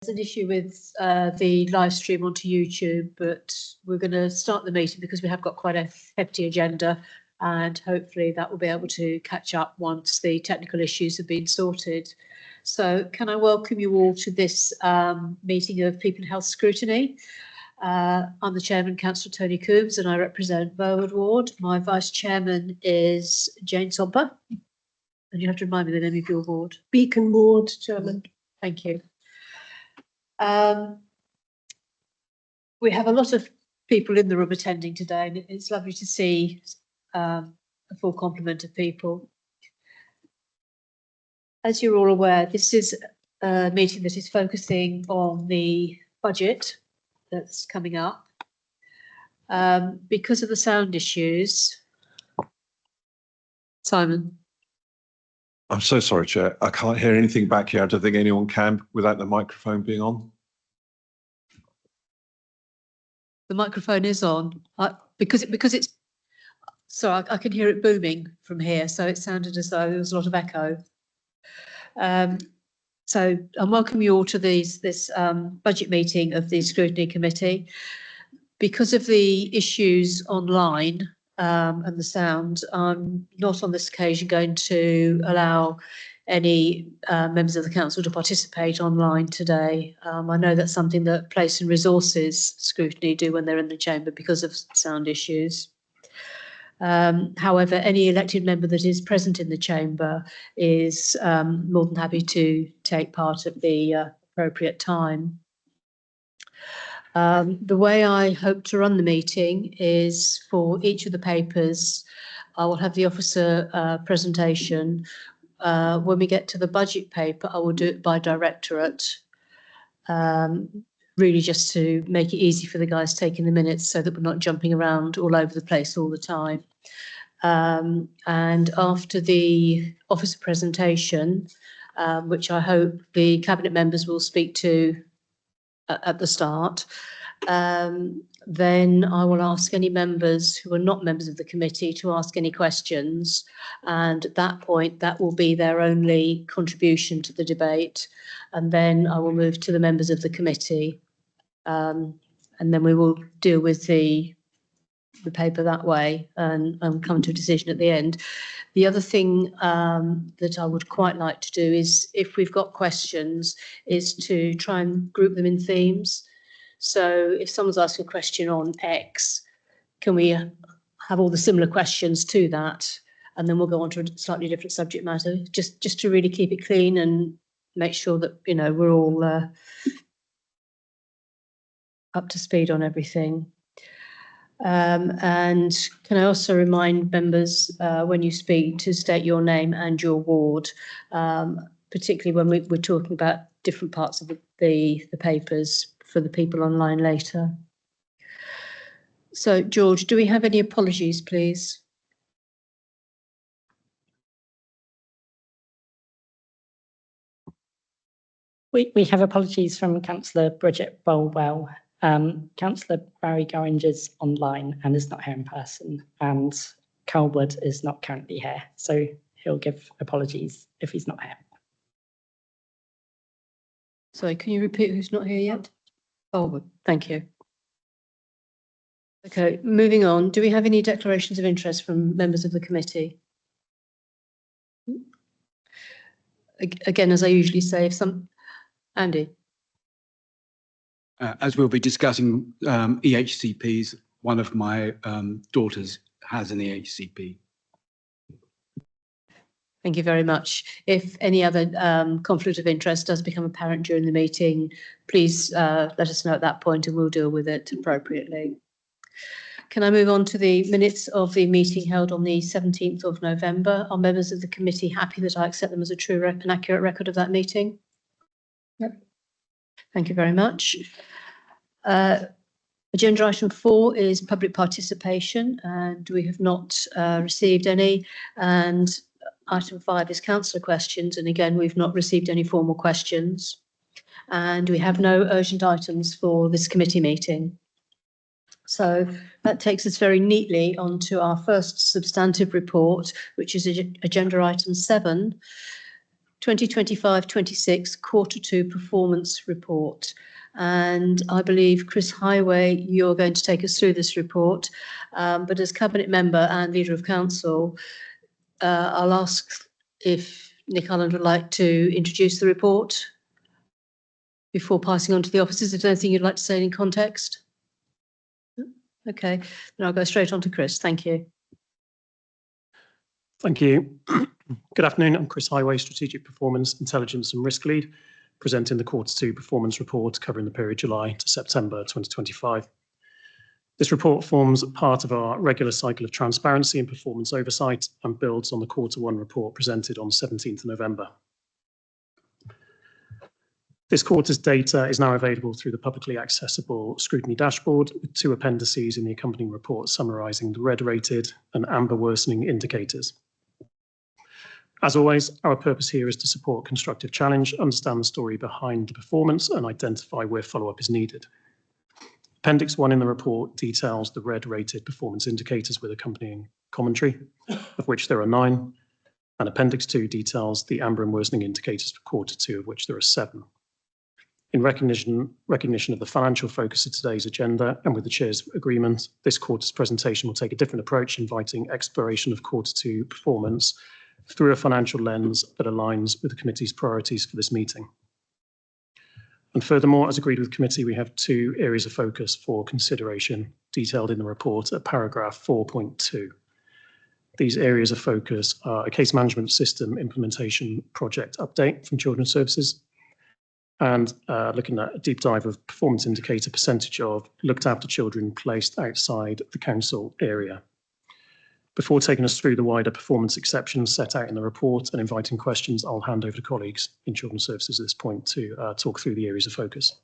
There's an issue with the live stream onto YouTube, but we're going to start the meeting because we have got quite a hefty agenda, and hopefully that will be able to catch up once the technical issues have been sorted. So can I welcome you all to this meeting of People and Health Scrutiny. I'm the chairman, Councillor Tony Coombs, and I represent Burwood Ward. My vice chairman is Jane Somper. And you have to remind me the name of your ward. Beacon Ward, chairman. Thank you. We have a lot of people in the room attending today, and it's lovely to see a full complement of people. As you're all aware, this is a meeting that is focusing on the budget that's coming up. Because of the sound issues, Simon. I'm so sorry, Chair. I can't hear anything back here. I don't think anyone can without the microphone being on. The microphone is on because it's. Sorry, I can hear it booming from here, so it sounded as though there was a lot of echo. So I welcome you all to this budget meeting of the Scrutiny Committee. Because of the issues online and the sound, I'm not on this occasion going to allow any members of the council to participate online today. I know that's something that Place and Resources Scrutiny do when they're in the chamber because of sound issues. However, any elected member that is present in the chamber is more than happy to take part at the appropriate time. The way I hope to run the meeting is for each of the papers, I will have the officer presentation. When we get to the budget paper, I will do it by directorate, really just to make it easy for the guys taking the minutes so that we're not jumping around all over the place all the time. And after the officer presentation, which I hope the cabinet members will speak to at the start, then I will ask any members who are not members of the committee to ask any questions, and at that point that will be their only contribution to the debate, and then I will move to the members of the committee, and then we will deal with the paper that way and come to a decision at the end. The other thing that I would quite like to do is, if we've got questions, is to try and group them in themes. So if someone's asking a question on X, can we have all the similar questions to that? And then we'll go on to a slightly different subject matter, just to really keep it clean and make sure that, you know, we're all up to speed on everything. And can I also remind members when you speak to state your name and your ward, particularly when we're talking about different parts of the papers for the people online later. So, George, do we have any apologies, please? We have apologies from Councillor Bridget Bolwell. Councillor Barry Gorringe is online and is not here in person, and Carl Wood is not currently here, so he'll give apologies if he's not here. Sorry, can you repeat who's not here yet? Oh, thank you. Okay, moving on. Do we have any declarations of interest from members of the committee? Again, as I usually say, if some... Andy. As we'll be discussing EHCPs, one of my daughters has an EHCP. Thank you very much. If any other conflict of interest does become apparent during the meeting, please let us know at that point and we'll deal with it appropriately. Can I move on to the minutes of the meeting held on the 17th of November? Are members of the committee happy that I accept them as a true and accurate record of that meeting? Yep. Thank you very much. Agenda item 4 is public participation, and we have not received any. And item 5 is councillor questions, and again, we've not received any formal questions. And we have no urgent items for this committee meeting. So that takes us very neatly on to our first substantive report, which is agenda item 7, 2025-26 Q2 performance report. And I believe, Chris Highway, you're going to take us through this report. But as Cabinet Member and Leader of Council, I'll ask if Nick Holland would like to introduce the report before passing on to the officers. Is there anything you'd like to say in context? Okay, then I'll go straight on to Chris. Thank you. Thank you. Good afternoon. I'm Chris Highway, Strategic Performance, Intelligence and Risk Lead, presenting the Q2 performance report covering the period July to September 2025. This report forms part of our regular cycle of transparency and performance oversight and builds on the Q1 report presented on 17th November. This quarter's data is now available through the publicly accessible Scrutiny dashboard with 2 appendices in the accompanying report summarising the red rated and amber worsening indicators. As always, our purpose here is to support constructive challenge, understand the story behind the performance and identify where follow-up is needed. Appendix 1 in the report details the red rated performance indicators with accompanying commentary, of which there are 9, and Appendix 2 details the amber and worsening indicators for Q2, of which there are 7. In recognition of the financial focus of today's agenda and with the Chair's agreement, this quarter's presentation will take a different approach, inviting exploration of Q2 performance through a financial lens that aligns with the committee's priorities for this meeting. And furthermore, as agreed with committee, we have 2 areas of focus for consideration detailed in the report at paragraph 4.2. These areas of focus are a case management system implementation project update from Children's Services and looking at a deep dive of performance indicator percentage of looked after children placed outside the council area. Before taking us through the wider performance exceptions set out in the report and inviting questions, I'll hand over to colleagues in Children's Services at this point to talk through the areas of focus.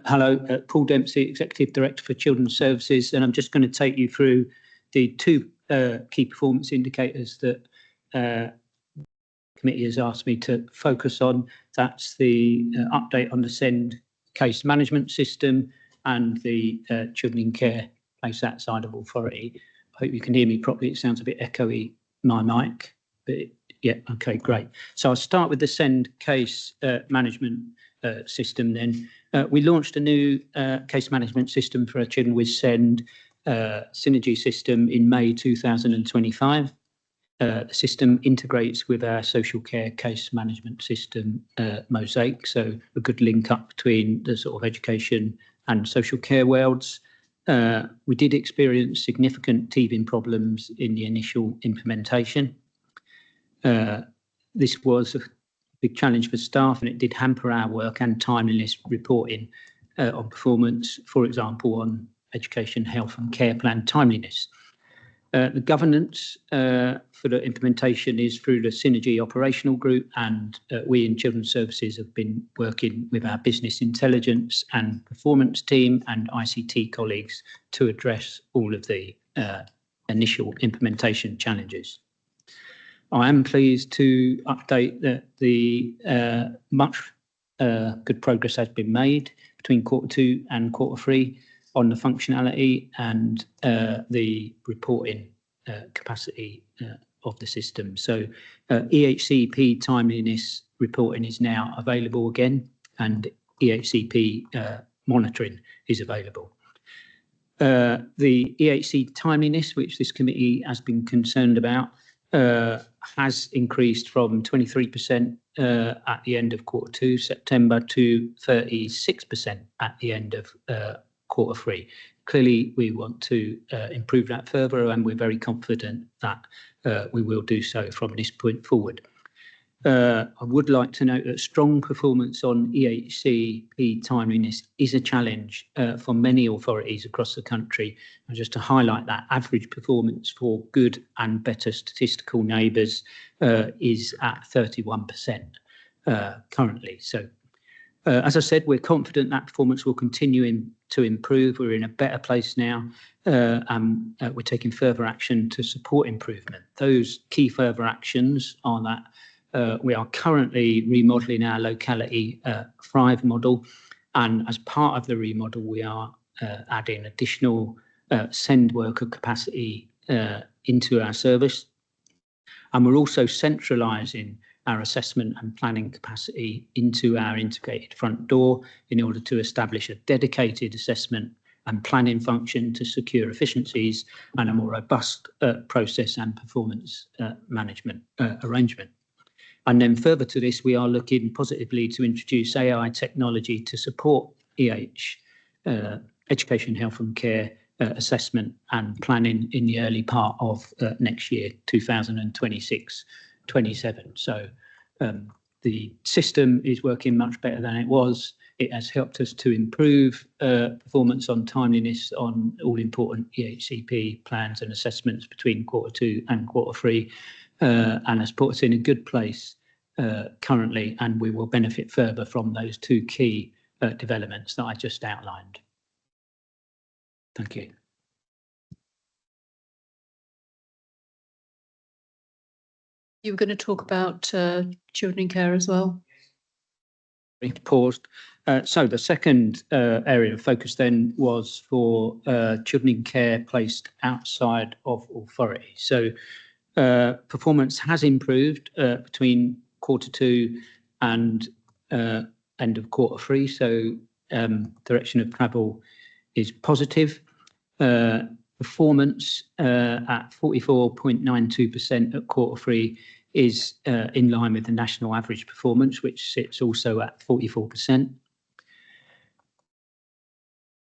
Hello, Paul Dempsey, Executive Director for Children's Services, and I'm just going to take you through the 2 key performance indicators that the committee has asked me to focus on. That's the update on the SEND case management system and the children in care placed outside of authority. I hope you can hear me properly. It sounds a bit echoey, my mic, but yeah, okay, great. So I'll start with the SEND case management system then. We launched a new case management system for our children with SEND Synergy system in May 2025. The system integrates with our social care case management system, Mosaic, so a good link up between the sort of education and social care worlds. We did experience significant teething problems in the initial implementation. This was a big challenge for staff and it did hamper our work and timeliness reporting on performance, for example, on education, health and care plan timeliness. The governance for the implementation is through the Synergy Operational Group, and we in Children's Services have been working with our business intelligence and performance team and ICT colleagues to address all of the initial implementation challenges. I am pleased to update that the much good progress has been made between Q2 and Q3 on the functionality and the reporting capacity of the system. So EHCP timeliness reporting is now available again, and EHCP monitoring is available. The EHC timeliness, which this committee has been concerned about, has increased from 23% at the end of Q2 September to 36% at the end of Q3. Clearly, we want to improve that further, and we're very confident that we will do so from this point forward. I would like to note that strong performance on EHCP timeliness is a challenge for many authorities across the country. And just to highlight that, average performance for good and better statistical neighbours is at 31% currently. So as I said, we're confident that performance will continue to improve. We're in a better place now, and we're taking further action to support improvement. Those key further actions are that we are currently remodelling our locality Thrive model, and as part of the remodel, we are adding additional send worker capacity into our service. And we're also centralising our assessment and planning capacity into our integrated front door in order to establish a dedicated assessment and planning function to secure efficiencies and a more robust process and performance management arrangement. And then further to this, we are looking positively to introduce AI technology to support education, health and care assessment and planning in the early part of next year, 2026-27. So the system is working much better than it was. It has helped us to improve performance on timeliness on all important EHCP plans and assessments between Q2 and Q3, and has put us in a good place currently, and we will benefit further from those two key developments that I just outlined. Thank you. You were going to talk about children in care as well? Paused. So the second area of focus then was for children in care placed outside of authority. So performance has improved between Q2 and end of Q3. So direction of travel is positive. Performance at 44.92% at Q3 is in line with the national average performance, which sits also at 44%.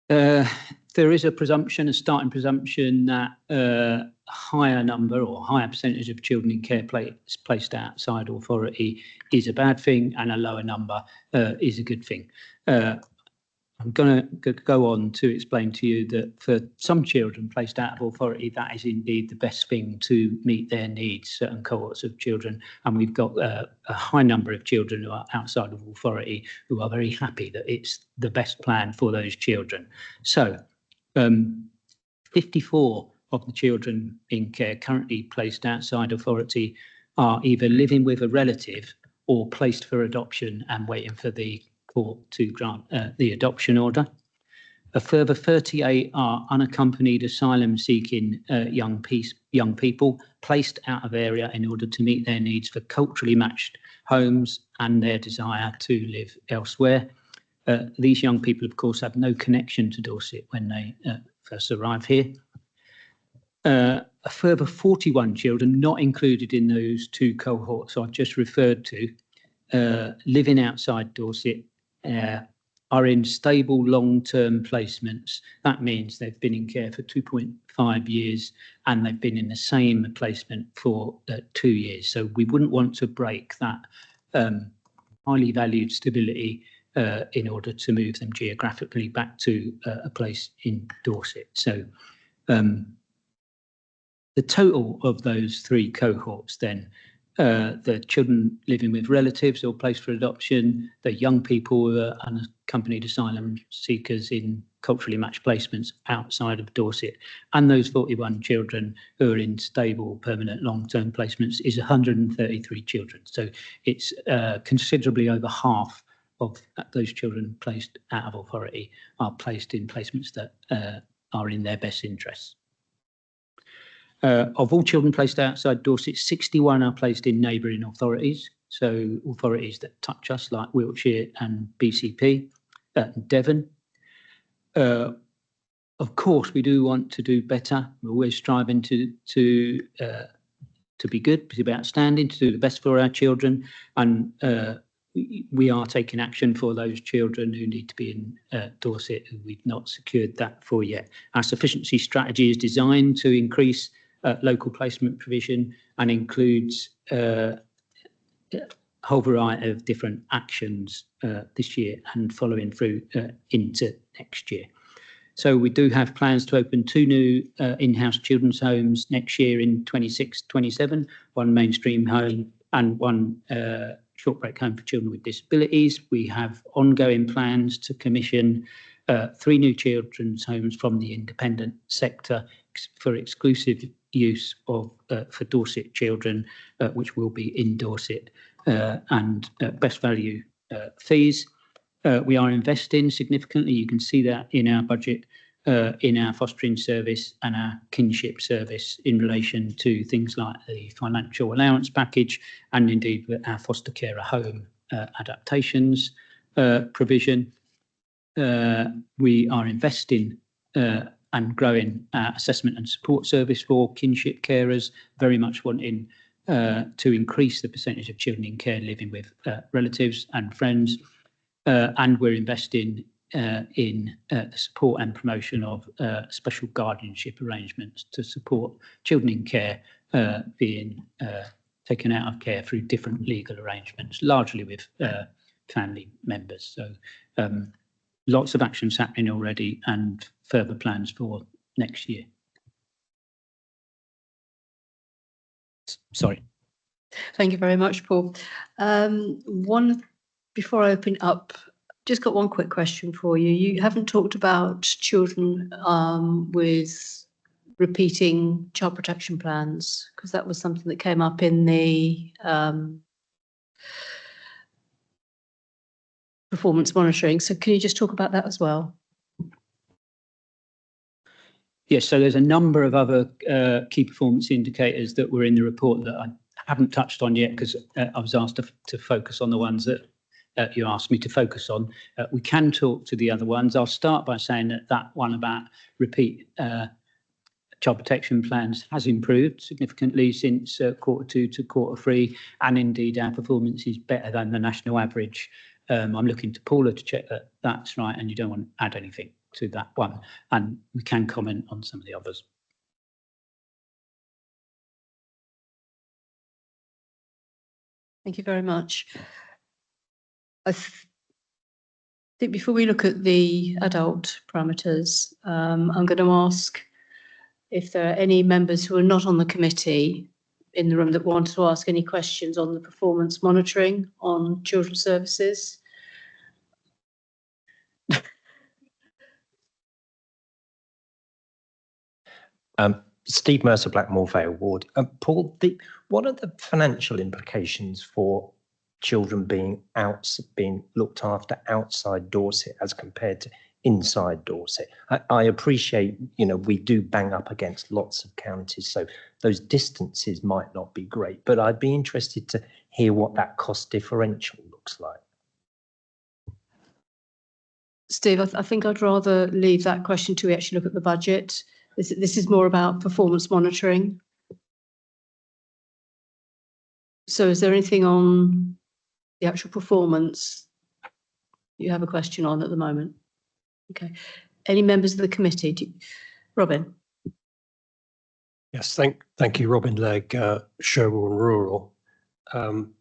There is a presumption, a starting presumption, that a higher number or higher percentage of children in care placed outside authority is a bad thing, and a lower number is a good thing. I'm going to go on to explain to you that for some children placed out of authority, that is indeed the best thing to meet their needs, certain cohorts of children. And we've got a high number of children who are outside of authority who are very happy that it's the best plan for those children. So 54 of the children in care currently placed outside authority are either living with a relative or placed for adoption and waiting for the court to grant the adoption order. A further 38 are unaccompanied asylum-seeking young people placed out of area in order to meet their needs for culturally matched homes and their desire to live elsewhere. These young people, of course, have no connection to Dorset when they first arrive here. A further 41 children not included in those two cohorts I've just referred to, living outside Dorset, are in stable long-term placements. That means they've been in care for 2.5 years and they've been in the same placement for 2 years. So we wouldn't want to break that highly valued stability in order to move them geographically back to a place in Dorset. So the total of those three cohorts then, the children living with relatives or placed for adoption, the young people who are unaccompanied asylum seekers in culturally matched placements outside of Dorset, and those 41 children who are in stable, permanent, long-term placements, is 133 children. So it's considerably over half of those children placed out of authority are placed in placements that are in their best interests. Of all children placed outside Dorset, 61 are placed in neighbouring authorities, so authorities that touch us like Wiltshire and BCP, Devon. Of course, we do want to do better. We're always striving to be good, to be outstanding, to do the best for our children, and we are taking action for those children who need to be in Dorset who we've not secured that for yet. Our sufficiency strategy is designed to increase local placement provision and includes a whole variety of different actions this year and following through into next year. So we do have plans to open 2 new in-house children's homes next year in 26-27, one mainstream home and one short break home for children with disabilities. We have ongoing plans to commission 3 new children's homes from the independent sector for exclusive use of for Dorset children, which will be in Dorset, and best value fees. We are investing significantly. You can see that in our budget in our fostering service and our kinship service in relation to things like the financial allowance package and indeed with our foster carer home adaptations provision. We are investing and growing our assessment and support service for kinship carers, very much wanting to increase the percentage of children in care living with relatives and friends. And we're investing in the support and promotion of special guardianship arrangements to support children in care being taken out of care through different legal arrangements, largely with family members. So lots of actions happening already and further plans for next year. Sorry. Thank you very much, Paul. Before I open up, just got one quick question for you. You haven't talked about children with repeating child protection plans, because that was something that came up in the performance monitoring. So can you just talk about that as well? Yes, so there's a number of other key performance indicators that were in the report that I haven't touched on yet because I was asked to focus on the ones that you asked me to focus on. We can talk to the other ones. I'll start by saying that one about repeat child protection plans has improved significantly since Q2 to Q3, and indeed our performance is better than the national average. I'm looking to Paula to check that that's right, and you don't want to add anything to that one, and we can comment on some of the others. Thank you very much. I think before we look at the adult parameters, I'm going to ask if there are any members who are not on the committee in the room that want to ask any questions on the performance monitoring on children's services. Steve Mercer, Blackmore Vale Ward. Paul, what are the financial implications for children being looked after outside Dorset as compared to inside Dorset? I appreciate, we do bang up against lots of counties, so those distances might not be great, but I'd be interested to hear what that cost differential looks like. Steve, I think I'd rather leave that question to actually look at the budget. This is more about performance monitoring. So is there anything on the actual performance you have a question on at the moment? Okay. Any members of the committee? Robin? Yes, thank you, Robin Legg, Sherborne Rural. On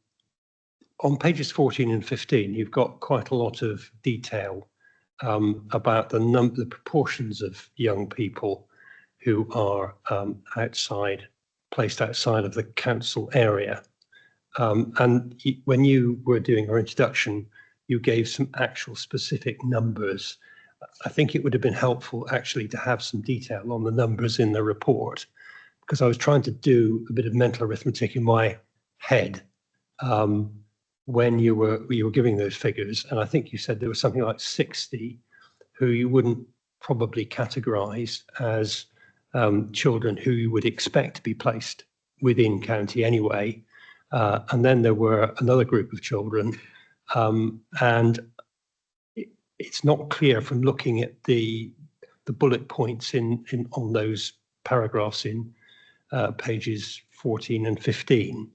pages 14 and 15, you've got quite a lot of detail about the proportions of young people who are placed outside of the council area. And when you were doing your introduction, you gave some actual specific numbers. I think it would have been helpful actually to have some detail on the numbers in the report, because I was trying to do a bit of mental arithmetic in my head when you were giving those figures. And I think you said there was something like 60 who you wouldn't probably categorise as children who you would expect to be placed within county anyway. And then there were another group of children, and it's not clear from looking at the bullet points on those paragraphs in pages 14 and 15,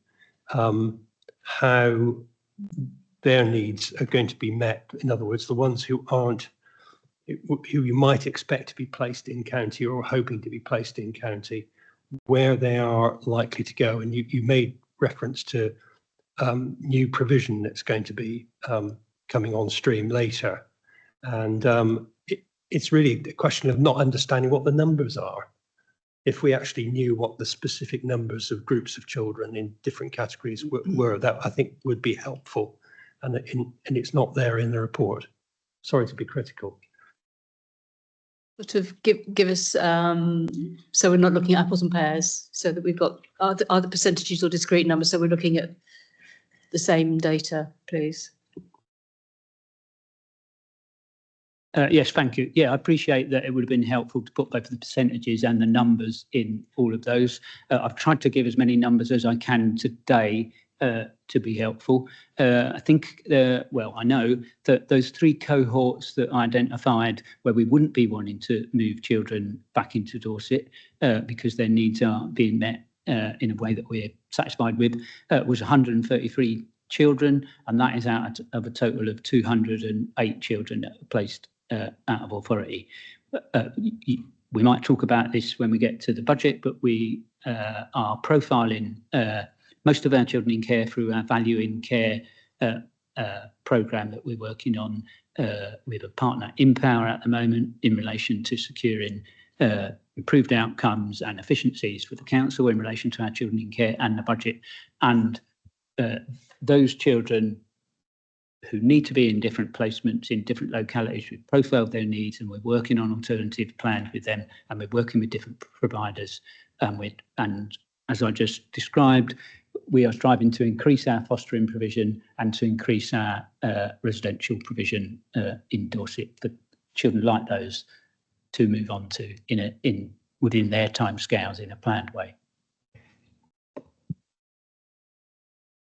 how their needs are going to be met. In other words, the ones who you might expect to be placed in county or hoping to be placed in county, where they are likely to go. And you made reference to new provision that's going to be coming on stream later. And it's really a question of not understanding what the numbers are. If we actually knew what the specific numbers of groups of children in different categories were, that I think would be helpful. And it's not there in the report. Sorry to be critical. Sort of give us, so we're not looking at apples and pears, so that we've got either percentages or discrete numbers, so we're looking at the same data, please. Yes, thank you. Yeah, I appreciate that. It would have been helpful to put both the percentages and the numbers in all of those. I've tried to give as many numbers as I can today to be helpful. I think, well, I know that those 3 cohorts that I identified where we wouldn't be wanting to move children back into Dorset because their needs are being met in a way that we're satisfied with was 133 children, and that is out of a total of 208 children that are placed out of authority. We might talk about this when we get to the budget, but we are profiling most of our children in care through our Value in Care programme that we're working on with a partner, Empower, at the moment in relation to securing improved outcomes and efficiencies for the council in relation to our children in care and the budget. And those children who need to be in different placements in different localities, we've profiled their needs and we're working on alternative plans with them, and we're working with different providers. And as I just described, we are striving to increase our fostering provision and to increase our residential provision in Dorset for children like those to move on to within their timescales in a planned way.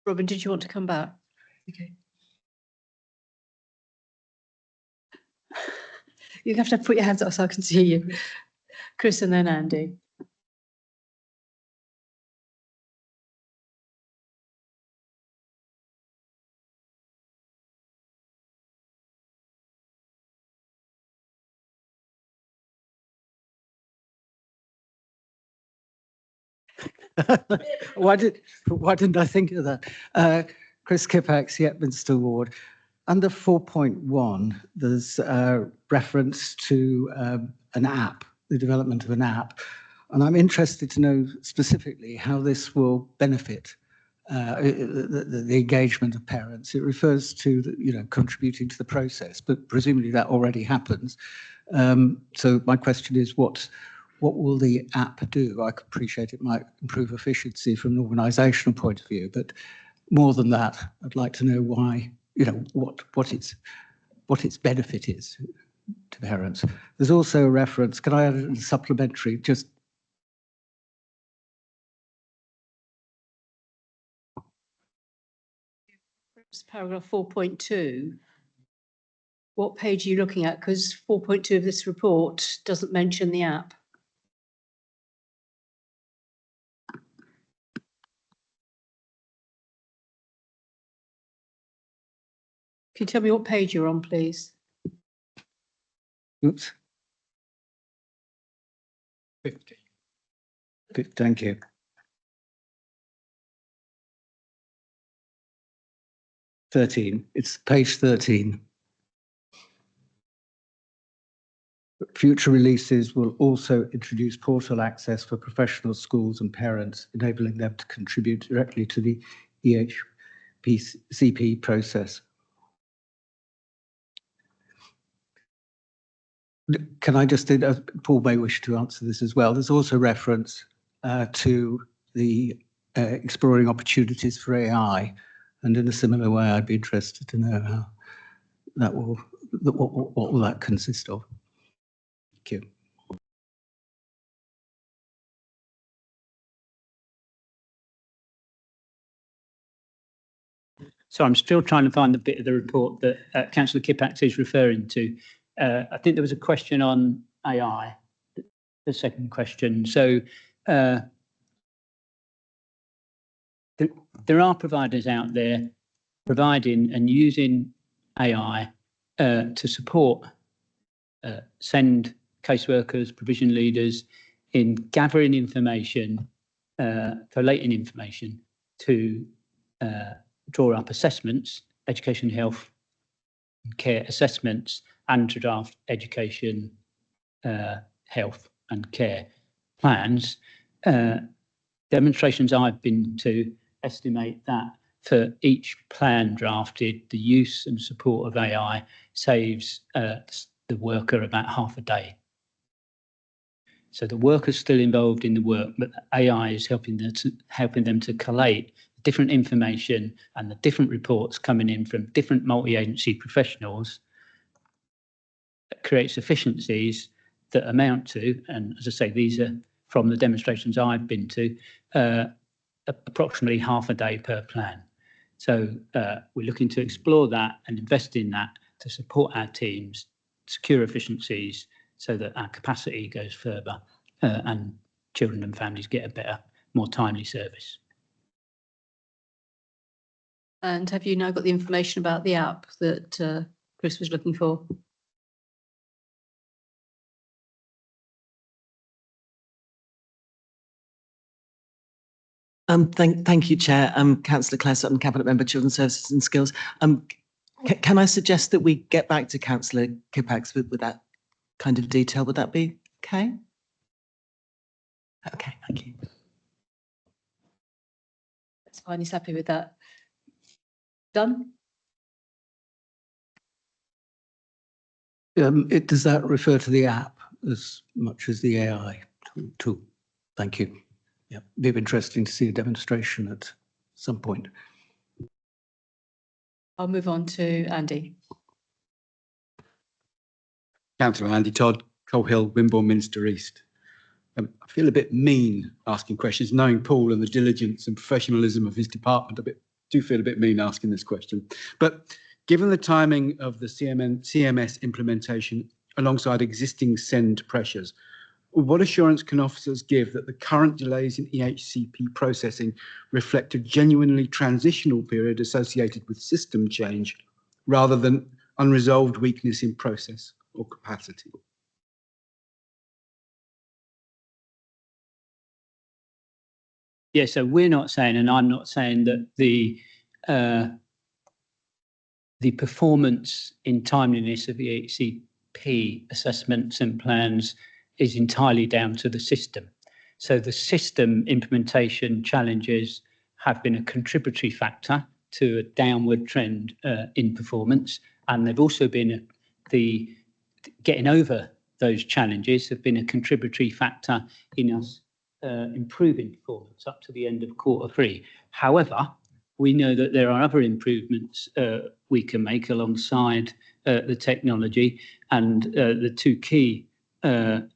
Robin, did you want to come back? Okay. You have to put your hands up so I can see you. Chris and then Andy. Why didn't I think of that? Chris Kippax, Yetminster Ward. Under 4.1, there's a reference to an app, the development of an app. And I'm interested to know specifically how this will benefit the engagement of parents. It refers to, contributing to the process, but presumably that already happens. So my question is, what will the app do? I appreciate it might improve efficiency from an organisational point of view, but more than that, I'd like to know why, what its benefit is to parents. There's also a reference, can I add a supplementary, just paragraph 4.2. What page are you looking at? Because 4.2 of this report doesn't mention the app. Can you tell me what page you're on, please? Oops. 50. Thank you. It's page 13. Future releases will also introduce portal access for professional schools and parents, enabling them to contribute directly to the EHCP process. Can I just, Paul may wish to answer this as well. There's also reference to the exploring opportunities for AI, and in a similar way, I'd be interested to know how that will, what will that consist of? Thank you. So I'm still trying to find the bit of the report that Councillor Kippax is referring to. I think there was a question on AI, the second question. So there are providers out there providing and using AI to support send caseworkers, provision leaders in gathering information, collating information to draw up assessments, education, health, and care assessments, and to draft education, health and care plans. Demonstrations I've been to estimate that for each plan drafted, the use and support of AI saves the worker about half a day. So the worker's still involved in the work, but AI is helping them to collate different information and the different reports coming in from different multi-agency professionals creates efficiencies that amount to, and as I say, these are from the demonstrations I've been to, approximately half a day per plan. So we're looking to explore that and invest in that to support our teams, secure efficiencies so that our capacity goes further and children and families get a better, more timely service. And have you now got the information about the app that Chris was looking for? Thank you, Chair. Councillor Clare Sutton, Cabinet Member, Children's Services and Skills. Can I suggest that we get back to Councillor Kippax with that kind of detail? Would that be okay? Okay, thank you. That's fine. He's happy with that. Done? Does that refer to the app as much as the AI tool? Thank you. Yeah, be interesting to see a demonstration at some point. I'll move on to Andy. Councillor Andy Todd, Coal Hill, Wimborne Minster East. I feel a bit mean asking questions, knowing Paul and the diligence and professionalism of his department. Do feel a bit mean asking this question. But given the timing of the CMS implementation alongside existing SEND pressures, what assurance can officers give that the current delays in EHCP processing reflect a genuinely transitional period associated with system change rather than unresolved weakness in process or capacity? Yeah, so we're not saying, and I'm not saying that the performance in timeliness of EHCP assessments and plans is entirely down to the system. So the system implementation challenges have been a contributory factor to a downward trend in performance, and they've also been the getting over those challenges have been a contributory factor in us improving performance up to the end of Q3. However, we know that there are other improvements we can make alongside the technology, and the two key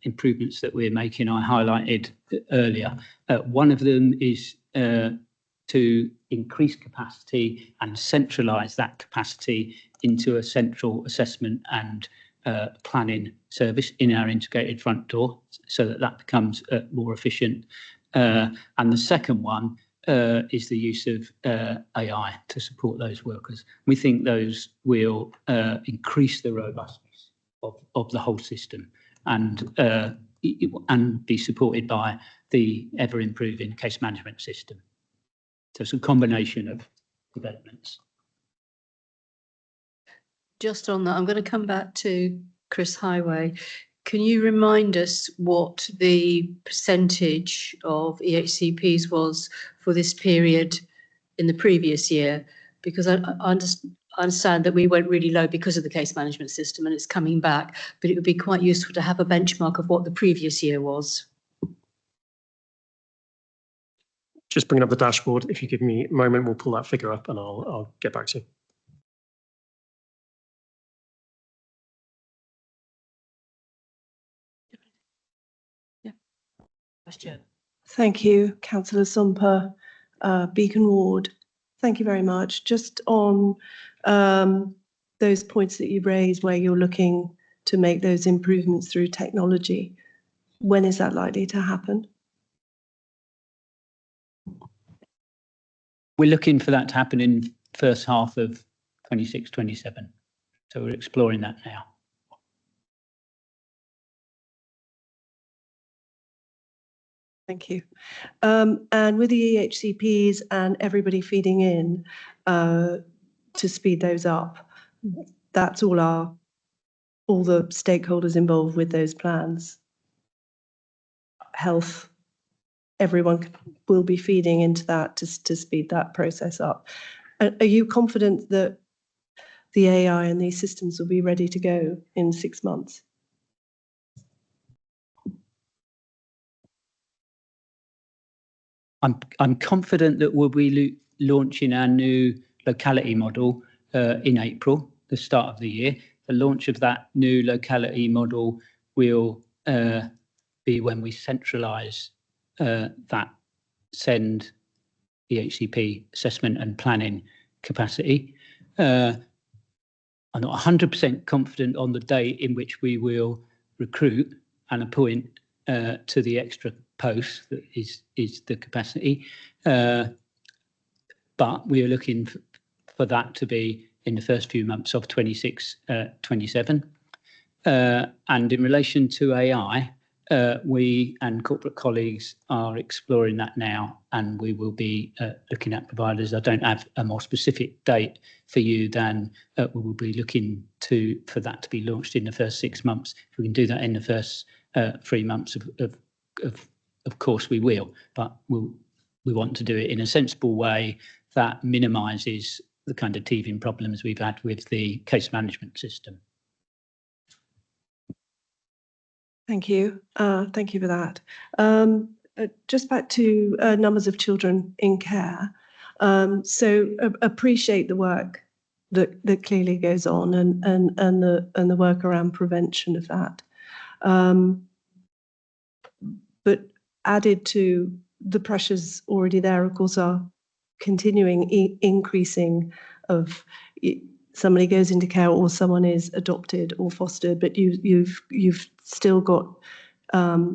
improvements that we're making I highlighted earlier. One of them is to increase capacity and centralise that capacity into a central assessment and planning service in our integrated front door, so that becomes more efficient. And the second one is the use of AI to support those workers. We think those will increase the robustness of the whole system and be supported by the ever-improving case management system. So it's a combination of developments. Just on that, I'm going to come back to Chris Highway. Can you remind us what the percentage of EHCPs was for this period in the previous year? Because I understand that we went really low because of the case management system and it's coming back, but it would be quite useful to have a benchmark of what the previous year was. Just bringing up the dashboard. If you give me a moment, we'll pull that figure up and I'll get back to you. Question. Thank you, Councillor Sumper, Beacon Ward. Thank you very much. Just on those points that you raised where you're looking to make those improvements through technology, when is that likely to happen? We're looking for that to happen in first half of 26-27. So we're exploring that now. Thank you. And with the EHCPs and everybody feeding in to speed those up, that's all the stakeholders involved with those plans. Health, everyone will be feeding into that to speed that process up. Are you confident that the AI and these systems will be ready to go in 6 months? I'm confident that we'll be launching our new locality model in April, the start of the year. the launch of that new locality model will be when we centralise that SEND EHCP assessment and planning capacity. I'm not 100% confident on the day in which we will recruit and appoint to the extra post that is the capacity. But we are looking for that to be in the first few months of 26-27. And in relation to AI, we and corporate colleagues are exploring that now, and we will be looking at providers. I don't have a more specific date for you than we will be looking for that to be launched in the first 6 months. If we can do that in the first 3 months, of course we will, but we want to do it in a sensible way that minimises the kind of teething problems we've had with the case management system. Thank you. Thank you for that. Just back to numbers of children in care. So appreciate the work that clearly goes on and the work around prevention of that. But added to the pressures already there, of course, are continuing increasing of somebody goes into care or someone is adopted or fostered, but you've still got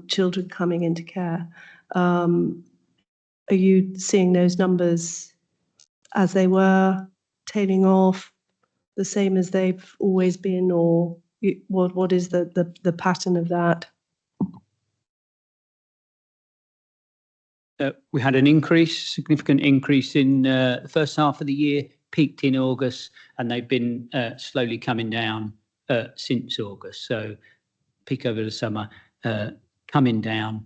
children coming into care. Are you seeing those numbers as they were, tailing off, the same as they've always been, or what is the pattern of that? We had an significant increase in the first half of the year, peaked in August, and they've been slowly coming down since August. So peak over the summer, coming down.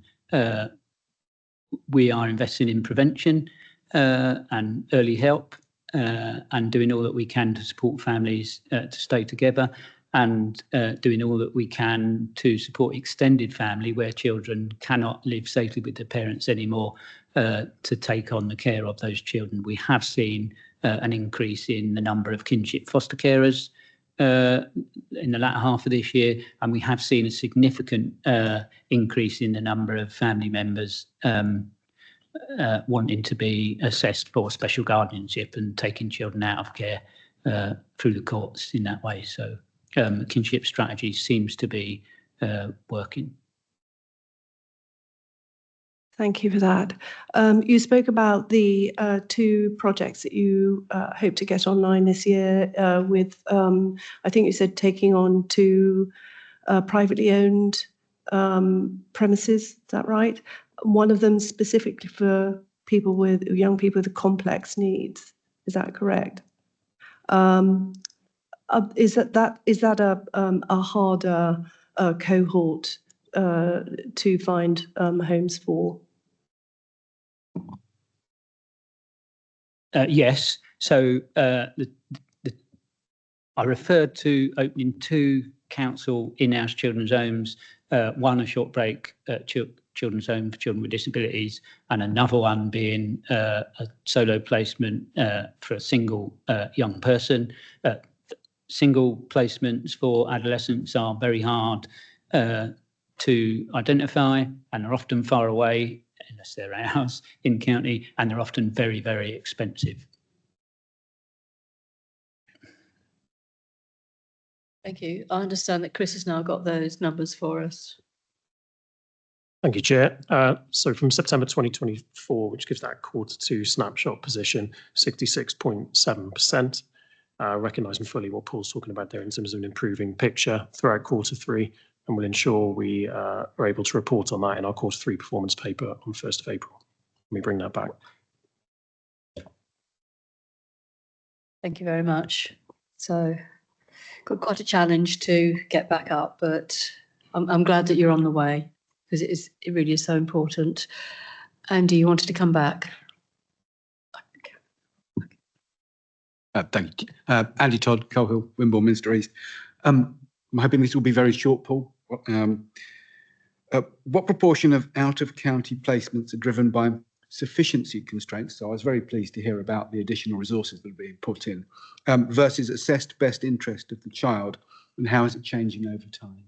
We are investing in prevention and early help and doing all that we can to support families to stay together, and doing all that we can to support extended family where children cannot live safely with their parents anymore, to take on the care of those children. We have seen an increase in the number of kinship foster carers in the latter half of this year, and we have seen a significant increase in the number of family members wanting to be assessed for special guardianship and taking children out of care through the courts in that way. So kinship strategy seems to be working. Thank you for that. You spoke about the 2 projects that you hope to get online this year with, I think you said taking on 2 privately owned premises, is that right? One of them specifically for young people with complex needs, is that correct? Is that a harder cohort to find homes for? Yes. So I referred to opening 2 council in-house children's homes, one a short break children's home for children with disabilities, and another one being a solo placement for a single young person. Single placements for adolescents are very hard to identify, and are often far away, unless they're ours in county, and they're often very, very expensive. Thank you. I understand that Chris has now got those numbers for us. Thank you, Chair. So from September 2024, which gives that Q2 snapshot position, 66.7%, recognising fully what Paul's talking about there in terms of an improving picture throughout Q3, and will ensure we are able to report on that in our Q3 performance paper on 1st of April. Let me bring that back. Thank you very much. So got quite a challenge to get back up, but I'm glad that you're on the way, because it really is so important. Andy, you wanted to come back? Thank you. Andy Todd, Coal Hill, Wimborne, Minster East. I'm hoping this will be very short, Paul. What proportion of out-of-county placements are driven by sufficiency constraints? So I was very pleased to hear about the additional resources that are being put in, versus assessed best interest of the child. and how is it changing over time?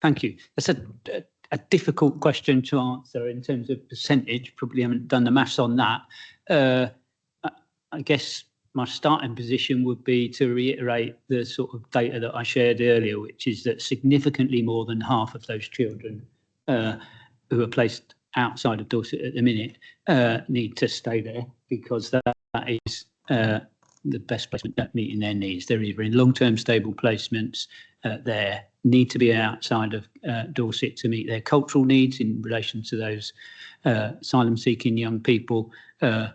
Thank you. That's a difficult question to answer in terms of percentage. Probably haven't done the maths on that. I guess my starting position would be to reiterate the sort of data that I shared earlier, which is that significantly more than half of those children who are placed outside of Dorset at the minute need to stay there, because that is the best placement at meeting their needs. They're either in long-term stable placements, they need to be outside of Dorset to meet their cultural needs in relation to those asylum-seeking young people, or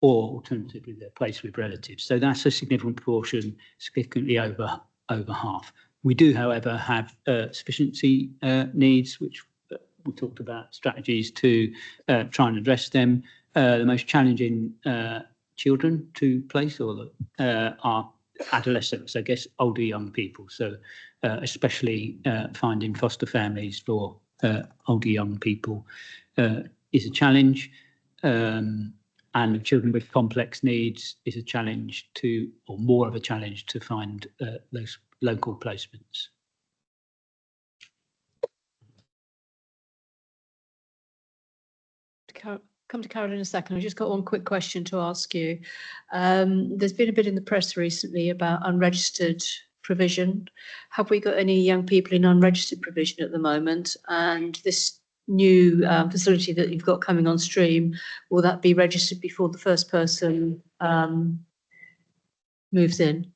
alternatively they're placed with relatives. So that's a significant proportion, significantly over half. We do, however, have sufficiency needs, which we talked about strategies to try and address them. The most challenging children to place are adolescents, I guess, older young people. So especially finding foster families for older young people is a challenge. And children with complex needs is a challenge or more of a challenge to find those local placements. Come to Carol in a second. I've just got one quick question to ask you. There's been a bit in the press recently about unregistered provision. Have we got any young people in unregistered provision at the moment? And this new facility that you've got coming on stream, will that be registered before the first person moves in?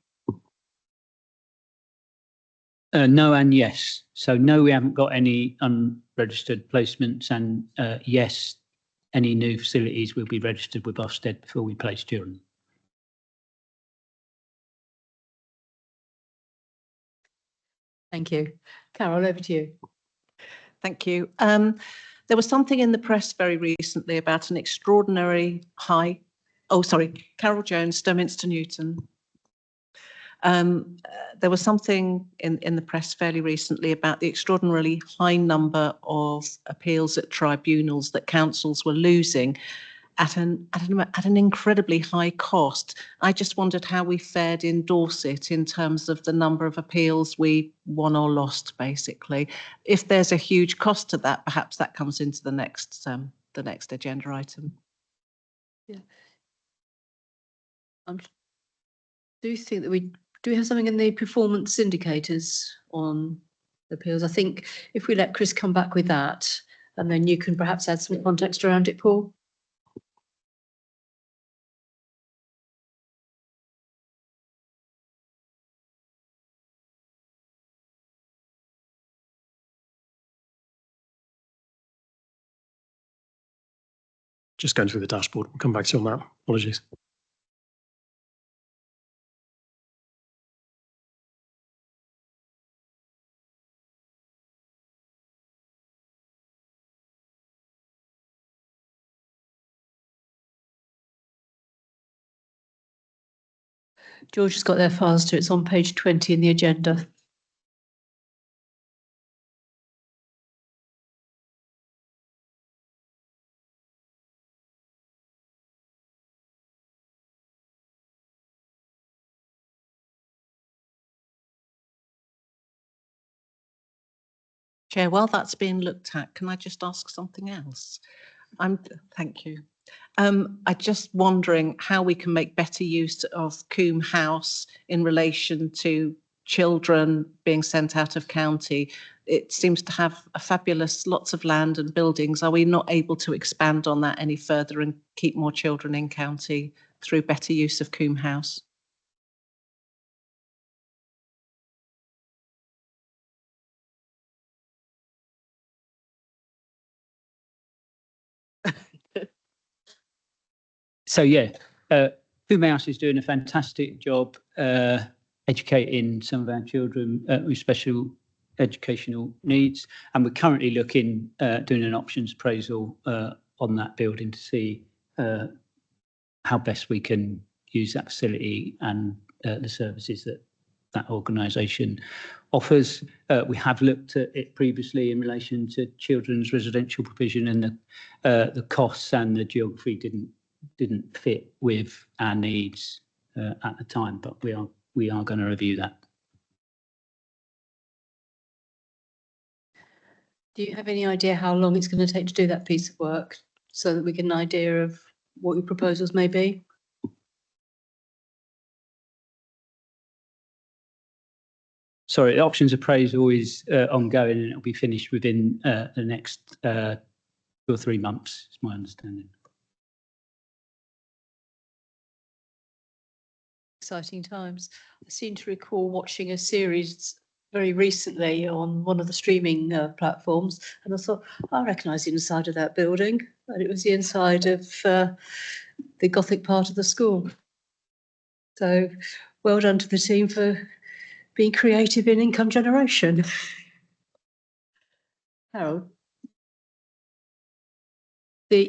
No and yes. So no, we haven't got any unregistered placements, and yes, any new facilities will be registered with Ofsted before we place children. Thank you. Carol, over to you. Thank you. There was something in the press very recently about an extraordinary high. Oh, sorry, Carol Jones, Stominster Newton. There was something in the press fairly recently about the extraordinarily high number of appeals at tribunals that councils were losing at an incredibly high cost. I just wondered how we fared in Dorset in terms of the number of appeals we won or lost, basically. If there's a huge cost to that, perhaps that comes into the next agenda item. Yeah. Do you think that we have something in the performance indicators on appeals? I think if we let Chris come back with that, and then you can perhaps add some context around it, Paul. Just going through the dashboard. We'll come back to you on that. Apologies. George has got their files too. It's on page 20 in the agenda. Chair, while that's being looked at, can I just ask something else? Thank you. I'm just wondering how we can make better use of Coombe House in relation to children being sent out of county. It seems to have a fabulous lots of land and buildings. Are we not able to expand on that any further and keep more children in county through better use of Coombe House? So yeah, Coombe House is doing a fantastic job educating some of our children with special educational needs, and we're currently looking doing an options appraisal on that building to see how best we can use that facility and the services that that organisation offers. We have looked at it previously in relation to children's residential provision, and the costs and the geography didn't didn't fit with our needs at the time, but we are going to review that. Do you have any idea how long it's going to take to do that piece of work so that we get an idea of what your proposals may be? Sorry, the options appraisal is ongoing and it'll be finished within the next 2 or 3 months, is my understanding. Exciting times. I seem to recall watching a series very recently on one of the streaming platforms, and I thought, I recognise the inside of that building, and it was the inside of the Gothic part of the school. So well done to the team for being creative in income generation. Harold? The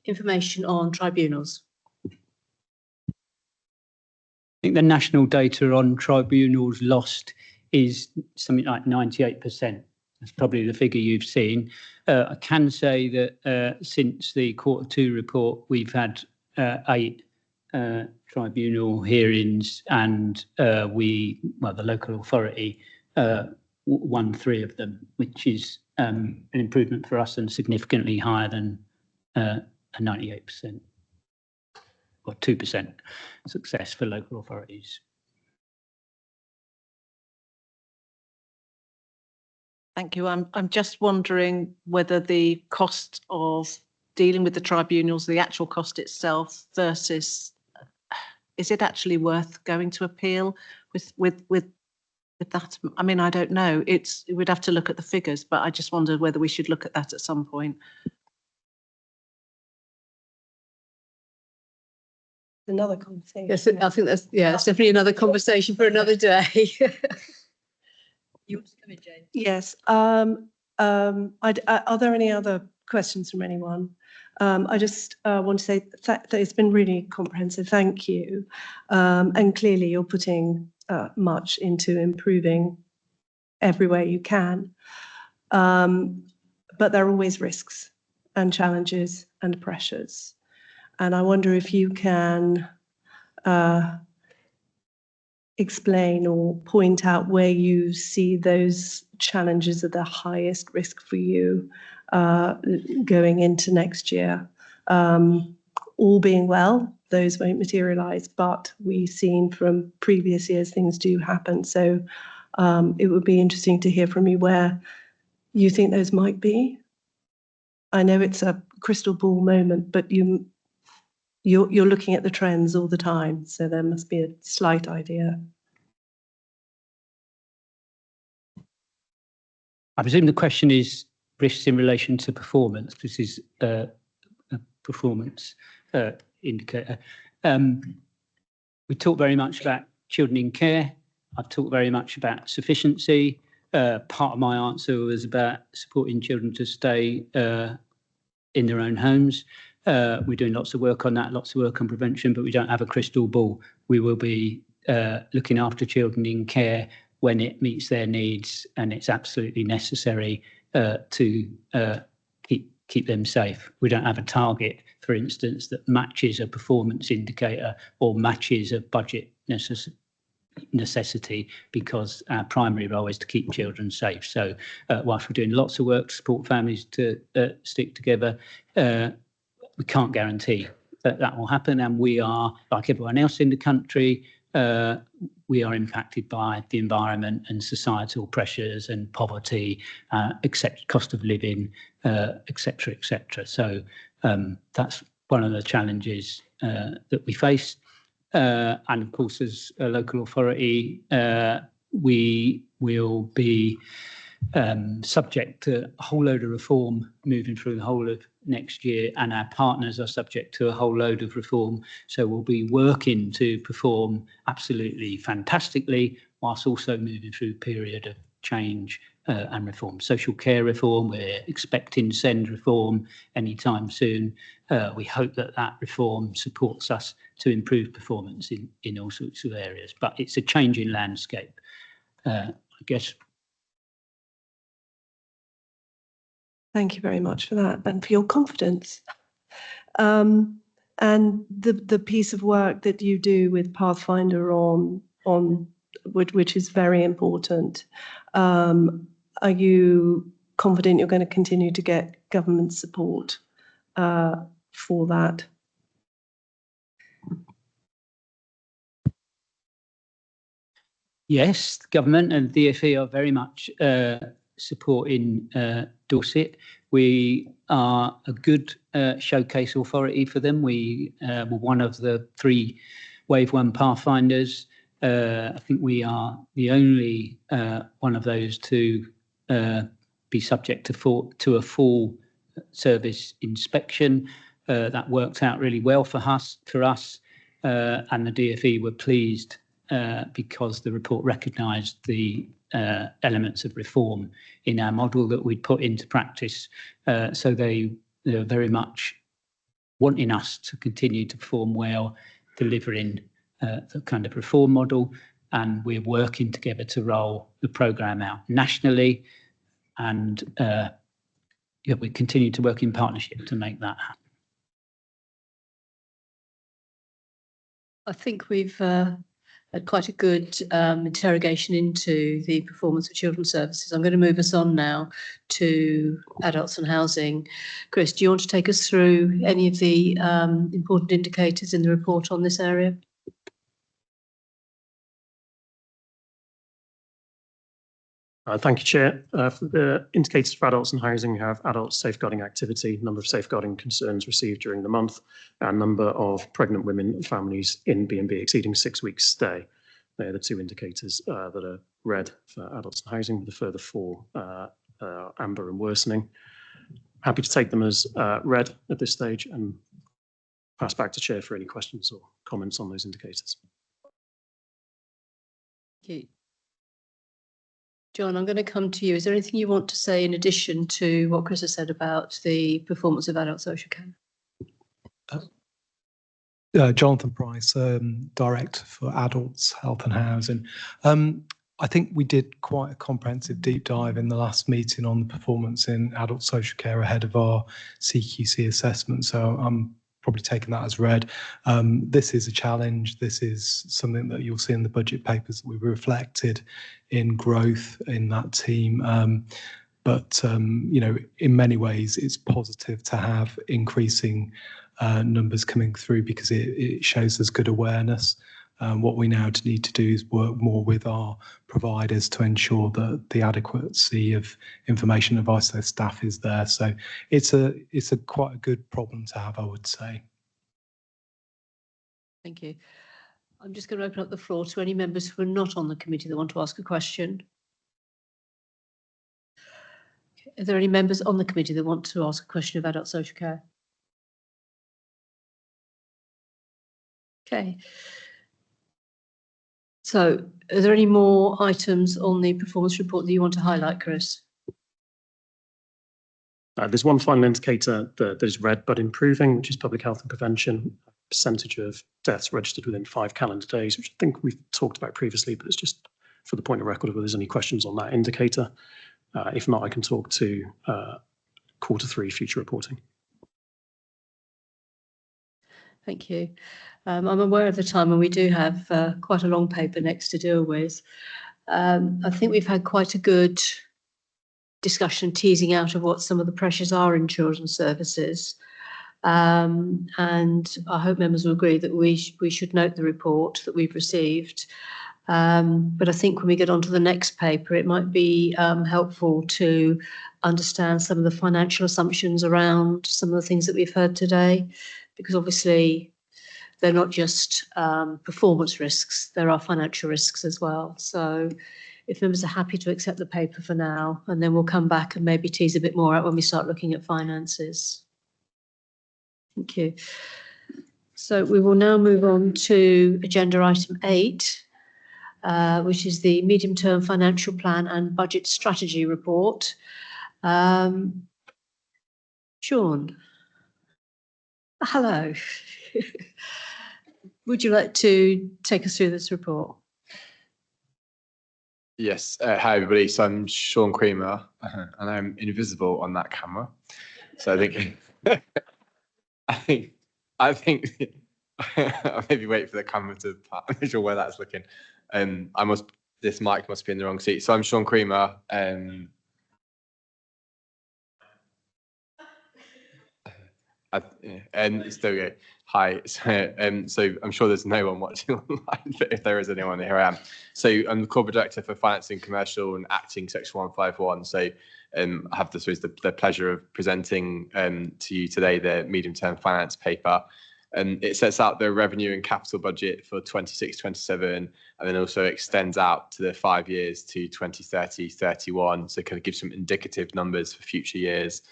information on tribunals. I think the national data on tribunals lost is something like 98%. That's probably the figure you've seen. I can say that since the Q2 report, we've had 8 tribunal hearings, and the local authority won 3 of them, which is an improvement for us and significantly higher than a 98%. Or 2% success for local authorities. Thank you. I'm just wondering whether the cost of dealing with the tribunals, the actual cost itself, versus is it actually worth going to appeal with that? I mean, I don't know. We'd have to look at the figures, but I just wondered whether we should look at that at some point. another conversation. Yes, I think that's it's definitely another conversation for another day. You want to come in, Jane? Yes. Are there any other questions from anyone? I just want to say that it's been really comprehensive. Thank you. And clearly you're putting much into improving every way you can. But there are always risks and challenges and pressures. And I wonder if you can explain or point out where you see those challenges are the highest risk for you going into next year. All being well, those won't materialise, but we've seen from previous years things do happen. So it would be interesting to hear from you where you think those might be. I know it's a crystal ball moment, but you're looking at the trends all the time, so there must be a slight idea. I presume the question is risks in relation to performance. This is a performance indicator. We talk very much about children in care. I've talked very much about sufficiency. Part of my answer was about supporting children to stay in their own homes. We're doing lots of work on that, lots of work on prevention, but we don't have a crystal ball. We will be looking after children in care when it meets their needs and it's absolutely necessary to keep them safe. We don't have a target, for instance, that matches a performance indicator or matches a budget necessity, because our primary role is to keep children safe. So whilst we're doing lots of work to support families to stick together, we can't guarantee that will happen. And we are, like everyone else in the country, we are impacted by the environment and societal pressures and poverty, cost of living, etc., etc. So that's one of the challenges that we face. And of course, as a local authority, we will be subject to a whole load of reform moving through the whole of next year, and our partners are subject to a whole load of reform. So we'll be working to perform absolutely fantastically, whilst also moving through a period of change and reform. Social care reform, we're expecting SEND reform anytime soon. We hope that reform supports us to improve performance in all sorts of areas, but it's a changing landscape, I guess. Thank you very much for that and for your confidence. And the piece of work that you do with Pathfinder on which is very important. Are you confident you're going to continue to get government support for that? Yes, the government and DfE are very much supporting Dorset. We are a good showcase authority for them. We were one of the 3 Wave 1 Pathfinders. I think we are the only one of those to be subject to a full service inspection. That worked out really well for us, and the DfE were pleased because the report recognised the elements of reform in our model that we'd put into practice. So they're very much wanting us to continue to perform well, delivering the kind of reform model, and we're working together to roll the programme out nationally, and we continue to work in partnership to make that happen. I think we've had quite a good interrogation into the performance of children's services. I'm going to move us on now to adults and housing. Chris, do you want to take us through any of the important indicators in the report on this area? Thank you, Chair. For the indicators for adults and housing, we have adult safeguarding activity, number of safeguarding concerns received during the month, and number of pregnant women and families in B&B exceeding 6 weeks stay. They're the 2 indicators that are red for adults and housing, with a further 4 amber and worsening. Happy to take them as red at this stage and pass back to Chair for any questions or comments on those indicators. Thank you. John, I'm going to come to you. Is there anything you want to say in addition to what Chris has said about the performance of adult social care? Jonathan Price, Director for Adults, Health and Housing. I think we did quite a comprehensive deep dive in the last meeting on the performance in adult social care ahead of our CQC assessment. So I'm probably taking that as read. This is a challenge. This is something that you'll see in the budget papers that we've reflected in growth in that team. But in many ways, it's positive to have increasing numbers coming through because it shows us good awareness. What we now need to do is work more with our providers to ensure that the adequacy of information advice to their staff is there. So it's a quite a good problem to have, I would say. Thank you. I'm just going to open up the floor to any members who are not on the committee that want to ask a question. Are there any members on the committee that want to ask a question of adult social care? Okay. So are there any more items on the performance report that you want to highlight, Chris? There's one final indicator that is red but improving, which is public health and prevention. Percentage of deaths registered within 5 calendar days, which I think we've talked about previously, but it's just for the point of record if there's any questions on that indicator. If not, I can talk to Q3 future reporting. Thank you. I'm aware of the time and we do have quite a long paper next to deal with. I think we've had quite a good discussion teasing out of what some of the pressures are in children's services. And I hope members will agree that we should note the report that we've received. But I think when we get on to the next paper, it might be helpful to understand some of the financial assumptions around some of the things that we've heard today, because obviously they're not just performance risks, there are financial risks as well. So if members are happy to accept the paper for now, and then we'll come back and maybe tease a bit more out when we start looking at finances. Thank you. So we will now move on to agenda item 8, which is the medium-term financial plan and budget strategy report. Sean, hello. Would you like to take us through this report? Yes. Hi, everybody. So I'm Sean Creamer, and I'm invisible on that camera. So I think I think I'll maybe wait for the camera to. I'm not sure where that's looking. This mic must be in the wrong seat. So I'm Sean Creamer. There we go. Hi. So I'm sure there's no one watching online, but if there is anyone, here I am. So I'm the corporate director for finance and commercial and acting section 151. So I have the pleasure of presenting to you today the medium-term finance paper. It sets out the revenue and capital budget for 26-27, and then also extends out to the 5 years to 2030-31. So kind of gives some indicative numbers for future years.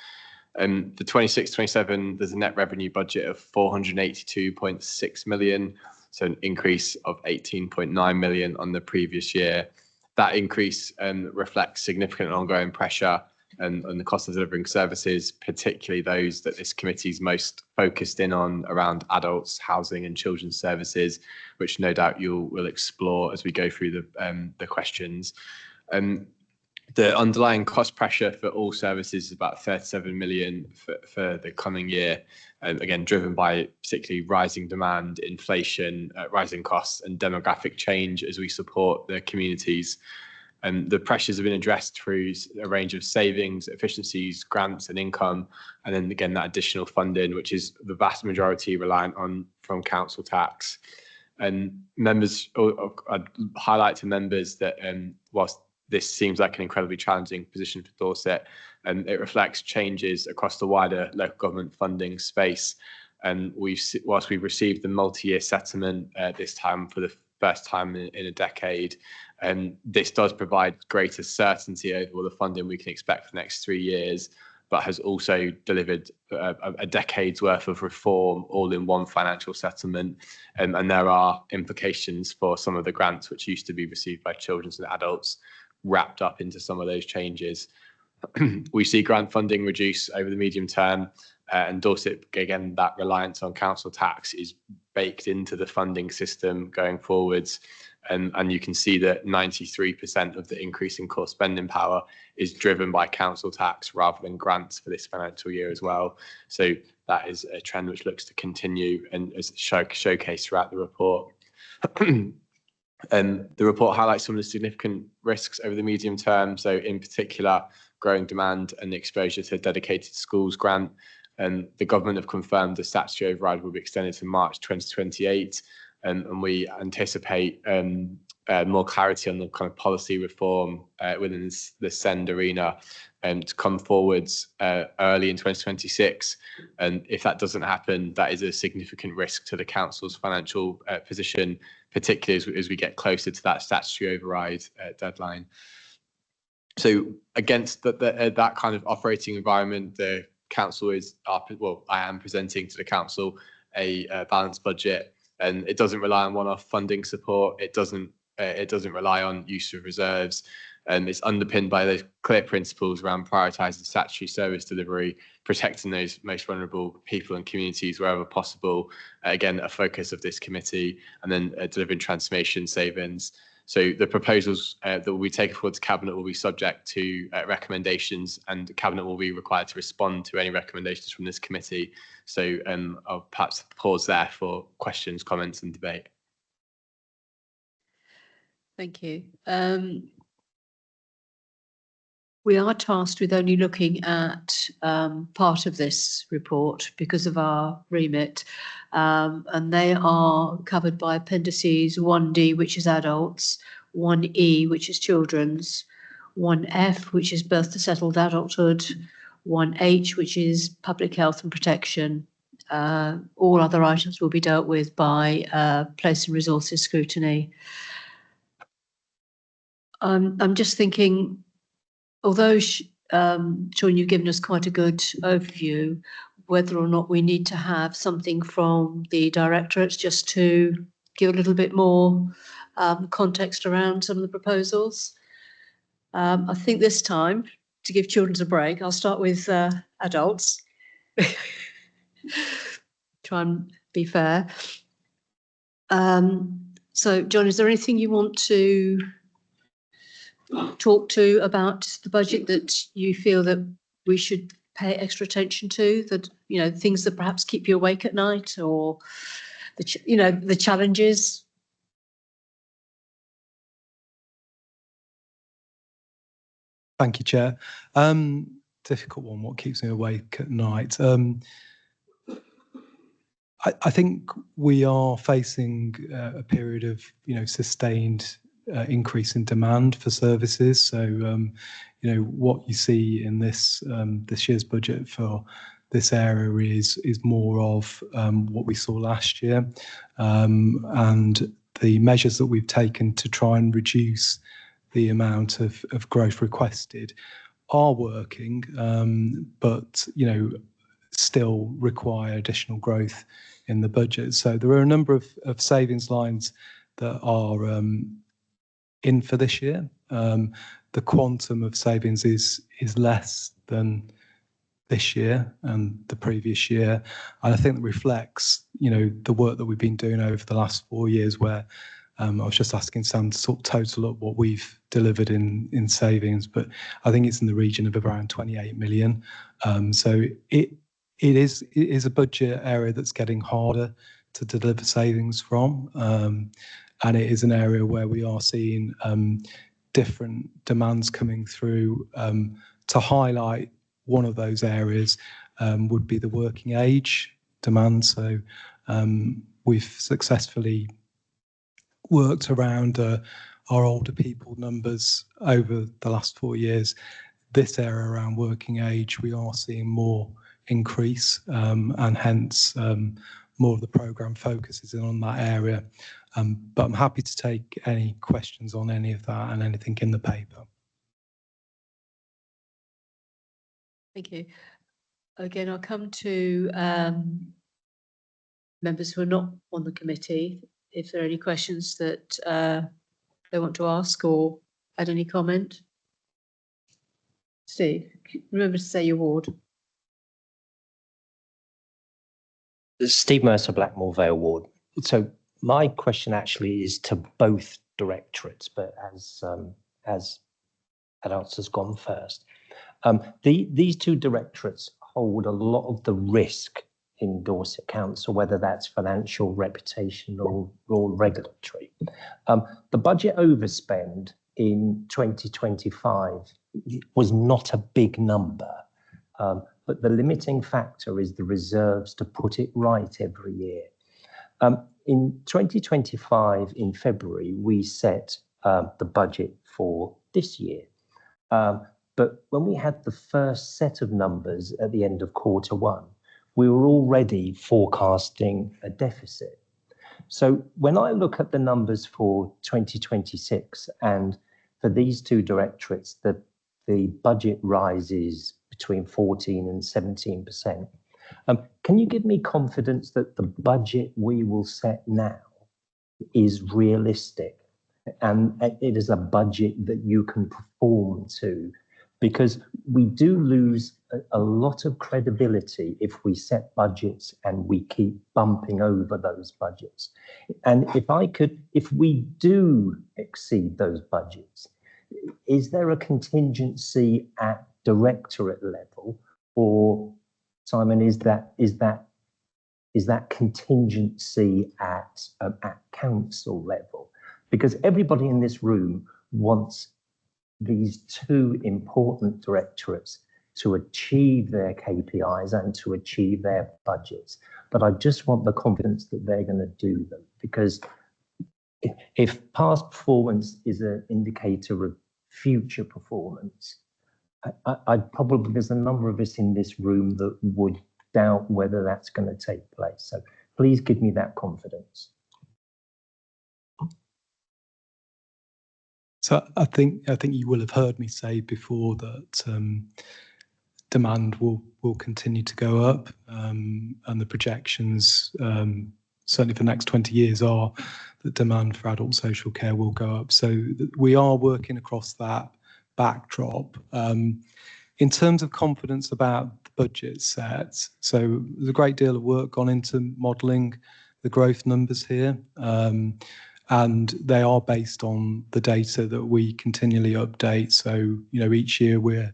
The 26-27, there's a net revenue budget of 482.6 million, so an increase of 18.9 million on the previous year. That increase reflects significant ongoing pressure on the cost of delivering services, particularly those that this committee is most focused in on around adults, housing and children's services, which no doubt we'll explore as we go through the questions. The underlying cost pressure for all services is about 37 million for the coming year, again driven by particularly rising demand, inflation, rising costs and demographic change as we support the communities. The pressures have been addressed through a range of savings, efficiencies, grants and income, and then again that additional funding, which is the vast majority reliant on from council tax. And I'd highlight to members that whilst this seems like an incredibly challenging position for Dorset, and it reflects changes across the wider local government funding space. And whilst we've received the multi-year settlement this time for the first time in a decade, and this does provide greater certainty over all the funding we can expect for the next 3 years, but has also delivered a decade's worth of reform all in one financial settlement. And there are implications for some of the grants which used to be received by children and adults wrapped up into some of those changes. We see grant funding reduce over the medium term, and Dorset, again, that reliance on council tax is baked into the funding system going forwards. And you can see that 93% of the increase in core spending power is driven by council tax rather than grants for this financial year as well. So that is a trend which looks to continue and is showcased throughout the report. And the report highlights some of the significant risks over the medium term. So in particular, growing demand and exposure to dedicated schools grant. And the government have confirmed the statutory override will be extended to March 2028. And we anticipate more clarity on the kind of policy reform within the SEND arena to come forwards early in 2026. And if that doesn't happen, that is a significant risk to the council's financial position, particularly as we get closer to that statutory override deadline. So against that kind of operating environment, the council I am presenting to the council a balanced budget, and it doesn't rely on one-off funding support. It doesn't rely on use of reserves, and it's underpinned by those clear principles around prioritising statutory service delivery, protecting those most vulnerable people and communities wherever possible. Again, a focus of this committee, and then delivering transformation savings. So the proposals that will be taken forward to Cabinet will be subject to recommendations, and Cabinet will be required to respond to any recommendations from this committee. So I'll perhaps pause there for questions, comments and debate. Thank you. We are tasked with only looking at part of this report because of our remit, and they are covered by appendices 1D, which is adults, 1E, which is children's, 1F, which is birth to settled adulthood, 1H, which is public health and protection. All other items will be dealt with by place and resources scrutiny. I'm just thinking, although, Sean, you've given us quite a good overview, whether or not we need to have something from the directorates just to give a little bit more context around some of the proposals. I think this time, to give children a break, I'll start with adults. Try and be fair. So, John, is there anything you want to talk to about the budget that you feel that we should pay extra attention to, that, you know, things that perhaps keep you awake at night, or the challenges? Thank you, Chair. Difficult one, what keeps me awake at night? I think we are facing a period of, sustained increase in demand for services. So, what you see in this year's budget for this area is more of what we saw last year, and the measures that we've taken to try and reduce the amount of growth requested are working, but still require additional growth in the budget. So there are a number of savings lines that are in for this year. The quantum of savings is less than this year and the previous year. And I think that reflects, the work that we've been doing over the last 4 years, where I was just asking Sam to sort of total up what we've delivered in savings, but I think it's in the region of around 28 million. So it is a budget area that's getting harder to deliver savings from, and it is an area where we are seeing different demands coming through. To highlight one of those areas would be the working age demand. So we've successfully worked around our older people numbers over the last 4 years. This area around working age, we are seeing more increase, and hence more of the programme focuses in on that area. But I'm happy to take any questions on any of that and anything in the paper. Thank you. Again, I'll come to members who are not on the committee, if there are any questions that they want to ask or add any comment. Steve, remember to say your ward. Steve Mercer, Blackmore Vale Ward. So my question actually is to both directorates, but as Adults has gone first. These two directorates hold a lot of the risk in Dorset Council, whether that's financial, reputational, or regulatory. The budget overspend in 2025 was not a big number, but the limiting factor is the reserves to put it right every year. In 2025, in February, we set the budget for this year. But when we had the first set of numbers at the end of Q1, we were already forecasting a deficit. So when I look at the numbers for 2026, and for these two directorates, the budget rises between 14 and 17%. Can you give me confidence that the budget we will set now is realistic and it is a budget that you can perform to? Because we do lose a lot of credibility if we set budgets and we keep bumping over those budgets. And if we do exceed those budgets, is there a contingency at directorate level, or Simon, is that contingency at council level? Because everybody in this room wants these two important directorates to achieve their KPIs and to achieve their budgets. But I just want the confidence that they're going to do them, because if past performance is an indicator of future performance, there's a number of us in this room that would doubt whether that's going to take place. So please give me that confidence. So I think you will have heard me say before that demand will continue to go up, and the projections, certainly for the next 20 years, are that demand for adult social care will go up. So we are working across that backdrop. In terms of confidence about the budget set, so there's a great deal of work gone into modelling the growth numbers here. And they are based on the data that we continually update. So, each year we're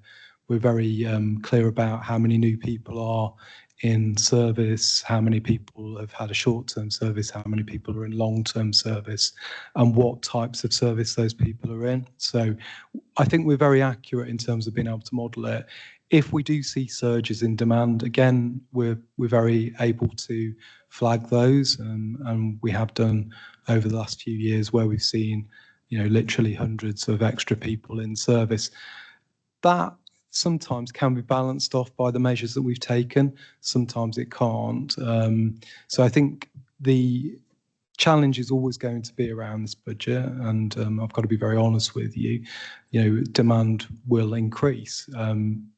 we're very clear about how many new people are in service, how many people have had a short-term service, how many people are in long-term service, and what types of service those people are in. So I think we're very accurate in terms of being able to model it. If we do see surges in demand, again, we're very able to flag those, and we have done over the last few years where we've seen, literally hundreds of extra people in service. That sometimes can be balanced off by the measures that we've taken. Sometimes it can't. So I think the challenge is always going to be around this budget, and I've got to be very honest with you. Demand will increase.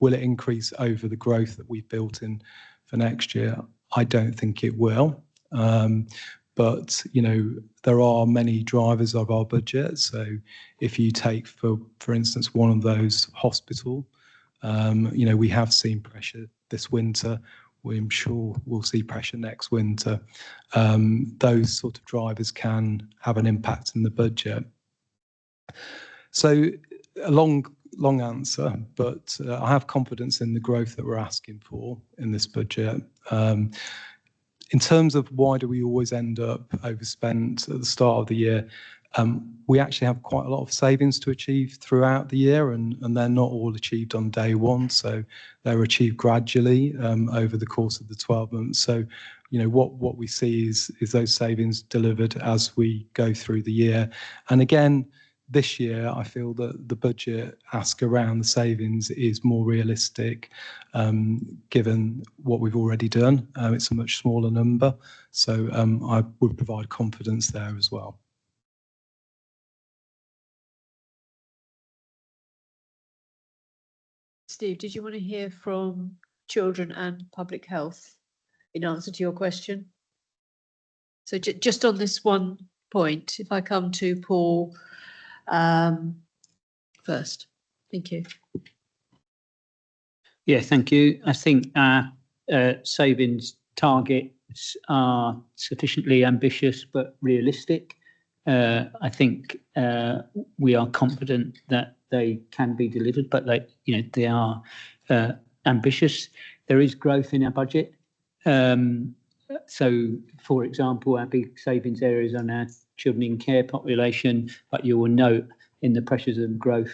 Will it increase over the growth that we've built in for next year? I don't think it will. But there are many drivers of our budget. So if you take, for instance, one of those, hospital, we have seen pressure this winter. I'm sure we'll see pressure next winter. Those sort of drivers can have an impact in the budget. So a long answer, but I have confidence in the growth that we're asking for in this budget. In terms of why do we always end up overspent at the start of the year, we actually have quite a lot of savings to achieve throughout the year, and they're not all achieved on day one. So they're achieved gradually over the course of the 12 months. So, what we see is those savings delivered as we go through the year. And again, this year, I feel that the budget ask around the savings is more realistic, given what we've already done. It's a much smaller number. So I would provide confidence there as well. Steve, did you want to hear from children and public health in answer to your question? So just on this one point, if I come to Paul first. Thank you. Yeah, thank you. I think our savings targets are sufficiently ambitious but realistic. I think we are confident that they can be delivered, but they are ambitious. There is growth in our budget. So, for example, our big savings areas on our children in care population, but you will note in the pressures and growth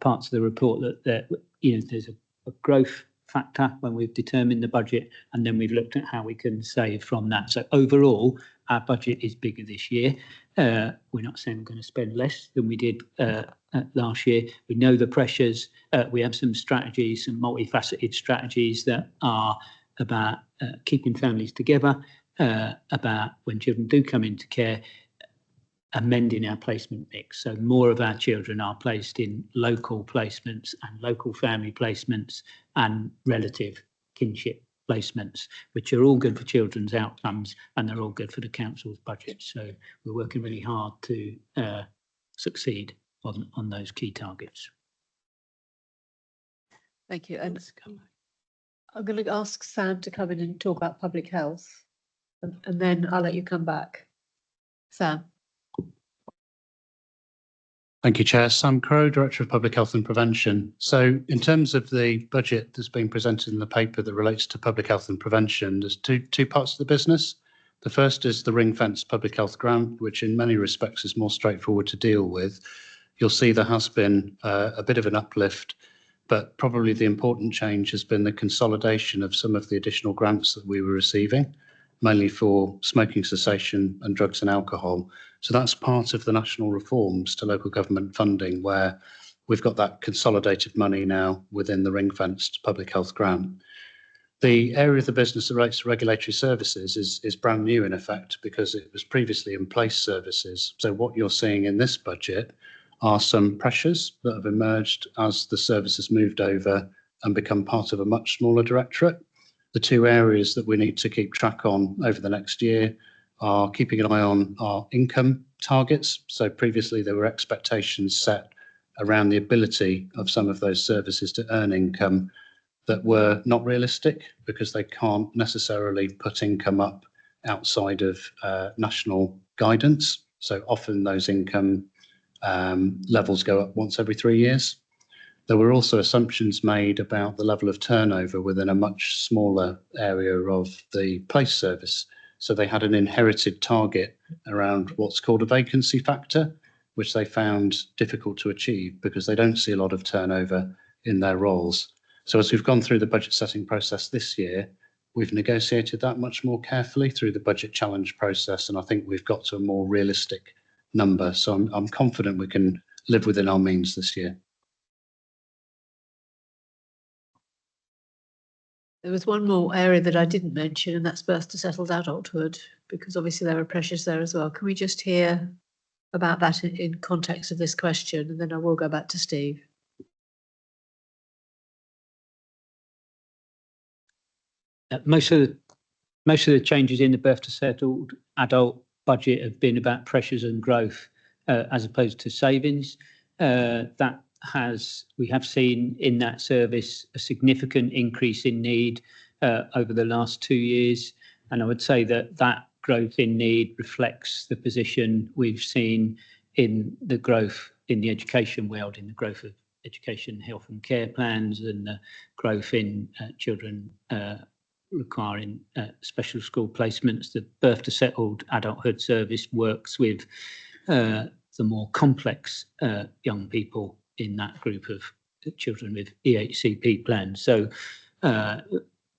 parts of the report that there's a growth factor when we've determined the budget, and then we've looked at how we can save from that. So overall, our budget is bigger this year. We're not saying we're going to spend less than we did last year. We know the pressures. We have some strategies, some multifaceted strategies that are about keeping families together, about when children do come into care, amending our placement mix. So more of our children are placed in local placements and local family placements and relative kinship placements, which are all good for children's outcomes, and they're all good for the council's budget. So we're working really hard to succeed on those key targets. Thank you. And I'm going to ask Sam to come in and talk about public health, and then I'll let you come back. Sam. Thank you, Chair. Sam Crowe, Director of Public Health and Prevention. So in terms of the budget that's been presented in the paper that relates to public health and prevention, there's two parts of the business. The first is the ring-fenced public health grant, which in many respects is more straightforward to deal with. You'll see there has been a bit of an uplift, but probably the important change has been the consolidation of some of the additional grants that we were receiving, mainly for smoking cessation and drugs and alcohol. So that's part of the national reforms to local government funding, where we've got that consolidated money now within the ring-fenced public health grant. The area of the business that relates to regulatory services is brand new in effect, because it was previously in place services. So what you're seeing in this budget are some pressures that have emerged as the services moved over and become part of a much smaller directorate. The two areas that we need to keep track on over the next year are keeping an eye on our income targets. So previously there were expectations set around the ability of some of those services to earn income that were not realistic, because they can't necessarily put income up outside of national guidance. So often those income levels go up once every 3 years. There were also assumptions made about the level of turnover within a much smaller area of the place service. So they had an inherited target around what's called a vacancy factor, which they found difficult to achieve because they don't see a lot of turnover in their roles. So as we've gone through the budget setting process this year, we've negotiated that much more carefully through the budget challenge process, and I think we've got to a more realistic number. So I'm confident we can live within our means this year. There was one more area that I didn't mention, and that's birth to settled adulthood, because obviously there are pressures there as well. Can we just hear about that in context of this question, and then I will go back to Steve. Most of the changes in the birth to settled adult budget have been about pressures and growth as opposed to savings. We have seen in that service a significant increase in need over the last 2 years, and I would say that growth in need reflects the position we've seen in the growth in the education world, in the growth of education, health and care plans, and the growth in children requiring special school placements. The birth to settled adulthood service works with the more complex young people in that group of children with EHCP plans. So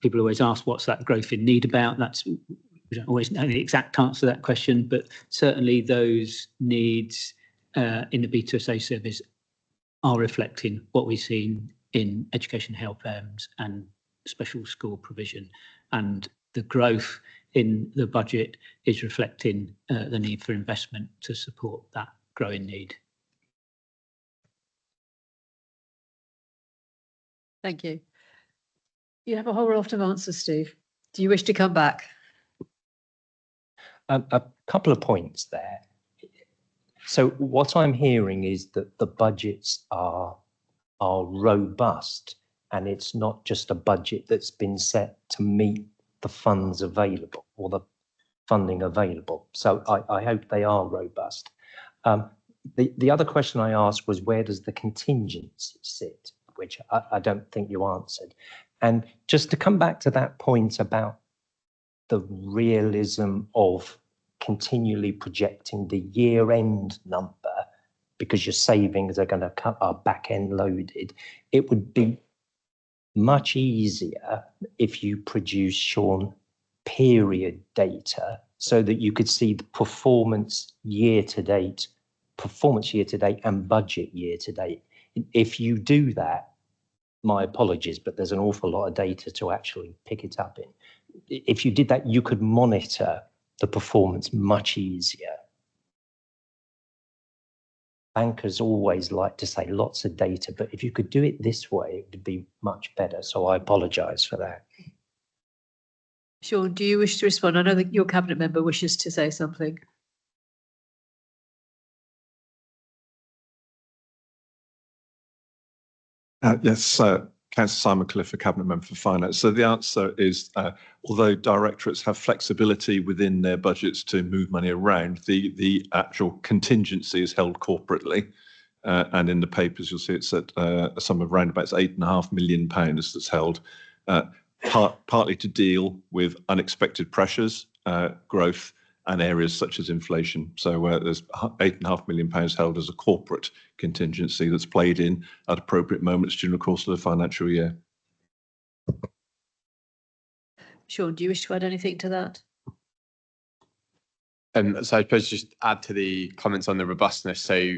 people always ask, what's that growth in need about? We don't always know the exact answer to that question, but certainly those needs in the B2SA service are reflecting what we've seen in education health and special school provision. And the growth in the budget is reflecting the need for investment to support that growing need. Thank you. You have a whole raft of answers, Steve. Do you wish to come back? A couple of points there. So what I'm hearing is that the budgets are robust, and it's not just a budget that's been set to meet the funds available or the funding available. So I hope they are robust. The other question I asked was, where does the contingency sit, which I don't think you answered. And just to come back to that point about the realism of continually projecting the year-end number, because your savings are going to are back-end loaded, it would be much easier if you produce, Sean, period data so that you could see the performance year to date and budget year to date. If you do that, my apologies, but there's an awful lot of data to actually pick it up in. If you did that, you could monitor the performance much easier. Bankers always like to say lots of data, but if you could do it this way, it would be much better. So I apologise for that. Sean, do you wish to respond? I know that your cabinet member wishes to say something. Yes, Councillor Simon Clifford, Cabinet Member for Finance. So the answer is, although directorates have flexibility within their budgets to move money around, the actual contingency is held corporately. And in the papers, you'll see it's at a sum of around about £8.5 million that's held, partly to deal with unexpected pressures, growth, and areas such as inflation. So there's £8.5 million held as a corporate contingency that's played in at appropriate moments during the course of the financial year. Sean, do you wish to add anything to that? So I suppose just add to the comments on the robustness. So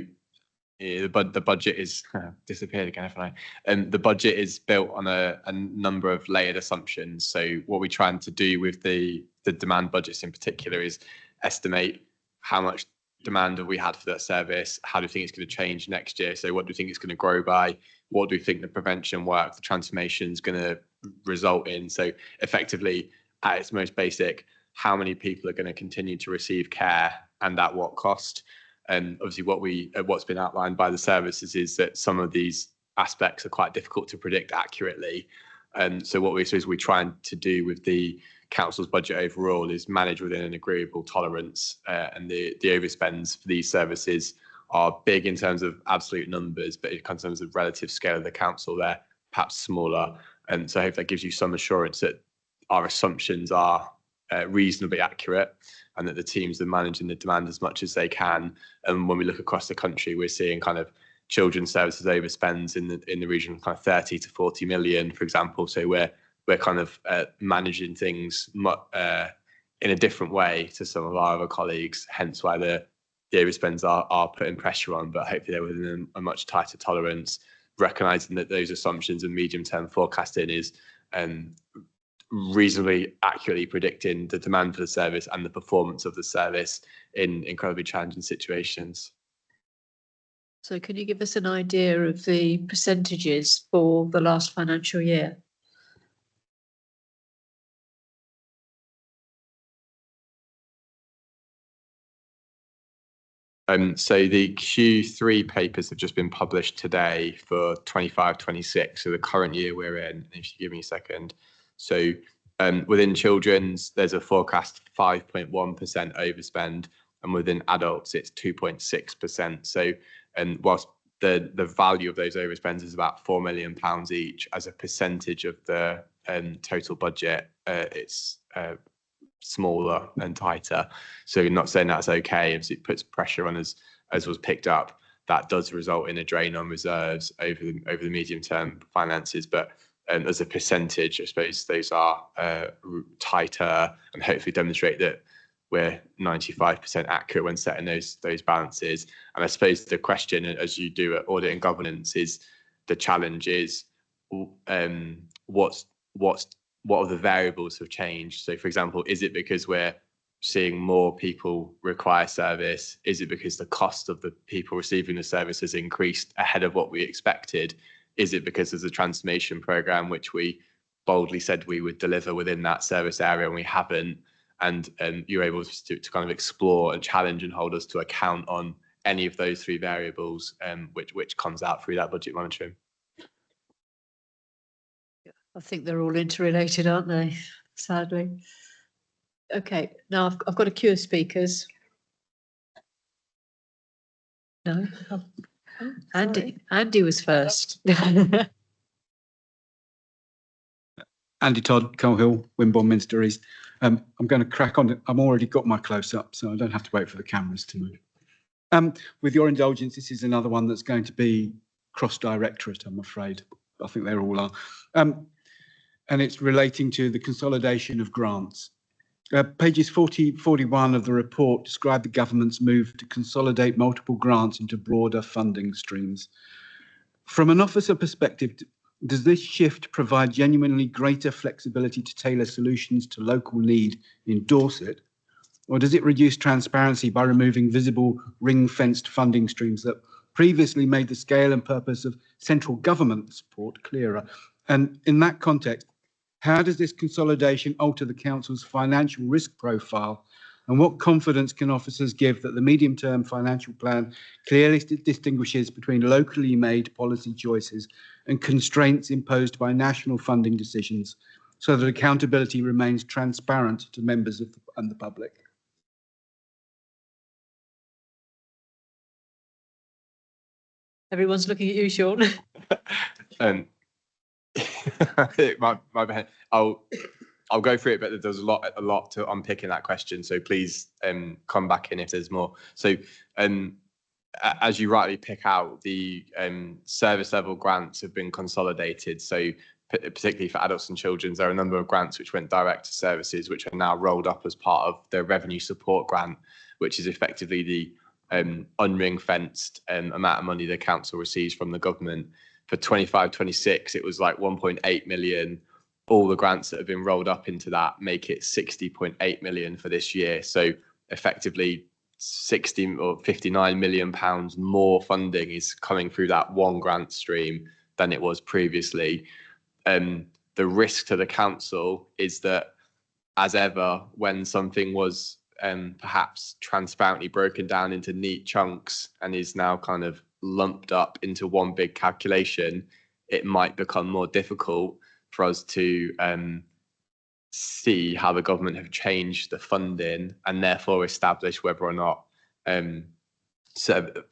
the budget is disappeared again, haven't I? The budget is built on a number of layered assumptions. So what we're trying to do with the demand budgets in particular is estimate how much demand have we had for that service, how do we think it's going to change next year, so what do we think it's going to grow by, what do we think the prevention work, the transformation is going to result in. So effectively, at its most basic, how many people are going to continue to receive care and at what cost. And obviously what's been outlined by the services is that some of these aspects are quite difficult to predict accurately. And so what we're trying to do with the council's budget overall is manage within an agreeable tolerance, and the overspends for these services are big in terms of absolute numbers, but in terms of relative scale of the council, they're perhaps smaller. And so I hope that gives you some assurance that our assumptions are reasonably accurate and that the teams are managing the demand as much as they can. And when we look across the country, we're seeing kind of children's services overspends in the region of kind of 30 to 40 million, for example. So we're kind of managing things in a different way to some of our other colleagues, hence why the overspends are putting pressure on, but hopefully they're within a much tighter tolerance, recognising that those assumptions and medium-term forecasting is reasonably accurately predicting the demand for the service and the performance of the service in incredibly challenging situations. So can you give us an idea of the percentages for the last financial year? So the Q3 papers have just been published today for 25-26. So the current year we're in, if you give me a second. So within children's, there's a forecast 5.1% overspend, and within adults, it's 2.6%. So, and whilst the value of those overspends is about £4 million each, as a percentage of the total budget, it's smaller and tighter. So you're not saying that's okay. If it puts pressure on us, as was picked up, that does result in a drain on reserves over the medium term finances. But as a percentage, I suppose those are tighter, and hopefully demonstrate that we're 95% accurate when setting those balances. And I suppose the question, as you do at audit and governance, is the challenge is what of the variables have changed? So, for example, is it because we're seeing more people require service? Is it because the cost of the people receiving the service has increased ahead of what we expected? Is it because there's a transformation program which we boldly said we would deliver within that service area and we haven't? And you're able to kind of explore and challenge and hold us to account on any of those three variables, which comes out through that budget monitoring. I think they're all interrelated, aren't they? Sadly. Okay, now I've got a queue of speakers. No, Andy was first. Andy Todd, Coal Hill, Wimborne, Minster East. I'm going to crack on. I've already got my close up, so I don't have to wait for the cameras to move. With your indulgence, this is another one that's going to be cross-directorate, I'm afraid. I think they all are. And it's relating to the consolidation of grants. Pages 40-41 of the report describe the government's move to consolidate multiple grants into broader funding streams. From an officer perspective, does this shift provide genuinely greater flexibility to tailor solutions to local need in Dorset? Or does it reduce transparency by removing visible ring-fenced funding streams that previously made the scale and purpose of central government support clearer? And in that context, how does this consolidation alter the council's financial risk profile? And what confidence can officers give that the medium-term financial plan clearly distinguishes between locally made policy choices and constraints imposed by national funding decisions, so that accountability remains transparent to members of and the public? Everyone's looking at you, Sean. I'll go through it, but there's a lot to unpick in that question. So please come back in if there's more. So as you rightly pick out, the service level grants have been consolidated. So particularly for adults and children, there are a number of grants which went direct to services, which are now rolled up as part of the revenue support grant, which is effectively the unring-fenced amount of money the council receives from the government. For 25-26, it was like 1.8 million. All the grants that have been rolled up into that make it 60.8 million for this year. So effectively 60 or 59 million pounds more funding is coming through that one grant stream than it was previously. The risk to the council is that, as ever, when something was perhaps transparently broken down into neat chunks and is now kind of lumped up into one big calculation, it might become more difficult for us to see how the government have changed the funding and therefore establish whether or not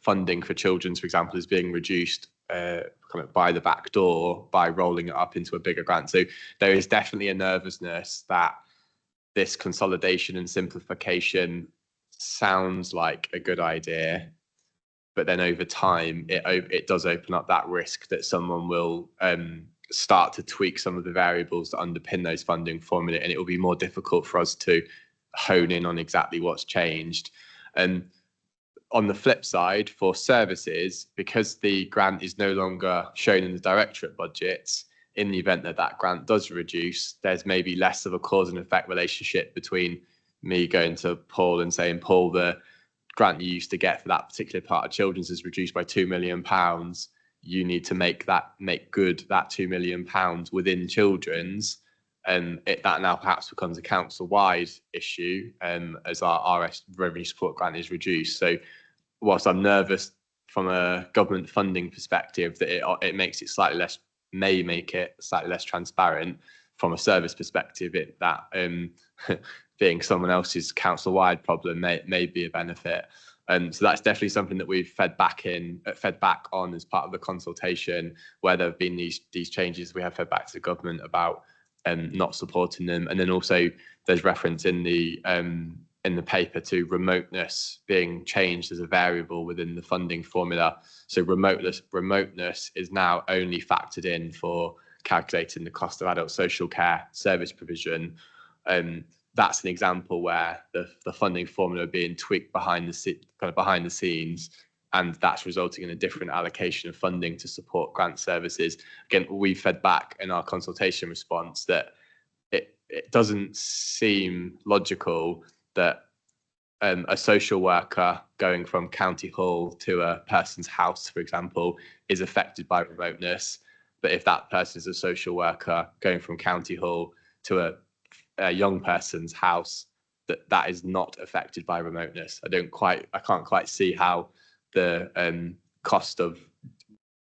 funding for children's, for example, is being reduced kind of by the back door by rolling it up into a bigger grant. So there is definitely a nervousness that this consolidation and simplification sounds like a good idea, but then over time it does open up that risk that someone will start to tweak some of the variables that underpin those funding formula, and it will be more difficult for us to hone in on exactly what's changed. And on the flip side, for services, because the grant is no longer shown in the directorate budgets, in the event that that grant does reduce, there's maybe less of a cause and effect relationship between me going to Paul and saying, Paul, the grant you used to get for that particular part of children's is reduced by £2 million. You need to make good that £2 million within children's. That now perhaps becomes a council-wide issue as our RS revenue support grant is reduced. So whilst I'm nervous from a government funding perspective that it makes it slightly less, may make it slightly less transparent, from a service perspective, being someone else's council-wide problem may be a benefit. So that's definitely something that we've fed back on as part of the consultation, where there have been these changes. We have fed back to the government about not supporting them, and then also there's reference in the paper to remoteness being changed as a variable within the funding formula. So remoteness is now only factored in for calculating the cost of adult social care service provision. That's an example where the funding formula being tweaked behind the scenes, and that's resulting in a different allocation of funding to support grant services. Again, we fed back in our consultation response that it doesn't seem logical that a social worker going from County Hall to a person's house, for example, is affected by remoteness. But if that person is a social worker going from County Hall to a young person's house, that is not affected by remoteness. I can't quite see how the cost of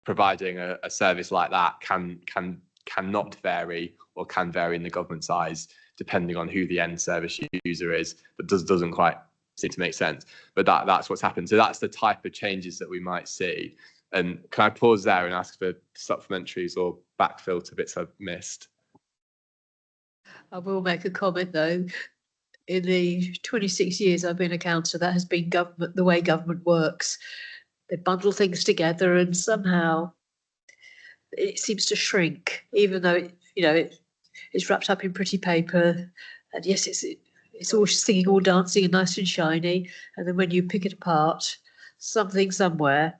providing a service like that cannot vary, or can vary in the government's eyes, depending on who the end service user is. But doesn't quite seem to make sense. But that's what's happened. So that's the type of changes that we might see. And can I pause there and ask for supplementaries or backfill to bits I've missed? I will make a comment though. In the 26 years I've been a councillor, that has been the way government works. They bundle things together and somehow it seems to shrink, even though it's wrapped up in pretty paper. And yes, it's all singing, all dancing and nice and shiny. And then when you pick it apart, something somewhere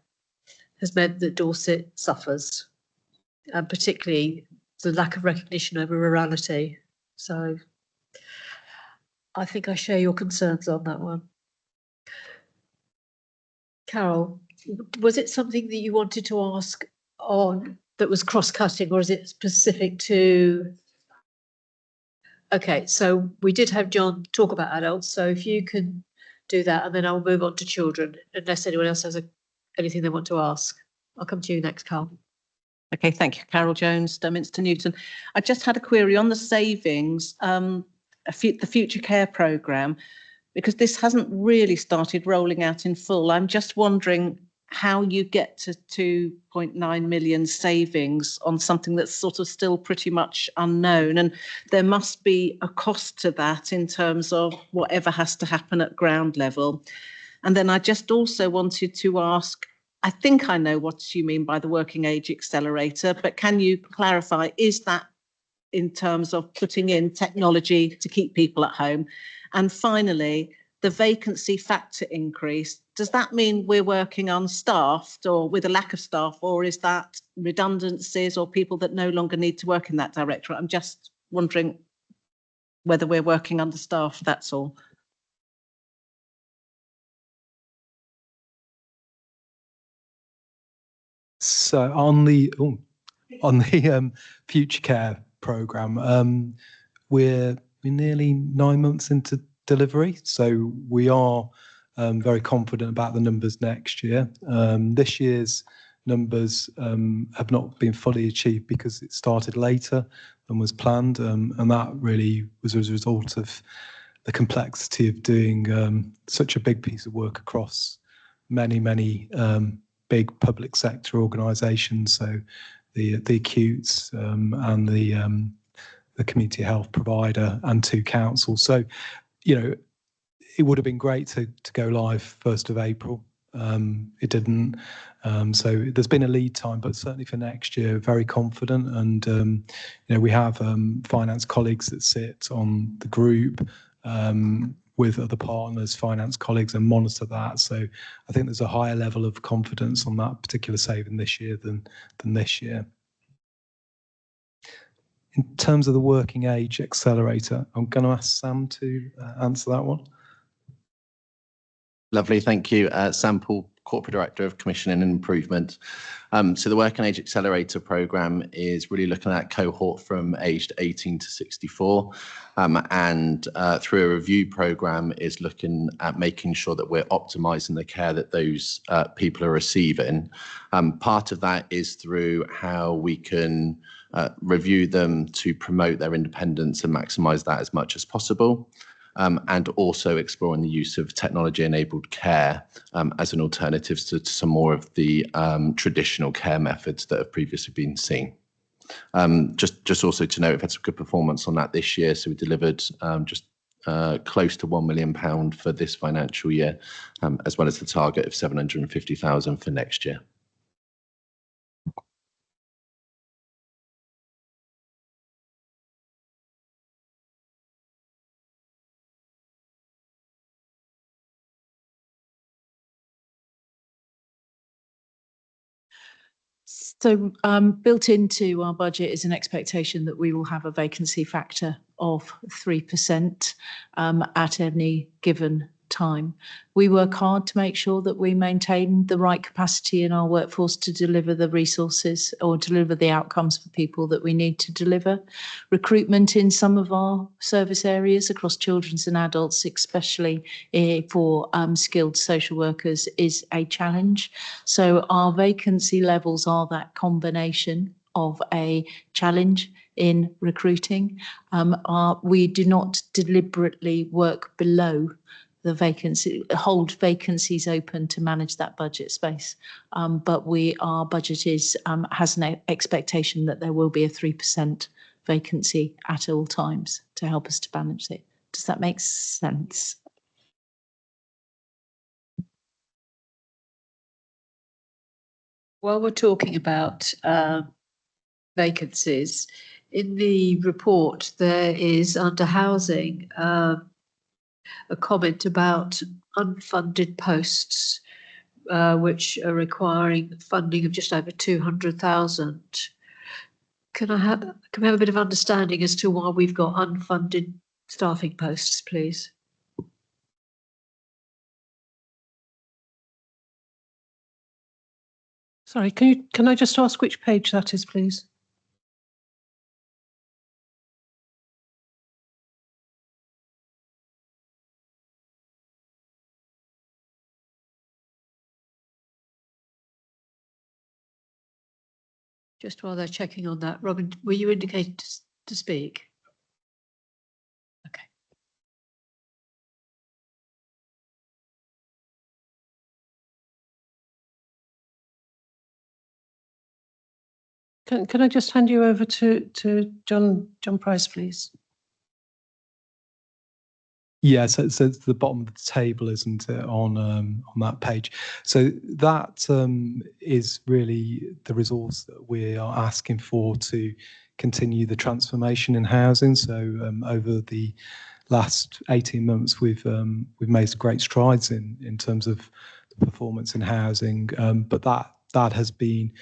has meant that Dorset suffers, and particularly the lack of recognition over rurality. So I think I share your concerns on that one. Carol, was it something that you wanted to ask on that was cross-cutting, or is it specific to? Okay, so we did have John talk about adults, so if you can do that, and then I'll move on to children, unless anyone else has anything they want to ask. I'll come to you next, Carl. Okay, thank you, Carol Jones, Minster Newton. I just had a query on the savings, the Future Care programme, because this hasn't really started rolling out in full. I'm just wondering how you get to 2.9 million savings on something that's sort of still pretty much unknown. And there must be a cost to that in terms of whatever has to happen at ground level. And then I just also wanted to ask, I think I know what you mean by the working age accelerator, but can you clarify, is that in terms of putting in technology to keep people at home? And finally, the vacancy factor increase, does that mean we're working unstaffed or with a lack of staff, or is that redundancies or people that no longer need to work in that directorate? I'm just wondering whether we're working understaffed, that's all. So on the Future Care programme, we're nearly 9 months into delivery, so we are very confident about the numbers next year. This year's numbers have not been fully achieved because it started later than was planned, and that really was as a result of the complexity of doing such a big piece of work across many big public sector organisations, so the acutes and the community health provider and 2 councils. So, you know, it would have been great to go live 1st of April. It didn't. So there's been a lead time, but certainly for next year, very confident. And, you know, we have finance colleagues that sit on the group with other partners, finance colleagues, and monitor that. So I think there's a higher level of confidence on that particular saving this year than this year. In terms of the working age accelerator, I'm going to ask Sam to answer that one. Lovely, thank you. Sam Poole, Corporate Director of Commissioning and Improvement. So the Working Age Accelerator programme is really looking at cohort from aged 18 to 64, and through a review programme is looking at making sure that we're optimising the care that those people are receiving. Part of that is through how we can review them to promote their independence and maximise that as much as possible. And also exploring the use of technology-enabled care as an alternative to some more of the traditional care methods that have previously been seen. Just also to note, we've had some good performance on that this year. So we delivered just close to £1 million for this financial year, as well as the target of 750,000 for next year. So built into our budget is an expectation that we will have a vacancy factor of 3% at any given time. We work hard to make sure that we maintain the right capacity in our workforce to deliver the resources or deliver the outcomes for people that we need to deliver. Recruitment in some of our service areas across children's and adults, especially for skilled social workers, is a challenge. So our vacancy levels are that combination of a challenge in recruiting. We do not deliberately work below the vacancy, hold vacancies open to manage that budget space. But our budget has an expectation that there will be a 3% vacancy at all times to help us to manage it. Does that make sense? While we're talking about vacancies, in the report there is under housing a comment about unfunded posts, which are requiring funding of just over 200,000. Can we have a bit of understanding as to why we've got unfunded staffing posts, please? Sorry, can I just ask which page that is, please? Just while they're checking on that, Robin, were you indicated to speak? Okay. Can I just hand you over to John Price, please? Yeah, so it's the bottom of the table, isn't it, on that page? So that is really the resource that we are asking for to continue the transformation in housing. So over the last 18 months, we've made great strides in terms of the performance in housing, but that has been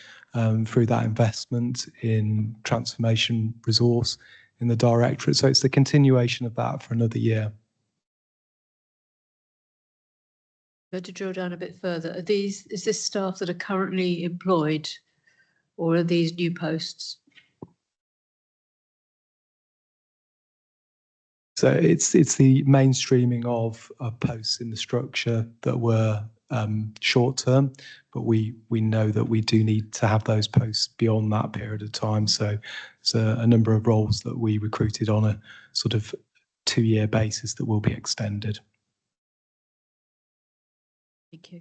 through that investment in transformation resource in the directorate. So it's the continuation of that for another year. But to drill down a bit further, is this staff that are currently employed, or are these new posts? So it's the mainstreaming of posts in the structure that were short term, but we know that we do need to have those posts beyond that period of time. So it's a number of roles that we recruited on a sort of 2-year basis that will be extended. Thank you.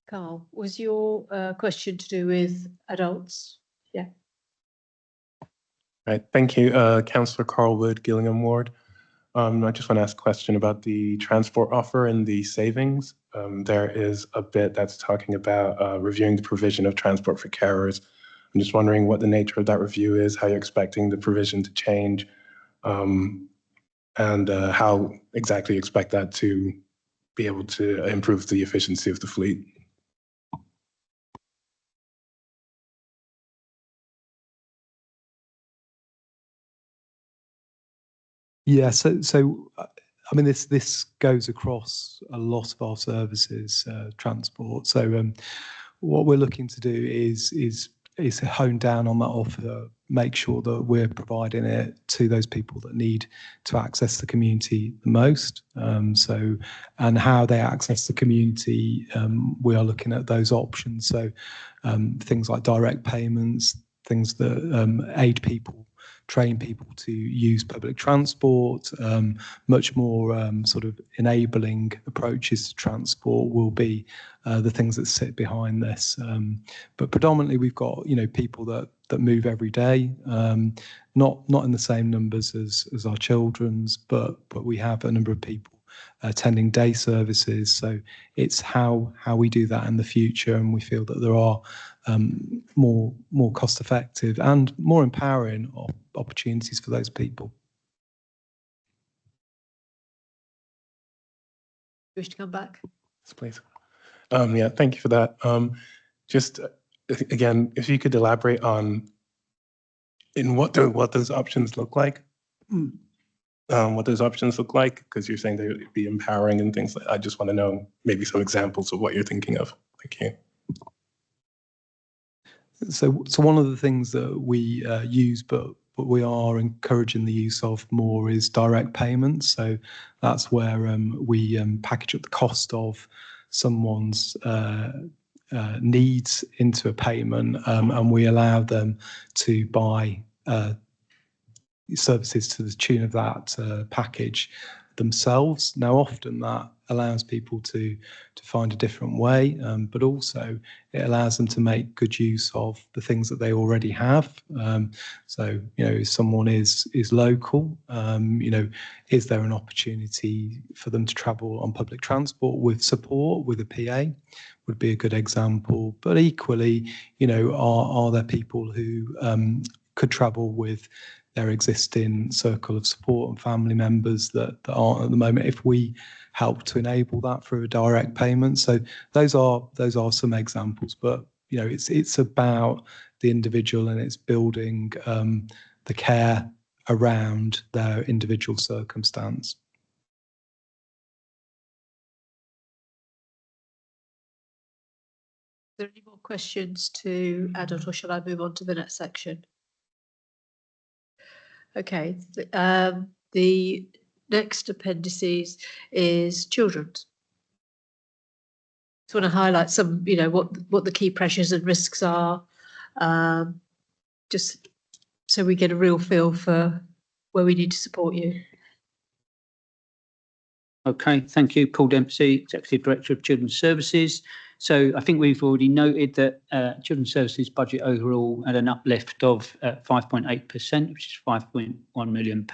Carl, was your question to do with adults? Yeah. Right, thank you. Councillor Carl Wood, Gillingham Ward. I just want to ask a question about the transport offer and the savings. There is a bit that's talking about reviewing the provision of transport for carers. I'm just wondering what the nature of that review is, how you're expecting the provision to change, and how exactly you expect that to be able to improve the efficiency of the fleet. Yeah, I mean, this goes across a lot of our services, transport. So what we're looking to do is hone down on that offer, make sure that we're providing it to those people that need to access the community the most. And how they access the community, we are looking at those options. So things like direct payments, things that aid people, train people to use public transport, much more sort of enabling approaches to transport will be the things that sit behind this. But predominantly we've got, people that move every day, not in the same numbers as our children's, but we have a number of people attending day services. So it's how we do that in the future, and we feel that there are more cost effective and more empowering opportunities for those people. You wish to come back? Yes, please. Yeah, thank you for that. Just again, if you could elaborate on what those options look like. What those options look like, because you're saying they would be empowering and things like. I just want to know maybe some examples of what you're thinking of. Thank you. So one of the things that we use, but we are encouraging the use of more, is direct payments. So that's where we package up the cost of someone's needs into a payment, and we allow them to buy services to the tune of that package themselves. Now, often that allows people to find a different way, but also it allows them to make good use of the things that they already have. So, if someone is local, is there an opportunity for them to travel on public transport with support, with a PA? Would be a good example. But equally, are there people who could travel with their existing circle of support and family members that aren't at the moment, if we help to enable that through a direct payment? So those are some examples, but it's about the individual, and it's building the care around their individual circumstance. Are there any more questions to adult, or shall I move on to the next section? Okay, the next appendices is children's. Just want to highlight some, what the key pressures and risks are, just so we get a real feel for where we need to support you. Okay, thank you. Paul Dempsey, Executive Director of Children's Services. So I think we've already noted that Children's Services budget overall had an uplift of 5.8%, which is £5.1 million.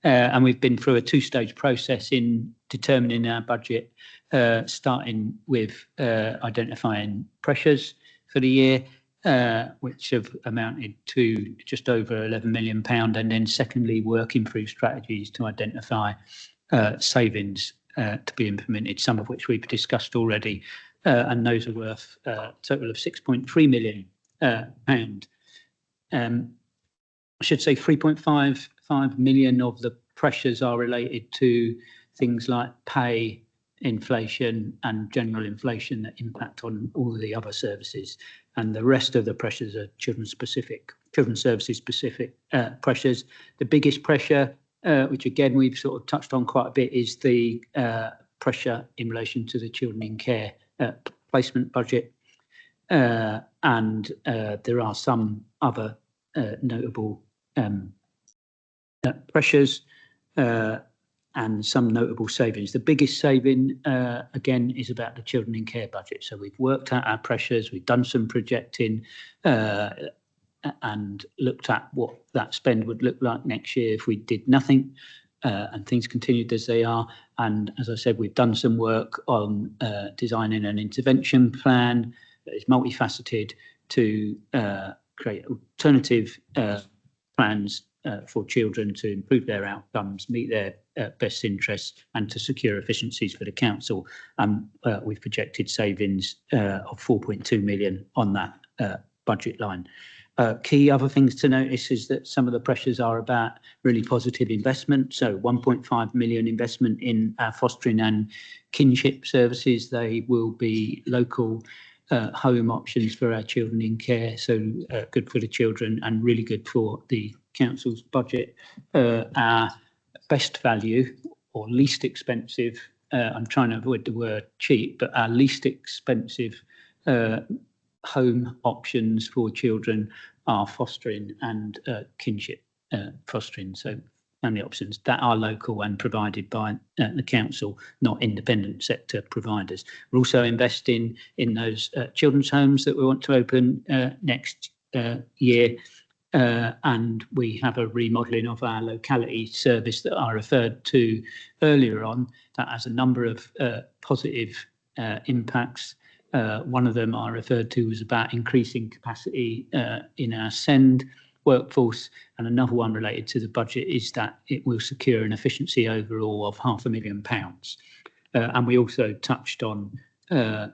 And we've been through a two-stage process in determining our budget, starting with identifying pressures for the year, which have amounted to just over £11 million. And then secondly, working through strategies to identify savings to be implemented, some of which we've discussed already, and those are worth a total of £6.3 million. I should say 3.55 million of the pressures are related to things like pay, inflation and general inflation that impact on all of the other services, and the rest of the pressures are children's services specific pressures. The biggest pressure, which again we've sort of touched on quite a bit, is the pressure in relation to the children in care placement budget, and there are some other notable pressures. and some notable savings. The biggest saving, again, is about the children in care budget. So we've worked out our pressures, we've done some projecting and looked at what that spend would look like next year if we did nothing and things continued as they are. And as I said, we've done some work on designing an intervention plan that is multifaceted to create alternative plans for children to improve their outcomes, meet their best interests, and to secure efficiencies for the council. We've projected savings of 4.2 million on that budget line. Key other things to notice is that some of the pressures are about really positive investment. So 1.5 million investment in our fostering and kinship services. They will be local home options for our children in care. So good for the children and really good for the council's budget. Our best value or least expensive, I'm trying to avoid the word cheap, but our least expensive home options for children are fostering and kinship fostering. So family options that are local and provided by the council, not independent sector providers. We're also investing in those children's homes that we want to open next year. And we have a remodelling of our locality service that I referred to earlier on that has a number of positive impacts. One of them I referred to was about increasing capacity in our SEND workforce, and another one related to the budget is that it will secure an efficiency overall of £500,000. And we also touched on the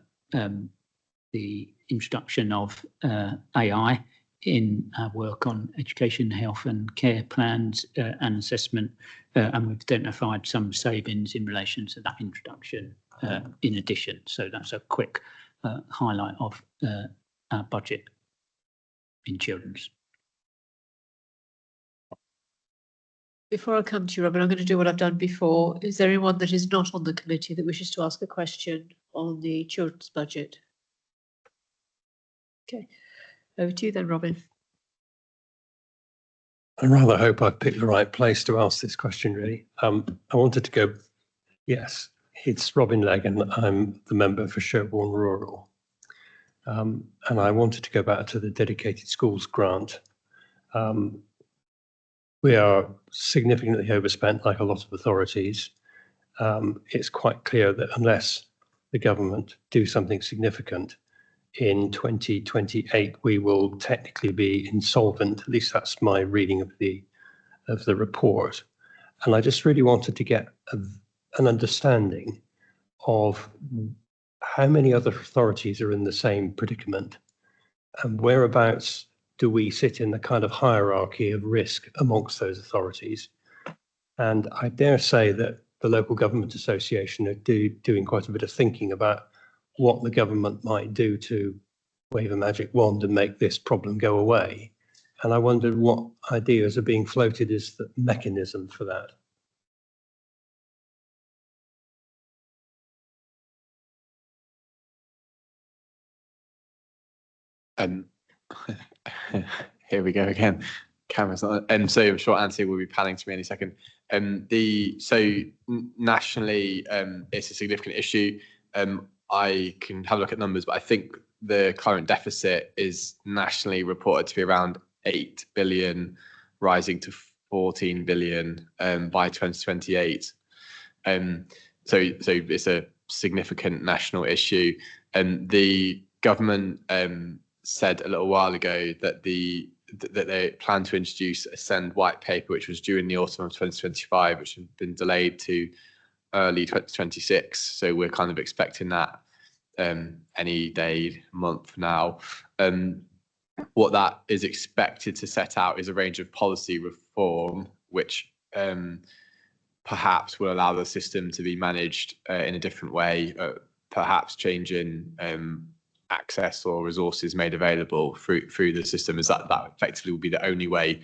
introduction of AI in our work on education, health and care plans and assessment, and we've identified some savings in relation to that introduction in addition. So that's a quick highlight of our budget in children's. Before I come to you, Robin, I'm going to do what I've done before. Is there anyone that is not on the committee that wishes to ask a question on the children's budget? Okay, over to you then, Robin. I rather hope I've picked the right place to ask this question, really. I wanted to go, yes, it's Robin Legg and I'm the member for Sherborne Rural. And I wanted to go back to the dedicated schools grant. We are significantly overspent, like a lot of authorities. It's quite clear that unless the government do something significant, in 2028 we will technically be insolvent. At least that's my reading of the report. And I just really wanted to get an understanding of how many other authorities are in the same predicament and whereabouts do we sit in the kind of hierarchy of risk amongst those authorities. And I dare say that the Local Government Association are doing quite a bit of thinking about what the government might do to wave a magic wand and make this problem go away. And I wondered what ideas are being floated as the mechanism for that. Here we go again. Camera's not, and so I'm sure Anthony will be panning to me any second. Nationally, it's a significant issue. I can have a look at numbers, but I think the current deficit is nationally reported to be around 8 billion, rising to 14 billion by 2028. So it's a significant national issue, and the government said a little while ago that that they plan to introduce a SEND white paper, which was due in the autumn of 2025, which has been delayed to early 2026. So we're kind of expecting that any day, month now. What that is expected to set out is a range of policy reform, which perhaps will allow the system to be managed in a different way, perhaps changing access or resources made available through the system, as that effectively will be the only way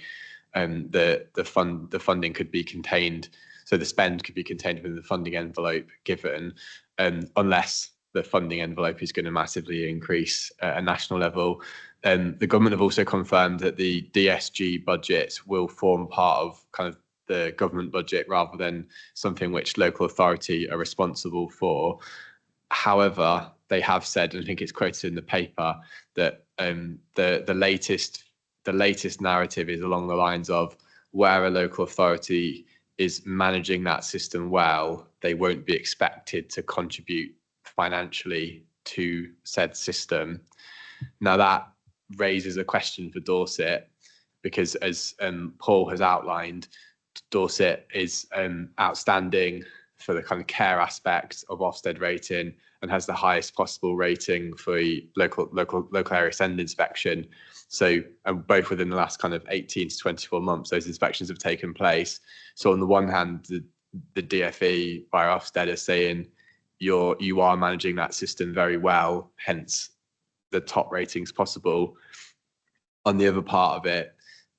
the funding could be contained. So the spend could be contained within the funding envelope given, unless the funding envelope is going to massively increase at a national level. The government have also confirmed that the DSG budget will form part of kind of the government budget rather than something which local authority are responsible for. However, they have said, and I think it's quoted in the paper, that the latest narrative is along the lines of where a local authority is managing that system well, they won't be expected to contribute financially to said system. Now that raises a question for Dorset, because as Paul has outlined, Dorset is outstanding for the kind of care aspect of Ofsted rating and has the highest possible rating for local area send inspection. So both within the last kind of 18 to 24 months, those inspections have taken place. So on the one hand, the DFE by Ofsted are saying you are managing that system very well, hence the top ratings possible. On the other part of it,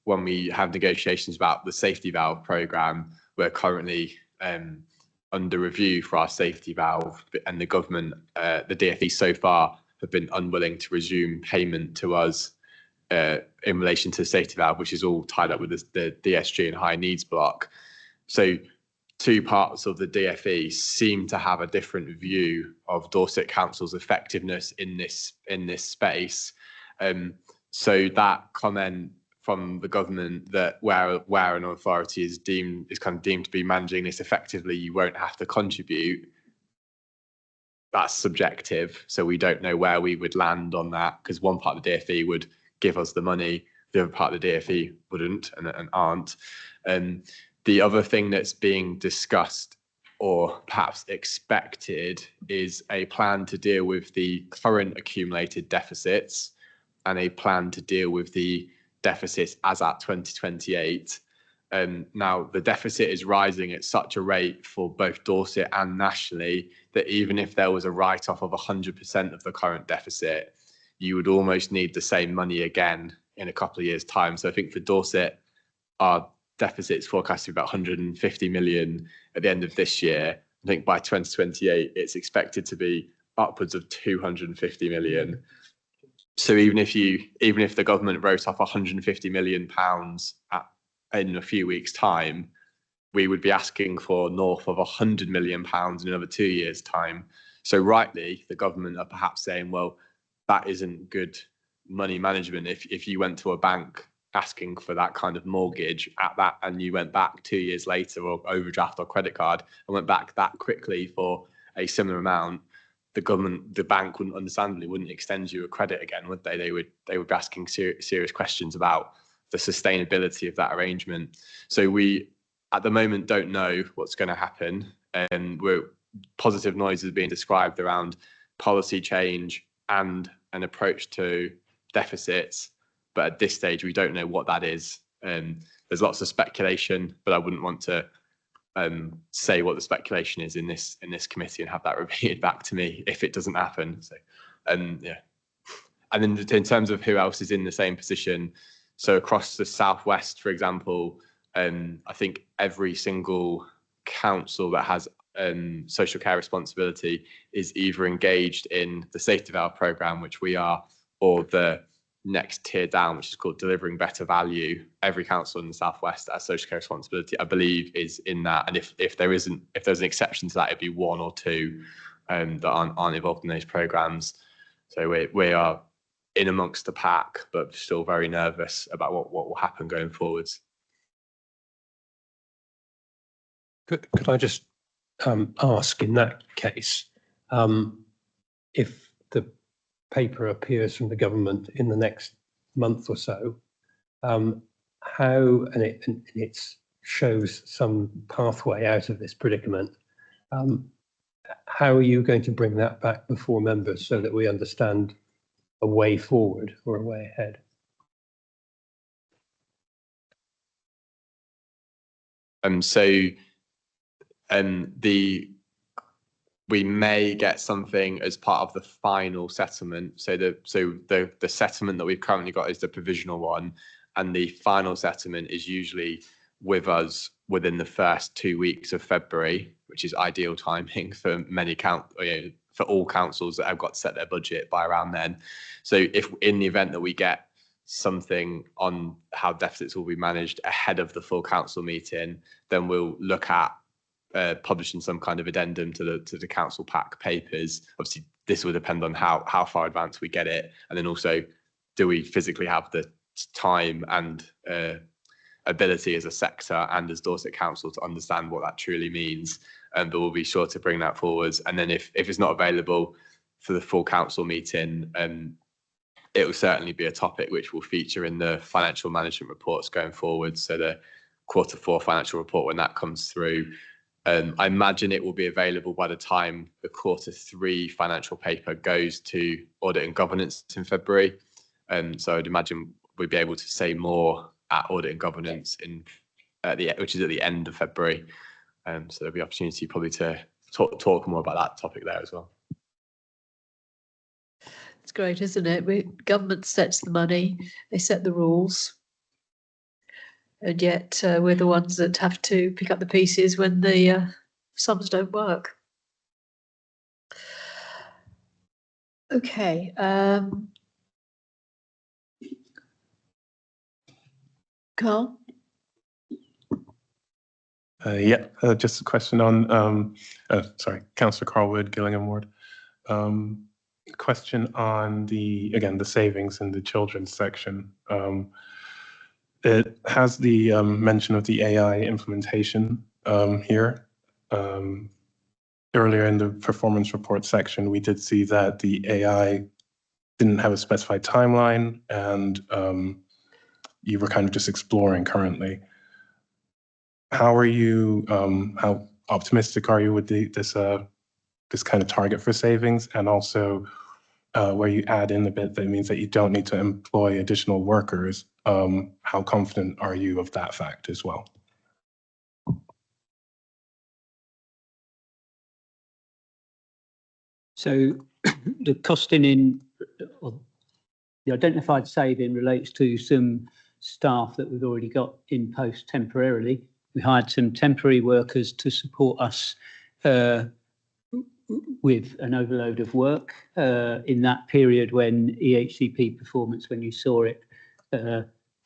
when we have negotiations about the safety valve programme, we're currently under review for our safety valve, and the government, the DFE so far have been unwilling to resume payment to us in relation to the safety valve, which is all tied up with the DSG and high needs block. So two parts of the DFE seem to have a different view of Dorset Council's effectiveness in this space. So that comment from the government that where an authority is kind of deemed to be managing this effectively, you won't have to contribute. That's subjective, so we don't know where we would land on that, because one part of the DFE would give us the money, the other part of the DFE wouldn't and aren't. The other thing that's being discussed or perhaps expected is a plan to deal with the current accumulated deficits and a plan to deal with the deficits as at 2028. Now, the deficit is rising at such a rate for both Dorset and nationally that even if there was a write-off of 100% of the current deficit, you would almost need the same money again in a couple of years' time. So I think for Dorset, our deficit's forecast to be about 150 million at the end of this year. I think by 2028, it's expected to be upwards of 250 million. So even if the government wrote off 150 million pounds in a few weeks' time, we would be asking for north of 100 million pounds in another 2 years' time. So rightly, the government are perhaps saying, well, that isn't good money management. If you went to a bank asking for that kind of mortgage at that, and you went back 2 years later, or overdraft or credit card, and went back that quickly for a similar amount, the bank wouldn't extend you a credit again, would they? They would be asking serious questions about the sustainability of that arrangement. So we, at the moment, don't know what's going to happen, and positive noises being described around policy change and an approach to deficits, but at this stage we don't know what that is. There's lots of speculation, but I wouldn't want to say what the speculation is in this committee and have that repeated back to me if it doesn't happen. So, yeah. And then in terms of who else is in the same position, so across the southwest, for example, I think every single council that has social care responsibility is either engaged in the safety valve programme, which we are, or the next tier down, which is called delivering better value. Every council in the southwest that has social care responsibility, I believe, is in that. And if there's an exception to that, it'd be one or two that aren't involved in those programmes. So we are in amongst the pack, but still very nervous about what will happen going forwards. Could I just ask, in that case, if the paper appears from the government in the next month or so, how, and it shows some pathway out of this predicament, how are you going to bring that back before members so that we understand a way forward or a way ahead? We may get something as part of the final settlement. So the settlement that we've currently got is the provisional one, and the final settlement is usually with us within the first 2 weeks of February, which is ideal timing for for all councils that have got to set their budget by around then. So if in the event that we get something on how deficits will be managed ahead of the full council meeting, then we'll look at publishing some kind of addendum to the council pack papers. Obviously, this will depend on how far advanced we get it, and then also, do we physically have the time and ability as a sector and as Dorset Council to understand what that truly means? But we'll be sure to bring that forwards. And then if it's not available for the full council meeting, it will certainly be a topic which will feature in the financial management reports going forward. So the Q4 financial report, when that comes through, I imagine it will be available by the time the Q3 financial paper goes to audit and governance in February. So I'd imagine we'll be able to say more at audit and governance which is at the end of February. So there'll be opportunity probably to talk more about that topic there as well. It's great, isn't it? Government sets the money, they set the rules, and yet we're the ones that have to pick up the pieces when the sums don't work. Okay. Carl? Just a question on, Councillor Carl Wood, Gillingham Ward. Question on the savings in the children's section. It has the mention of the AI implementation here. Earlier in the performance report section, we did see that the AI didn't have a specified timeline, and you were kind of just exploring currently. How optimistic are you with this kind of target for savings, and also where you add in the bit that means that you don't need to employ additional workers? How confident are you of that fact as well? So the costing or the identified saving relates to some staff that we've already got in post temporarily. We hired some temporary workers to support us with an overload of work in that period when EHCP performance, when you saw it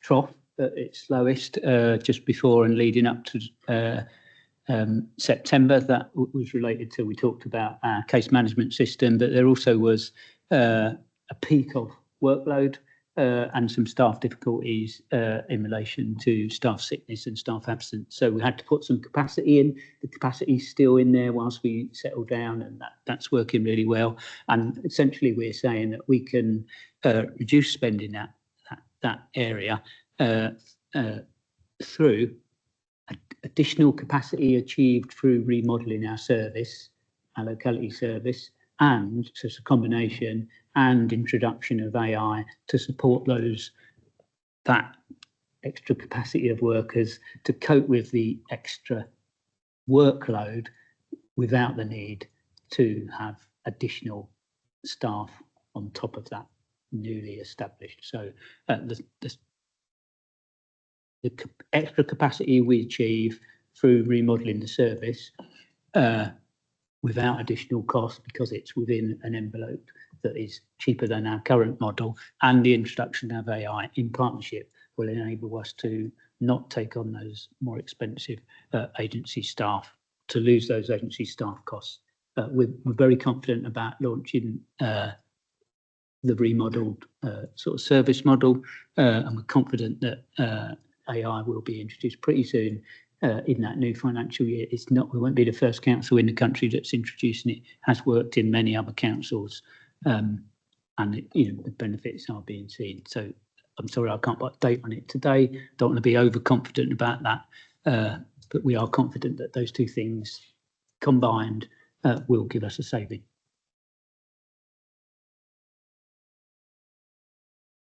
trough at its lowest just before and leading up to September. That was related to, we talked about our case management system, but there also was a peak of workload and some staff difficulties in relation to staff sickness and staff absence. So we had to put some capacity in. The capacity is still in there whilst we settle down, and that's working really well. And essentially we're saying that we can reduce spending that area through additional capacity achieved through remodelling our service, our locality service, and so it's a combination, and introduction of AI to support that extra capacity of workers to cope with the extra workload without the need to have additional staff on top of that newly established. So the extra capacity we achieve through remodelling the service without additional cost, because it's within an envelope that is cheaper than our current model, and the introduction of AI in partnership will enable us to not take on those more expensive agency staff, to lose those agency staff costs. We're very confident about launching the remodelled sort of service model, and we're confident that AI will be introduced pretty soon in that new financial year. We won't be the first council in the country that's introducing it. It has worked in many other councils, and the benefits are being seen. So I'm sorry I can't put a date on it today. Don't want to be overconfident about that, but we are confident that those two things combined will give us a saving.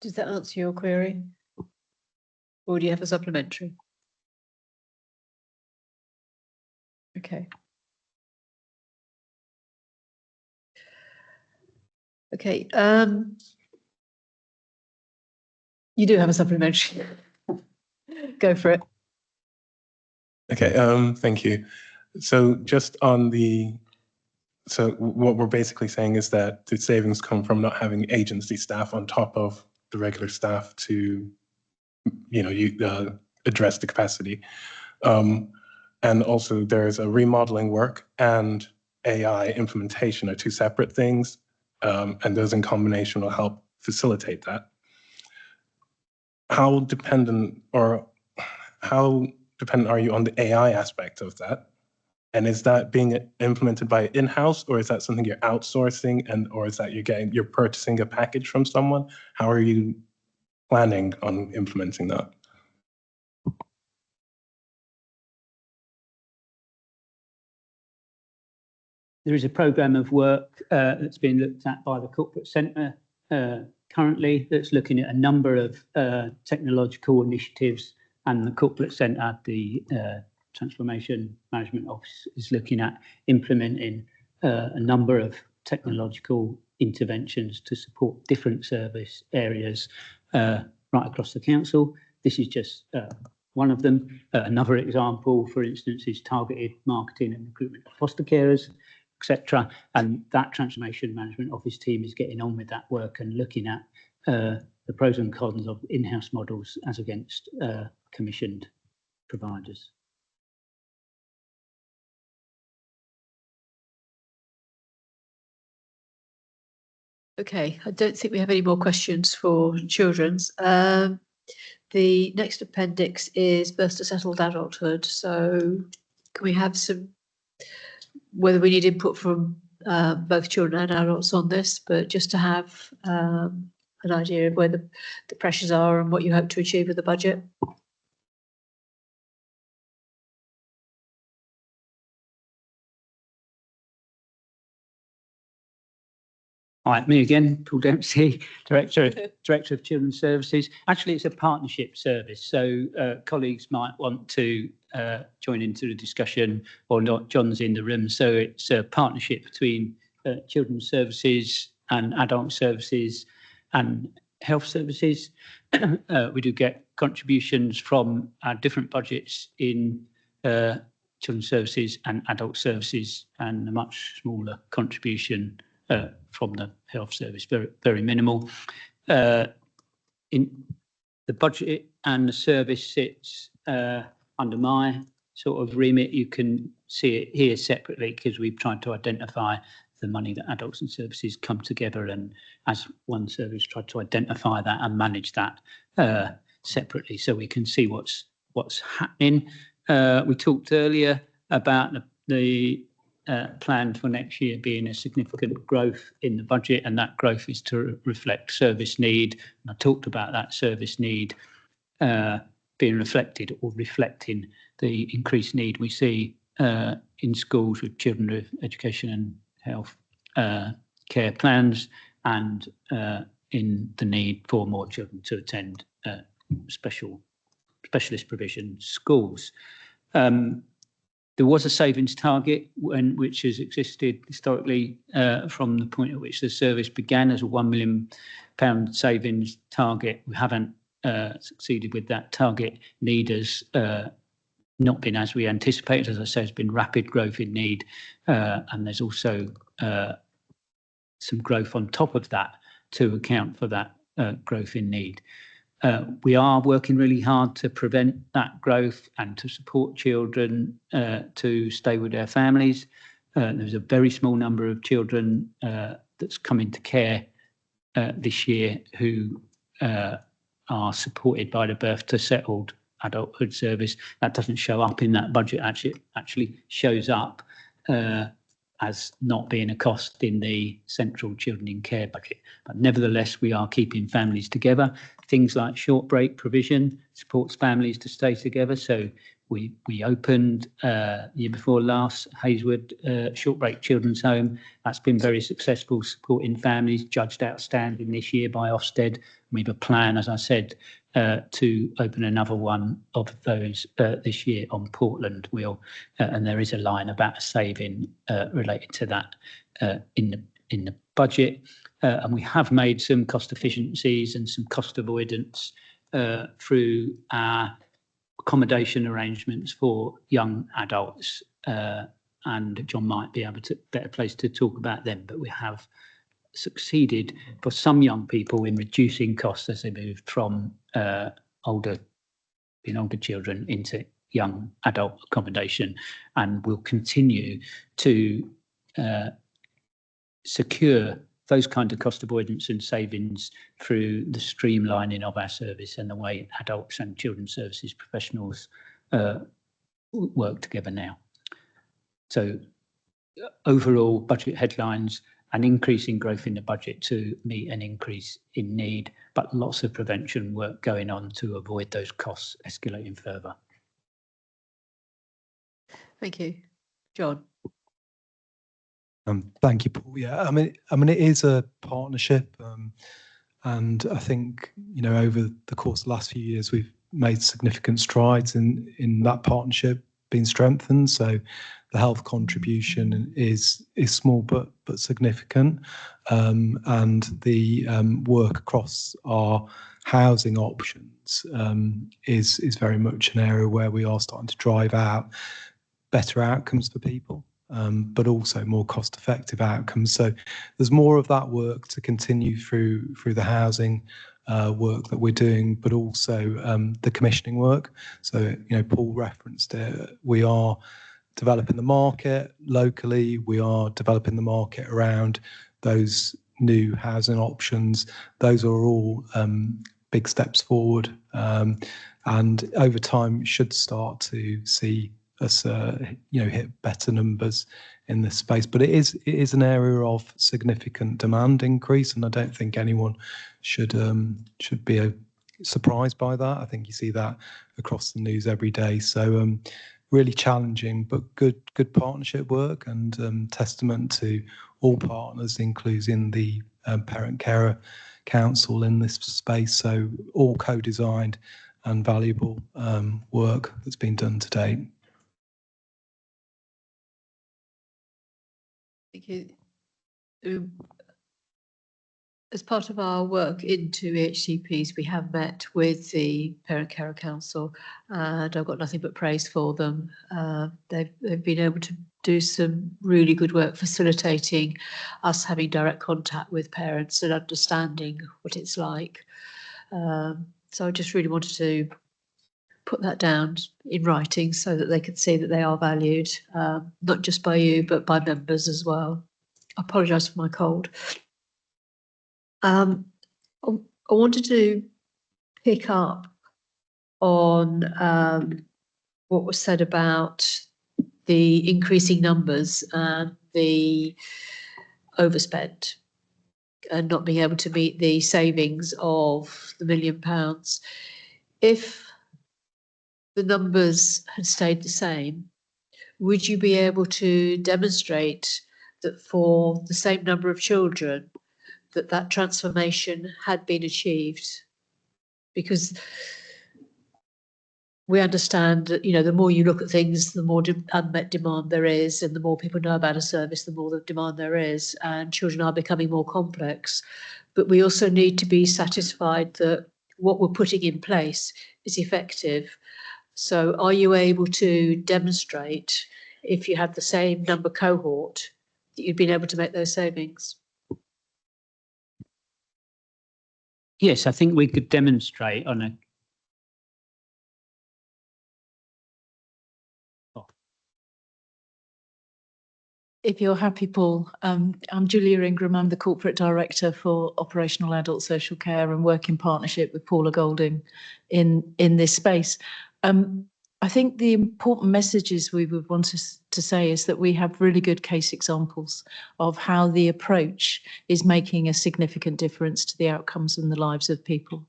Does that answer your query? Or do you have a supplementary? Okay. Okay. You do have a supplementary. Go for it. Okay, thank you. So just on so what we're basically saying is that the savings come from not having agency staff on top of the regular staff to, address the capacity. And also there's a remodeling work and AI implementation are two separate things. And those in combination will help facilitate that. How dependent are you on the AI aspect of that? And is that being implemented by in-house, or is that something you're outsourcing, or is that you're purchasing a package from someone? How are you planning on implementing that? There is a programme of work that's being looked at by the Corporate Centre currently that's looking at a number of technological initiatives, and the Corporate Centre, the Transformation Management Office, is looking at implementing a number of technological interventions to support different service areas right across the council. This is just one of them. Another example, for instance, is targeted marketing and recruitment of foster carers, etc. And that Transformation Management Office team is getting on with that work and looking at the pros and cons of in-house models as against commissioned providers. Okay, I don't think we have any more questions for children's. The next appendix is birth to settled adulthood. So can we have whether we need input from both children and adults on this, but just to have an idea of where the pressures are and what you hope to achieve with the budget? Hi, me again, Paul Dempsey, Director of Children's Services. Actually, it's a partnership service, so colleagues might want to join into the discussion or not. John's in the room, so it's a partnership between Children's Services and Adult Services and Health Services. We do get contributions from our different budgets in Children's Services and Adult Services, and a much smaller contribution from the Health Service, very, very minimal. In the budget and the service sits under my sort of remit. You can see it here separately because we've tried to identify the money that adults and services come together, and as one service tried to identify that and manage that separately so we can see what's happening. We talked earlier about the plan for next year being a significant growth in the budget, and that growth is to reflect service need. And I talked about that service need being reflected or reflecting the increased need we see in schools with children with education and health care plans, and in the need for more children to attend specialist provision schools. There was a savings target which has existed historically from the point at which the service began as a £1 million savings target. We haven't succeeded with that target. Need has not been as we anticipated. As I say, there's been rapid growth in need, and there's also some growth on top of that to account for that growth in need. We are working really hard to prevent that growth and to support children to stay with their families. There's a very small number of children that's come into care this year who are supported by the Birth to Settled Adulthood Service. That doesn't show up in that budget. Actually shows up as not being a cost in the central children in care budget. But nevertheless, we are keeping families together. Things like short break provision supports families to stay together. So we opened year before last Hazelwood Short Break Children's Home. That's been very successful, supporting families, judged outstanding this year by Ofsted. We have a plan, as I said, to open another one of those this year on Portland Wheel, and there is a line about a saving related to that in the budget. And we have made some cost efficiencies and some cost avoidance through our accommodation arrangements for young adults, and John might be able to better place to talk about them, but we have succeeded for some young people in reducing costs as they moved from older children into young adult accommodation, and will continue to secure those kind of cost avoidance and savings through the streamlining of our service and the way adults and children's services professionals work together now. So overall budget headlines, an increase in growth in the budget to meet an increase in need, but lots of prevention work going on to avoid those costs escalating further. Thank you. John. Thank you, Paul. Yeah, I mean, it is a partnership, and I think, you know, over the course of the last few years, we've made significant strides in that partnership being strengthened. So the health contribution is small but significant, and the work across our housing options is very much an area where we are starting to drive out better outcomes for people, but also more cost-effective outcomes. So there's more of that work to continue through the housing work that we're doing, but also the commissioning work. So, you know, Paul referenced it. We are developing the market locally. We are developing the market around those new housing options. Those are all big steps forward, and over time should start to see us, you know, hit better numbers in this space. But it is an area of significant demand increase, and I don't think anyone should be surprised by that. I think you see that across the news every day. So really challenging, but good partnership work, and testament to all partners, including the Parent Carer Council in this space. So all co-designed and valuable work that's been done to date. Thank you. As part of our work into HCPs, we have met with the Parent Carer Council, and I've got nothing but praise for them. They've been able to do some really good work facilitating us having direct contact with parents and understanding what it's like. So I just really wanted to put that down in writing so that they could see that they are valued, not just by you, but by members as well. I apologise for my cold. I wanted to pick up on what was said about the increasing numbers and the overspend and not being able to meet the savings of the £1 million. If the numbers had stayed the same, would you be able to demonstrate that for the same number of children that transformation had been achieved? Because we understand that, you know, the more you look at things, the more unmet demand there is, and the more people know about a service, the more the demand there is, and children are becoming more complex. But we also need to be satisfied that what we're putting in place is effective. So are you able to demonstrate, if you had the same number cohort, that you'd been able to make those savings? Yes, I think we could demonstrate on a If you're happy, Paul, I'm Julia Ingram. I'm the Corporate Director for Operational Adult Social Care and work in partnership with Paula Golding in this space. I think the important messages we would want to say is that we have really good case examples of how the approach is making a significant difference to the outcomes and the lives of people.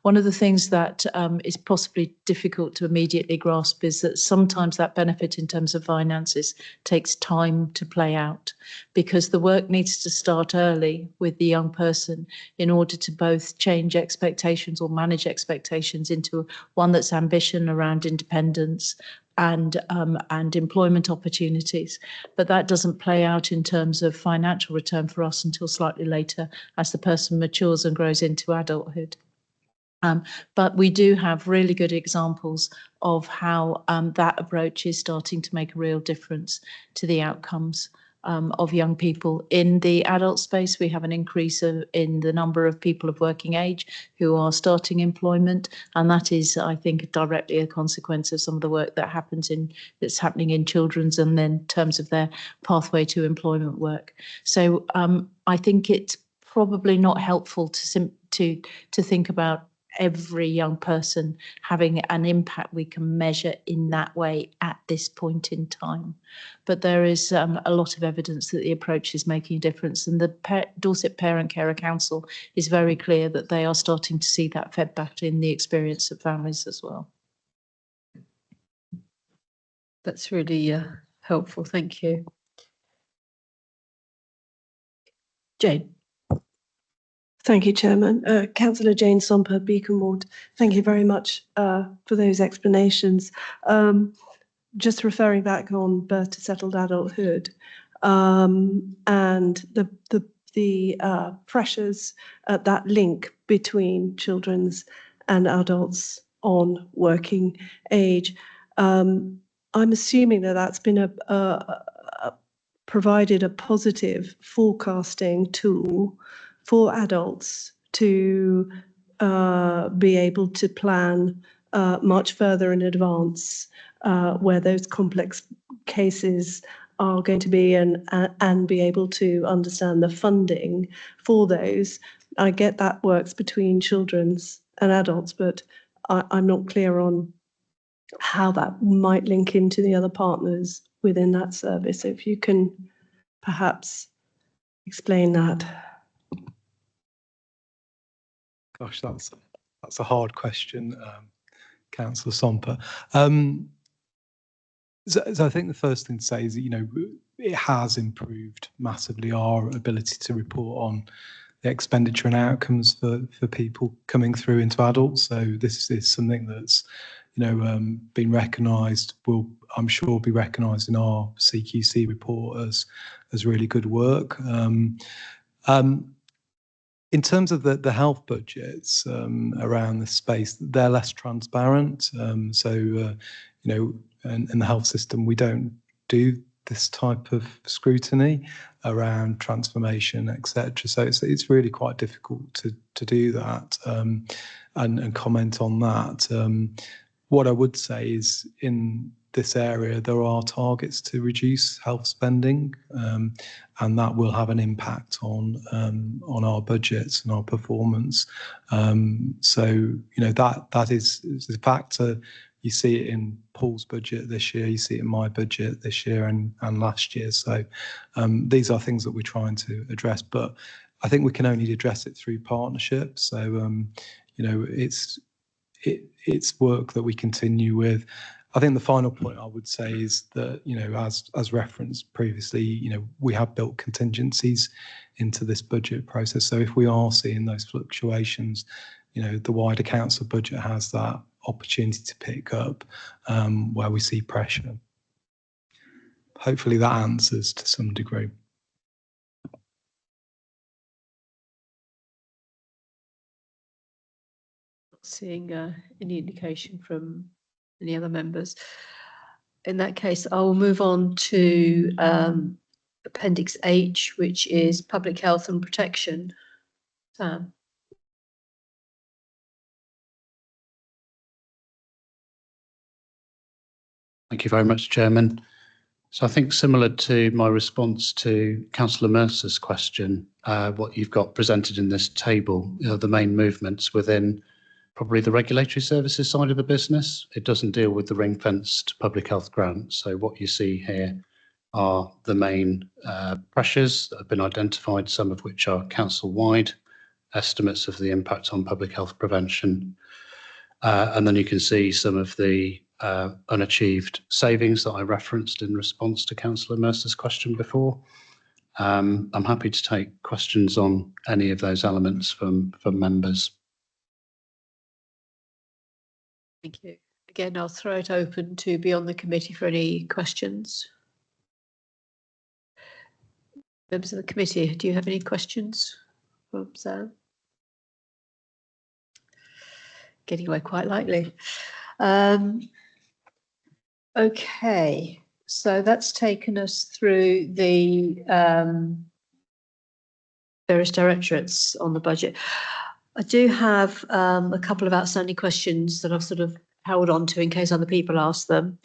One of the things that is possibly difficult to immediately grasp is that sometimes that benefit in terms of finances takes time to play out, because the work needs to start early with the young person in order to both change expectations or manage expectations into one that's ambition around independence and employment opportunities. But that doesn't play out in terms of financial return for us until slightly later as the person matures and grows into adulthood. But we do have really good examples of how that approach is starting to make a real difference to the outcomes of young people. In the adult space, we have an increase in the number of people of working age who are starting employment, and that is, I think, directly a consequence of some of the work that that's happening in children's and then in terms of their pathway to employment work. So I think it's probably not helpful to think about every young person having an impact we can measure in that way at this point in time. But there is a lot of evidence that the approach is making a difference, and the Dorset Parent Carer Council is very clear that they are starting to see that fed back in the experience of families as well. That's really helpful. Thank you. Jane. Thank you, Chairman. Councillor Jane Somper, Beacon Ward. Thank you very much for those explanations. Just referring back on birth to settled adulthood and the pressures at that link between children's and adults on working age. I'm assuming that that's been provided a positive forecasting tool for adults to be able to plan much further in advance where those complex cases are going to be and be able to understand the funding for those. I get that works between children's and adults, but I'm not clear on how that might link into the other partners within that service. So if you can perhaps explain that. Gosh, that's a hard question, Councillor Somper. So I think the first thing to say is that, it has improved massively our ability to report on the expenditure and outcomes for people coming through into adults. So this is something that's, been recognised, will, I'm sure, be recognised in our CQC report as really good work. In terms of the health budgets around this space, they're less transparent. In the health system, we don't do this type of scrutiny around transformation, etc. So it's really quite difficult to do that and comment on that. What I would say is in this area, there are targets to reduce health spending, and that will have an impact on our budgets and our performance. That is a factor. You see it in Paul's budget this year, you see it in my budget this year and last year. So these are things that we're trying to address, but I think we can only address it through partnerships. So it's work that we continue with. I think the final point I would say is that, as referenced previously, we have built contingencies into this budget process. So if we are seeing those fluctuations, the wider council budget has that opportunity to pick up where we see pressure. Hopefully that answers to some degree. Seeing any indication from any other members. In that case, I will move on to Appendix H, which is Public Health and Protection. Sam. Thank you very much, Chairman. So I think similar to my response to Councillor Mercer's question, what you've got presented in this table, the main movements within probably the regulatory services side of the business. It doesn't deal with the ring-fenced public health grant. So what you see here are the main pressures that have been identified, some of which are council-wide, estimates of the impact on public health prevention. And then you can see some of the unachieved savings that I referenced in response to Councillor Mercer's question before. I'm happy to take questions on any of those elements from members. Thank you. Again, I'll throw it open to be on the committee for any questions. Members of the committee, do you have any questions for Sam? Getting away quite lightly. Okay, So that's taken us through the various directorates on the budget. I do have a couple of outstanding questions that I've sort of held on to in case other people ask them.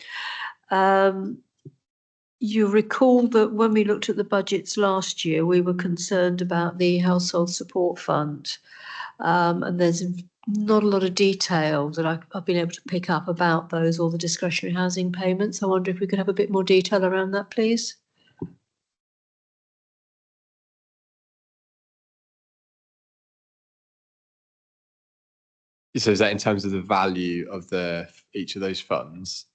You recall that when we looked at the budgets last year, we were concerned about the Household Support Fund. And there's not a lot of detail that I've been able to pick up about those or the discretionary housing payments. I wonder if we could have a bit more detail around that, please. So is that in terms of the value of each of those funds?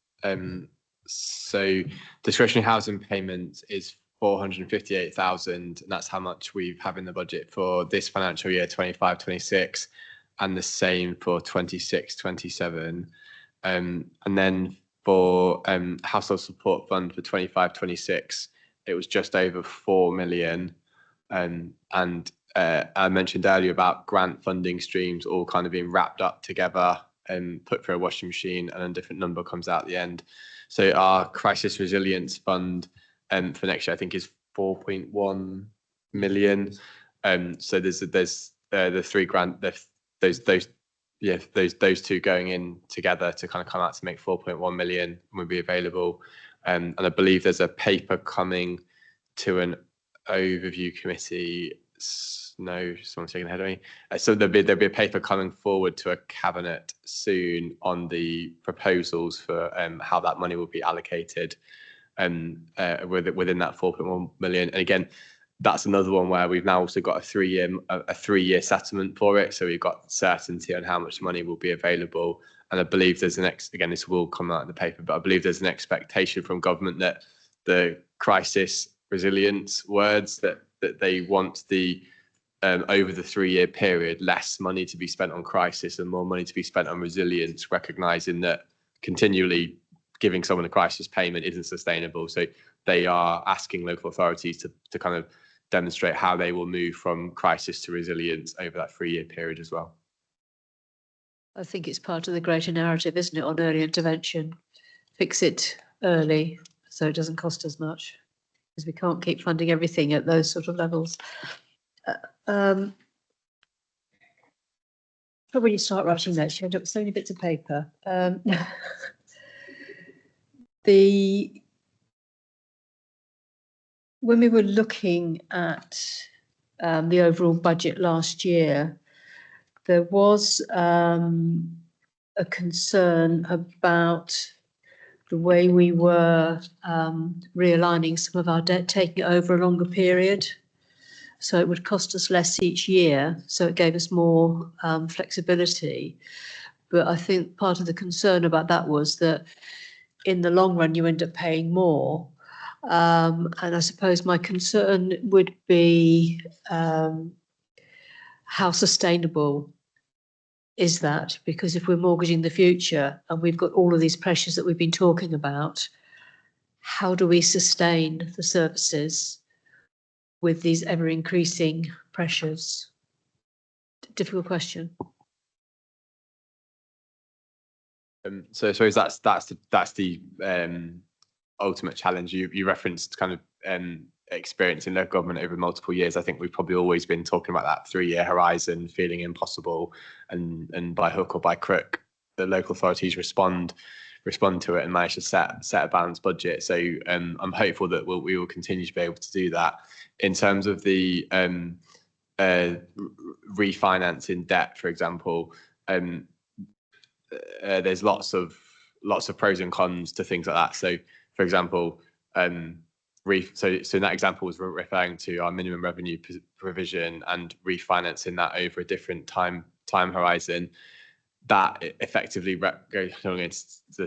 So discretionary housing payment is 458,000, and that's how much we have in the budget for this financial year 25-26, and the same for 26-27. And then for household support fund for 25-26, it was just over 4 million. And I mentioned earlier about grant funding streams all kind of being wrapped up together and put through a washing machine, and a different number comes out at the end. So our crisis resilience fund for next year, I think, is 4.1 million. So there's the 3 grant, those two going in together to kind of come out to make 4.1 million will be available. And I believe there's a paper coming to an overview committee. No, someone's taking ahead of me. So there'll be a paper coming forward to a cabinet soon on the proposals for how that money will be allocated within that 4.1 million. And again, that's another one where we've now also got a 3-year settlement for it. So we've got certainty on how much money will be available. And I believe there's again, this will come out in the paper, but I believe there's an expectation from government that the crisis resilience words that they want over the 3-year period, less money to be spent on crisis and more money to be spent on resilience, recognising that continually giving someone a crisis payment isn't sustainable. So they are asking local authorities to kind of demonstrate how they will move from crisis to resilience over that 3-year period as well. I think it's part of the greater narrative, isn't it, on early intervention? Fix it early so it doesn't cost as much, because we can't keep funding everything at those sort of levels. Probably you start writing notes, you end up with so many bits of paper. When we were looking at the overall budget last year, there was a concern about the way we were realigning some of our debt, taking it over a longer period. So it would cost us less each year. So it gave us more flexibility. But I think part of the concern about that was that in the long run, you end up paying more. And I suppose my concern would be how sustainable is that? Because if we're mortgaging the future and we've got all of these pressures that we've been talking about, how do we sustain the services with these ever increasing pressures? Difficult question. So I suppose that's the ultimate challenge. You referenced kind of experience in local government over multiple years. I think we've probably always been talking about that 3-year horizon feeling impossible, and by hook or by crook, the local authorities respond to it and manage to set a balanced budget. So I'm hopeful that we will continue to be able to do that. In terms of the refinancing debt, for example, there's lots of pros and cons to things like that. So, for example, so in that example was referring to our minimum revenue provision and refinancing that over a different time horizon. That effectively goes against the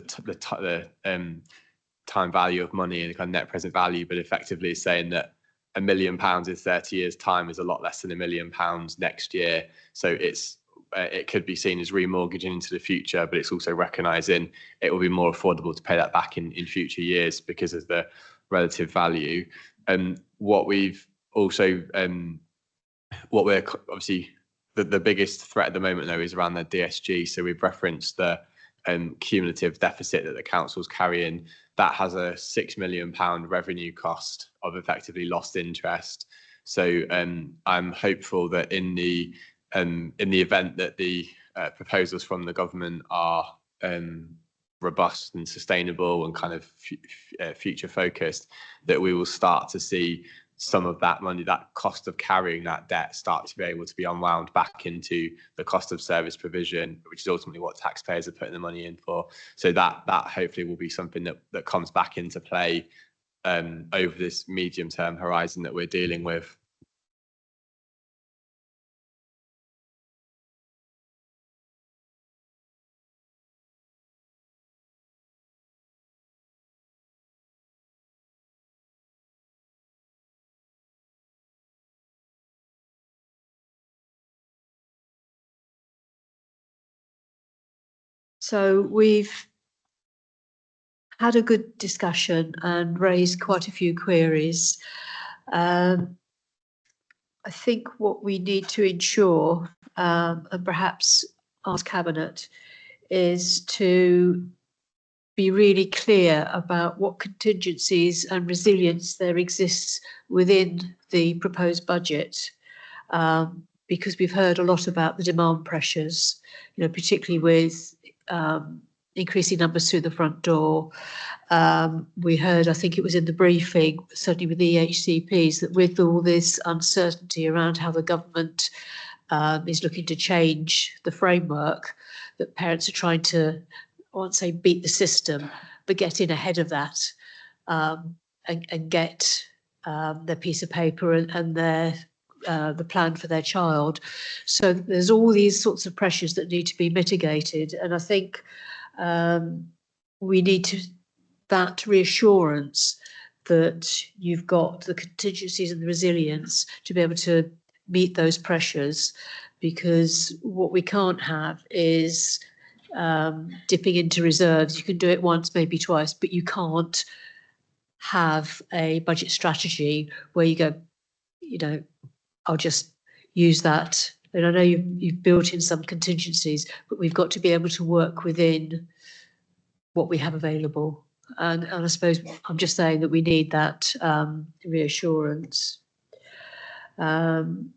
time value of money and kind of net present value, but effectively is saying that £1 million in 30 years' time is a lot less than £1 million next year. So it could be seen as remortgaging into the future, but it's also recognising it will be more affordable to pay that back in future years because of the relative value. And what we're obviously the biggest threat at the moment though is around the DSG. So we've referenced the cumulative deficit that the council's carrying, that has a £6 million revenue cost of effectively lost interest. So I'm hopeful that in the event that the proposals from the government are robust and sustainable and kind of future focused, that we will start to see some of that money, that cost of carrying that debt, start to be able to be unwound back into the cost of service provision, which is ultimately what taxpayers are putting the money in for. So that hopefully will be something that comes back into play over this medium term horizon that we're dealing with. So we've had a good discussion and raised quite a few queries. I think what we need to ensure, and perhaps ask Cabinet, is to be really clear about what contingencies and resilience there exists within the proposed budget, because we've heard a lot about the demand pressures, particularly with increasing numbers through the front door. We heard, I think it was in the briefing, certainly with the EHCPs, that with all this uncertainty around how the government is looking to change the framework, that parents are trying to, I won't say beat the system, but get in ahead of that and get their piece of paper and their the plan for their child. So there's all these sorts of pressures that need to be mitigated, and I think we need that reassurance that you've got the contingencies and the resilience to be able to meet those pressures, because what we can't have is dipping into reserves. You can do it once, maybe twice, but you can't have a budget strategy where you go, I'll just use that. And I know you've built in some contingencies, but we've got to be able to work within what we have available. And I suppose I'm just saying that we need that reassurance. And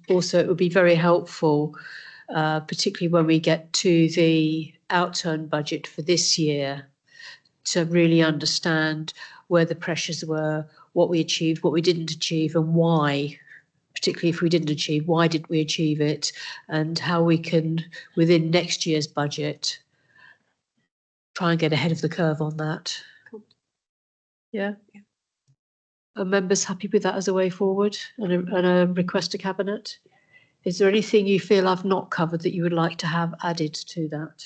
also it would be very helpful, particularly when we get to the outturn budget for this year, to really understand where the pressures were, what we achieved, what we didn't achieve, and why. Particularly if we didn't achieve, why didn't we achieve it, and how we can, within next year's budget, try and get ahead of the curve on that. Yeah. Are members happy with that as a way forward and a request to Cabinet? Is there anything you feel I've not covered that you would like to have added to that?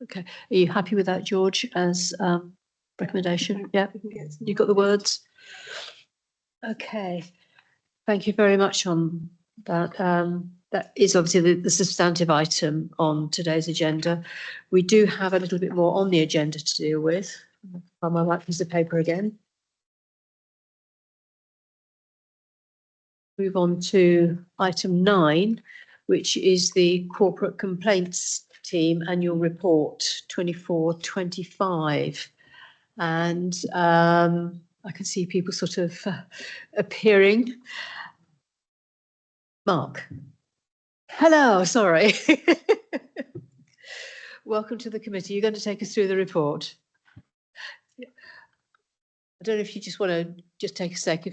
Okay, are you happy with that, George, as recommendation? Yeah, you got the words? Okay, thank you very much on that. That is obviously the substantive item on today's agenda. We do have a little bit more on the agenda to deal with. On my right piece of paper again. Move on to item 9, which is the Corporate Complaints Team Annual Report 24-25. And I can see people sort of appearing. Mark. Hello, sorry. Welcome to the committee. You're going to take us through the report. I don't know if you just want to just take a sec.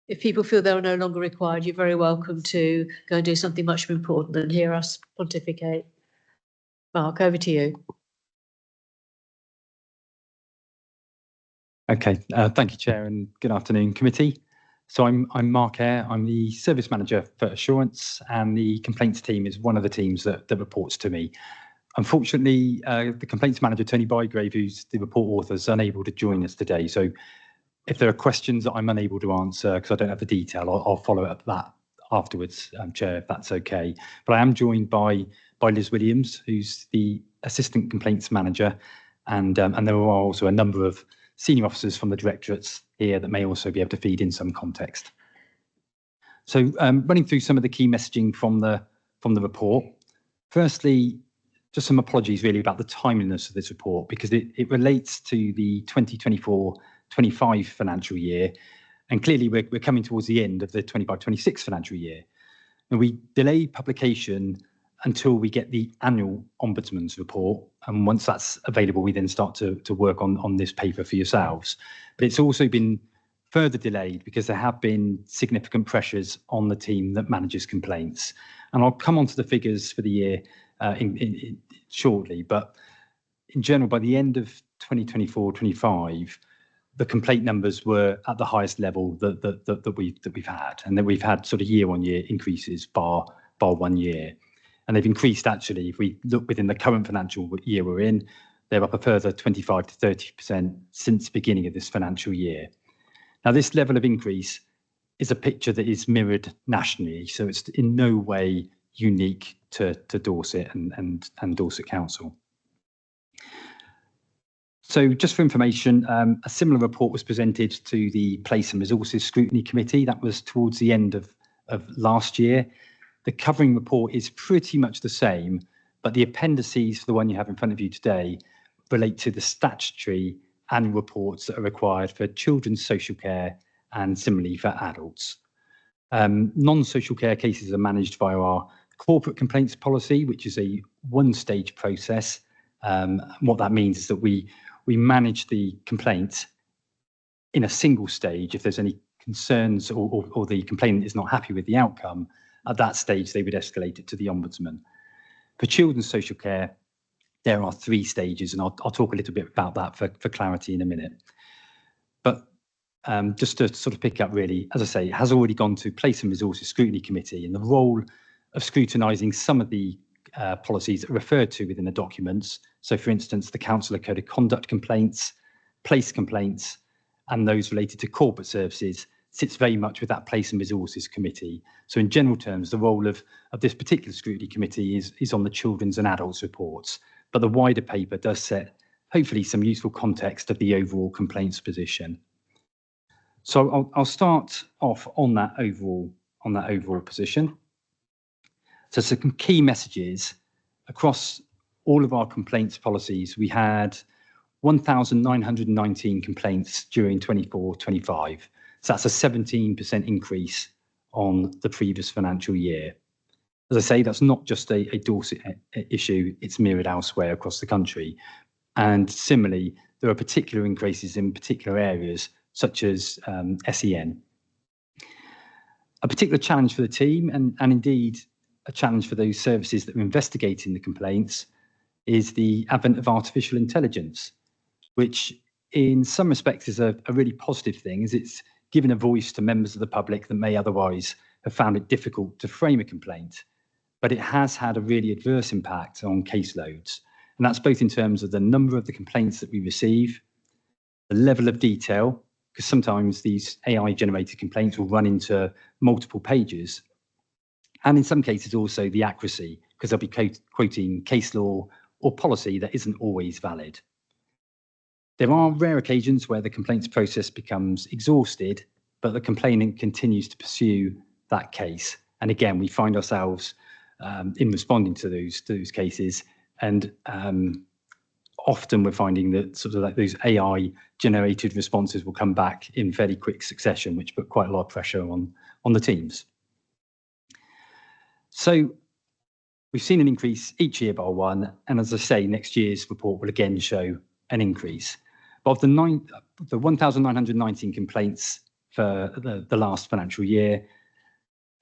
If people feel they're no longer required, you're very welcome to go and do something much more important than hear us pontificate. Mark, over to you. Okay, thank you, Chair, and good afternoon, committee. So I'm Mark Eyre. I'm the service manager for assurance, and the complaints team is one of the teams that reports to me. Unfortunately, the complaints manager, Tony Bygrave, who's the report author, is unable to join us today. So if there are questions that I'm unable to answer because I don't have the detail, I'll follow up that afterwards, Chair, if that's okay. But I am joined by Liz Williams, who's the assistant complaints manager, and there are also a number of senior officers from the directorates here that may also be able to feed in some context. So running through some of the key messaging from the report. Firstly, just some apologies really about the timeliness of this report, because it relates to the 2024-25 financial year. And clearly we're coming towards the end of the 25-26 financial year. And we delayed publication until we get the annual Ombudsman's report. And once that's available, we then start to work on this paper for yourselves. But it's also been further delayed because there have been significant pressures on the team that manages complaints. And I'll come on to the figures for the year shortly. But in general, by the end of 2024-25, the complaint numbers were at the highest level that we've had, and then we've had sort of year-on-year increases bar 1 year, and they've increased actually. If we look within the current financial year we're in, they're up a further 25 to 30% since the beginning of this financial year. Now, this level of increase is a picture that is mirrored nationally, so it's in no way unique to Dorset and Dorset Council. So just for information, a similar report was presented to the Place and Resources Scrutiny Committee. That was towards the end of last year. The covering report is pretty much the same, but the appendices for the one you have in front of you today relate to the statutory annual reports that are required for children's social care and similarly for adults. Non-social care cases are managed via our corporate complaints policy, which is a one-stage process. What that means is that we manage the complaint in a single stage. If there's any concerns or the complainant is not happy with the outcome, at that stage they would escalate it to the Ombudsman. For children's social care, there are 3 stages, and I'll talk a little bit about that for clarity in a minute. But just to sort of pick up really, as I say, it has already gone to Place and Resources Scrutiny Committee, and the role of scrutinising some of the policies that are referred to within the documents. So for instance, the Councillor Code of Conduct complaints, place complaints, and those related to corporate services sits very much with that Place and Resources Committee. So in general terms, the role of this particular scrutiny committee is on the children's and adults reports, but the wider paper does set hopefully some useful context of the overall complaints position. So I'll start off on that overall position. So some key messages across all of our complaints policies. We had 1,919 complaints during 24-25. So that's a 17% increase on the previous financial year. As I say, that's not just a Dorset issue, it's mirrored elsewhere across the country. And similarly, there are particular increases in particular areas, such as SEN. A particular challenge for the team, and indeed a challenge for those services that are investigating the complaints, is the advent of artificial intelligence, which in some respects is a really positive thing, as it's given a voice to members of the public that may otherwise have found it difficult to frame a complaint. But it has had a really adverse impact on caseloads. And that's both in terms of the number of the complaints that we receive, the level of detail, because sometimes these AI-generated complaints will run into multiple pages, and in some cases also the accuracy, because they'll be quoting case law or policy that isn't always valid. There are rare occasions where the complaints process becomes exhausted, but the complainant continues to pursue that case. And again, we find ourselves in responding to those cases, and often we're finding that sort of like those AI-generated responses will come back in fairly quick succession, which put quite a lot of pressure on the teams. So we've seen an increase each year by 1, and as I say, next year's report will again show an increase. But of the 1,919 complaints for the last financial year,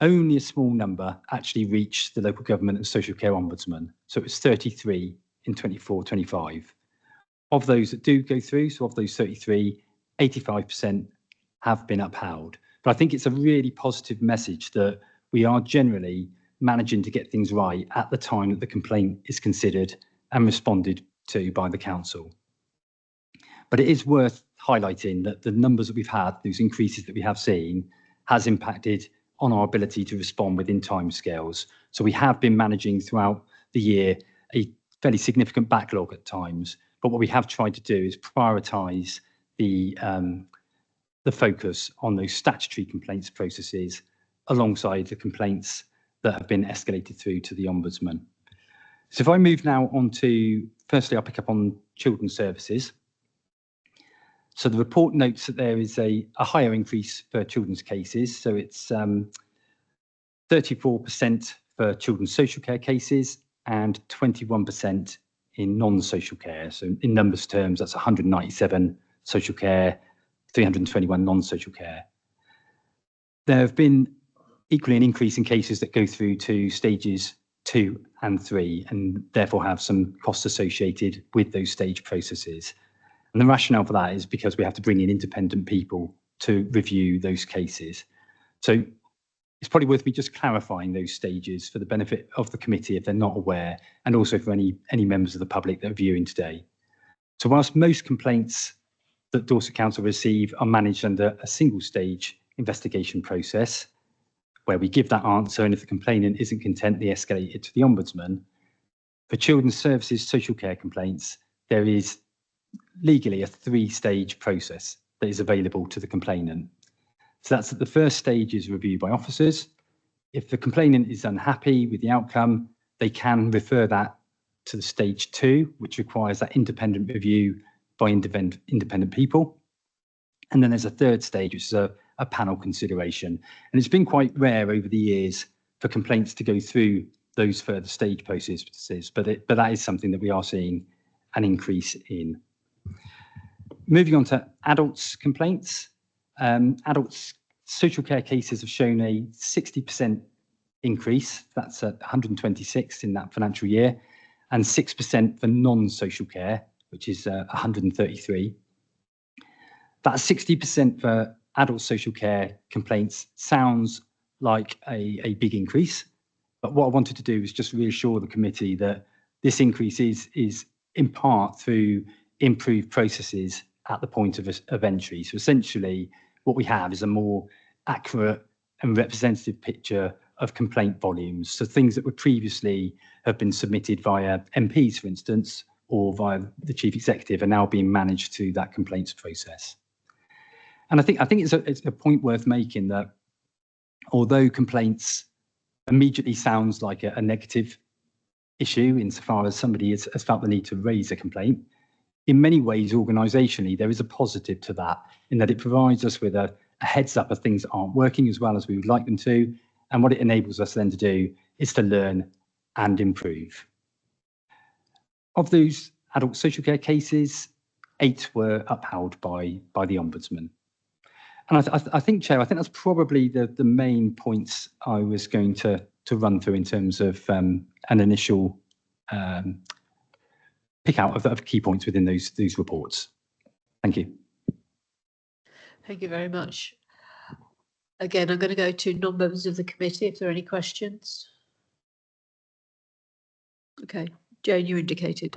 only a small number actually reached the local government and social care ombudsman. So it was 33 in 24-25. Of those that do go through, so of those 33, 85% have been upheld. But I think it's a really positive message that we are generally managing to get things right at the time that the complaint is considered and responded to by the council. But it is worth highlighting that the numbers that we've had, those increases that we have seen, has impacted on our ability to respond within timescales. So we have been managing throughout the year a fairly significant backlog at times, but what we have tried to do is prioritise the focus on those statutory complaints processes alongside the complaints that have been escalated through to the Ombudsman. So if I move now on to, firstly, I'll pick up on children's services. So the report notes that there is a higher increase for children's cases. So it's 34% for children's social care cases and 21% in non-social care. So in numbers terms, that's 197 social care, 321 non-social care. There have been equally an increase in cases that go through to stages 2 and 3 and therefore have some costs associated with those stage processes. And the rationale for that is because we have to bring in independent people to review those cases. So it's probably worth me just clarifying those stages for the benefit of the committee if they're not aware, and also for any members of the public that are viewing today. So whilst most complaints that Dorset Council receive are managed under a single stage investigation process, where we give that answer, and if the complainant isn't content, they escalate it to the Ombudsman. For children's services social care complaints, there is legally a 3-stage process that is available to the complainant. So that's that the first stage is reviewed by officers. If the complainant is unhappy with the outcome, they can refer that to the stage 2, which requires that independent review by independent people. And then there's a 3rd stage, which is a panel consideration. And it's been quite rare over the years for complaints to go through those further stage processes, but that is something that we are seeing an increase in. Moving on to adults complaints. Adults social care cases have shown a 60% increase. That's at 126 in that financial year, and 6% for non-social care, which is 133. That 60% for adult social care complaints sounds like a big increase, but what I wanted to do was just reassure the committee that this increase is in part through improved processes at the point of entry. So essentially, what we have is a more accurate and representative picture of complaint volumes. So things that would previously have been submitted via MPs, for instance, or via the chief executive, are now being managed through that complaints process. And I think it's a point worth making that although complaints immediately sounds like a negative issue insofar as somebody has felt the need to raise a complaint, in many ways, organisationally, there is a positive to that in that it provides us with a heads up of things that aren't working as well as we would like them to. And what it enables us then to do is to learn and improve. Of those adult social care cases, 8 were upheld by the Ombudsman. And I think, Chair, I think that's probably the main points I was going to run through in terms of an initial pick out of key points within these reports. Thank you. Thank you very much. Again, I'm going to go to non-members of the committee if there are any questions. Okay, Jane, you indicated.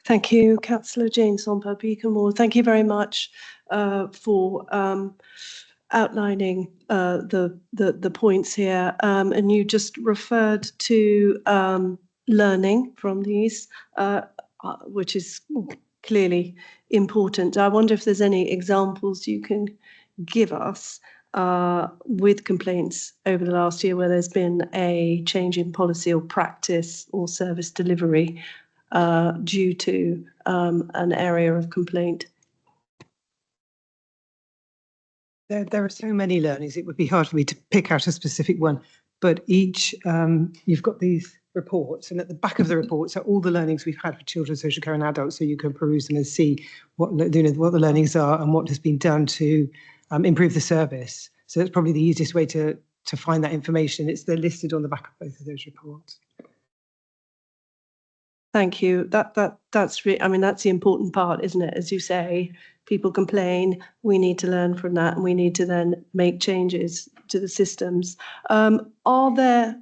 Thank you, Councillor Jane Somper, Beacon Ward. Thank you very much for outlining the points here. And you just referred to learning from these, which is clearly important. I wonder if there's any examples you can give us with complaints over the last year where there's been a change in policy or practice or service delivery due to an area of complaint. There are so many learnings, it would be hard for me to pick out a specific one, but each, you've got these reports, and at the back of the reports are all the learnings we've had for children, social care and adults, so you can peruse them and see what the learnings are and what has been done to improve the service. So that's probably the easiest way to find that information. They're listed on the back of both of those reports. Thank you. That's really, I mean, that's the important part, isn't it? As you say, people complain, we need to learn from that, and we need to then make changes to the systems. Are there...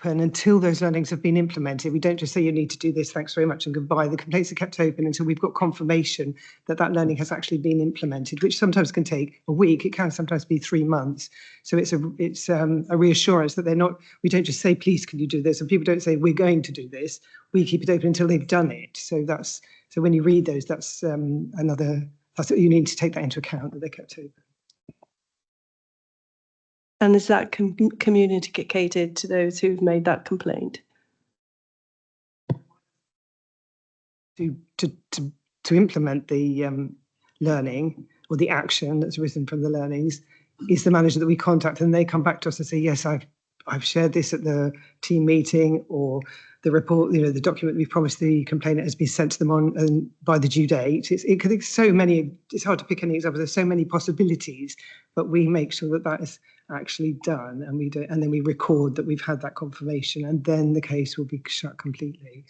And until those learnings have been implemented, we don't just say you need to do this, thanks very much and goodbye. The complaints are kept open until we've got confirmation that that learning has actually been implemented, which sometimes can take a week. It can sometimes be 3 months. So it's a reassurance that they're not, we don't just say, please, can you do this? And people don't say, we're going to do this. We keep it open until they've done it. So so when you read those, that's you need to take that into account, that they're kept open. And is that communicated to those who've made that complaint? To implement the learning or the action that's arisen from the learnings is the manager that we contact, and they come back to us and say, yes, I've shared this at the team meeting, or the report, the document we promised the complainant has been sent to them on and by the due date. It's so many, it's hard to pick any example. There's so many possibilities, but we make sure that that is actually done, and we do, and then we record that we've had that confirmation, and then the case will be shut completely.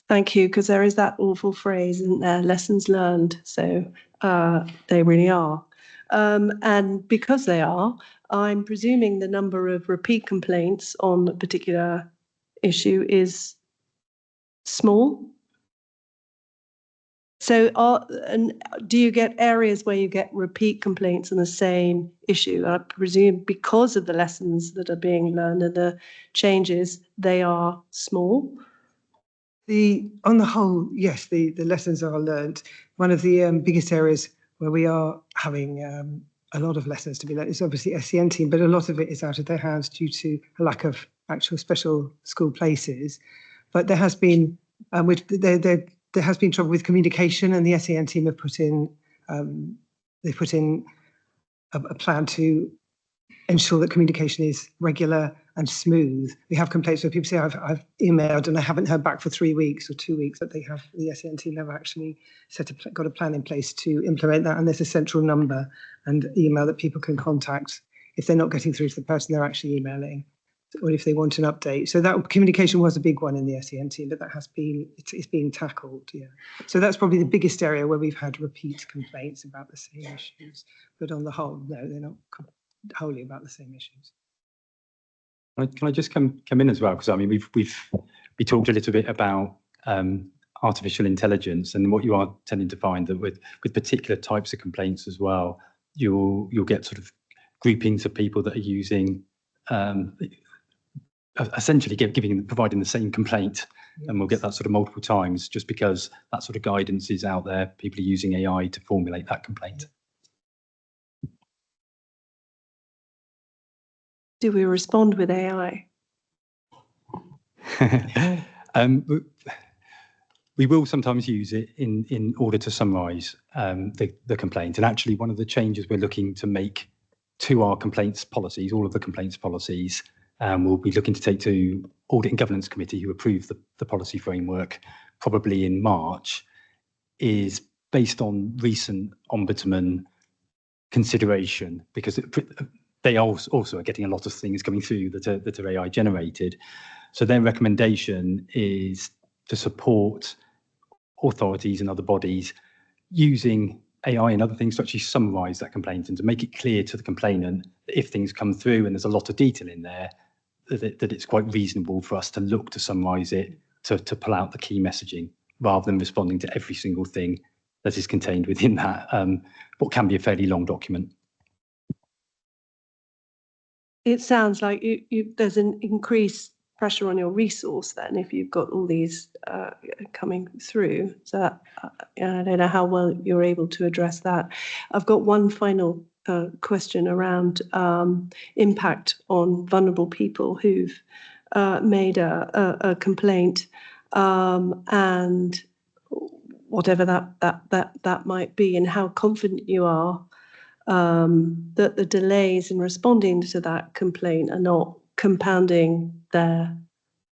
Thank you, because there is that awful phrase, isn't there? Lessons learned. So they really are. And because they are, I'm presuming the number of repeat complaints on a particular issue is small. So do you get areas where you get repeat complaints on the same issue? I presume because of the lessons that are being learned and the changes, they are small. On the whole, yes, the lessons are learned. One of the biggest areas where we are having a lot of lessons to be learned is obviously SEN team, but a lot of it is out of their hands due to a lack of actual special school places. But there has been there has been trouble with communication, and the SEN team have put in a plan to ensure that communication is regular and smooth. We have complaints where people say, I've emailed and I haven't heard back for 3 weeks or 2 weeks, that they have, the SEN team have actually got a plan in place to implement that, and there's a central number and email that people can contact if they're not getting through to the person they're actually emailing, or if they want an update. So that communication was a big one in the SEN team, but that has been, it's being tackled, yeah. So that's probably the biggest area where we've had repeat complaints about the same issues, but on the whole, no, they're not wholly about the same issues. Can I just come in as well? Because I mean, we talked a little bit about artificial intelligence, and what you are tending to find that with particular types of complaints as well, you'll get sort of groupings of people that are using essentially providing the same complaint, and we'll get that sort of multiple times just because that sort of guidance is out there. People are using AI to formulate that complaint. Do we respond with AI? We will sometimes use it in order to summarise the complaint. And actually, one of the changes we're looking to make to our complaints policies, all of the complaints policies, we'll be looking to take to Audit and Governance Committee, who approve the policy framework probably in March, is based on recent Ombudsman consideration, because they also are getting a lot of things coming through that are AI generated. So their recommendation is to support authorities and other bodies using AI and other things to actually summarise that complaint and to make it clear to the complainant that if things come through and there's a lot of detail in there, that it's quite reasonable for us to look to summarise it, to pull out the key messaging, rather than responding to every single thing that is contained within that, what can be a fairly long document. It sounds like there's an increased pressure on your resource then if you've got all these coming through. So I don't know how well you're able to address that. I've got one final question around impact on vulnerable people who've made a complaint, and whatever that might be, and how confident you are that the delays in responding to that complaint are not compounding their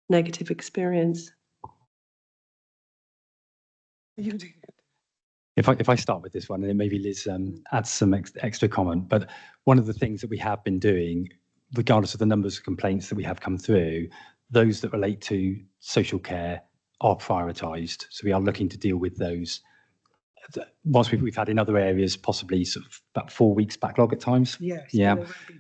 negative experience. If I start with this one, and then maybe Liz adds some extra comment, but one of the things that we have been doing, regardless of the numbers of complaints that we have come through, those that relate to social care are prioritised. So we are looking to deal with those. Whilst we've had in other areas possibly sort of about 4 weeks backlog at times. Yes, yeah.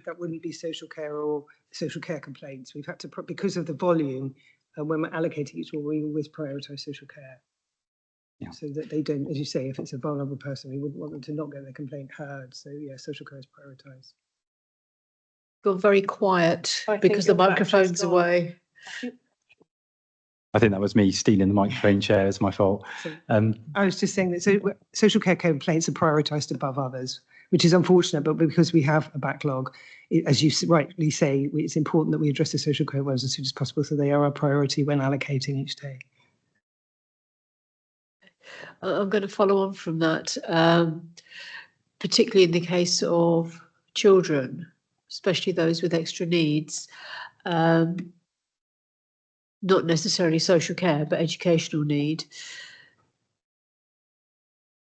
That wouldn't be social care or social care complaints. We've had to, because of the volume, when we're allocating each one, we always prioritise social care. Yeah. So that they don't, as you say, if it's a vulnerable person, we wouldn't want them to not get their complaint heard. So yeah, social care is prioritised. Gone very quiet because the microphone's away. I think that was me stealing the microphone, Chair. It's my fault. I was just saying that social care complaints are prioritised above others, which is unfortunate, but because we have a backlog, as you rightly say, it's important that we address the social care ones as soon as possible, so they are our priority when allocating each day. I'm going to follow on from that, particularly in the case of children, especially those with extra needs. Not necessarily social care, but educational need.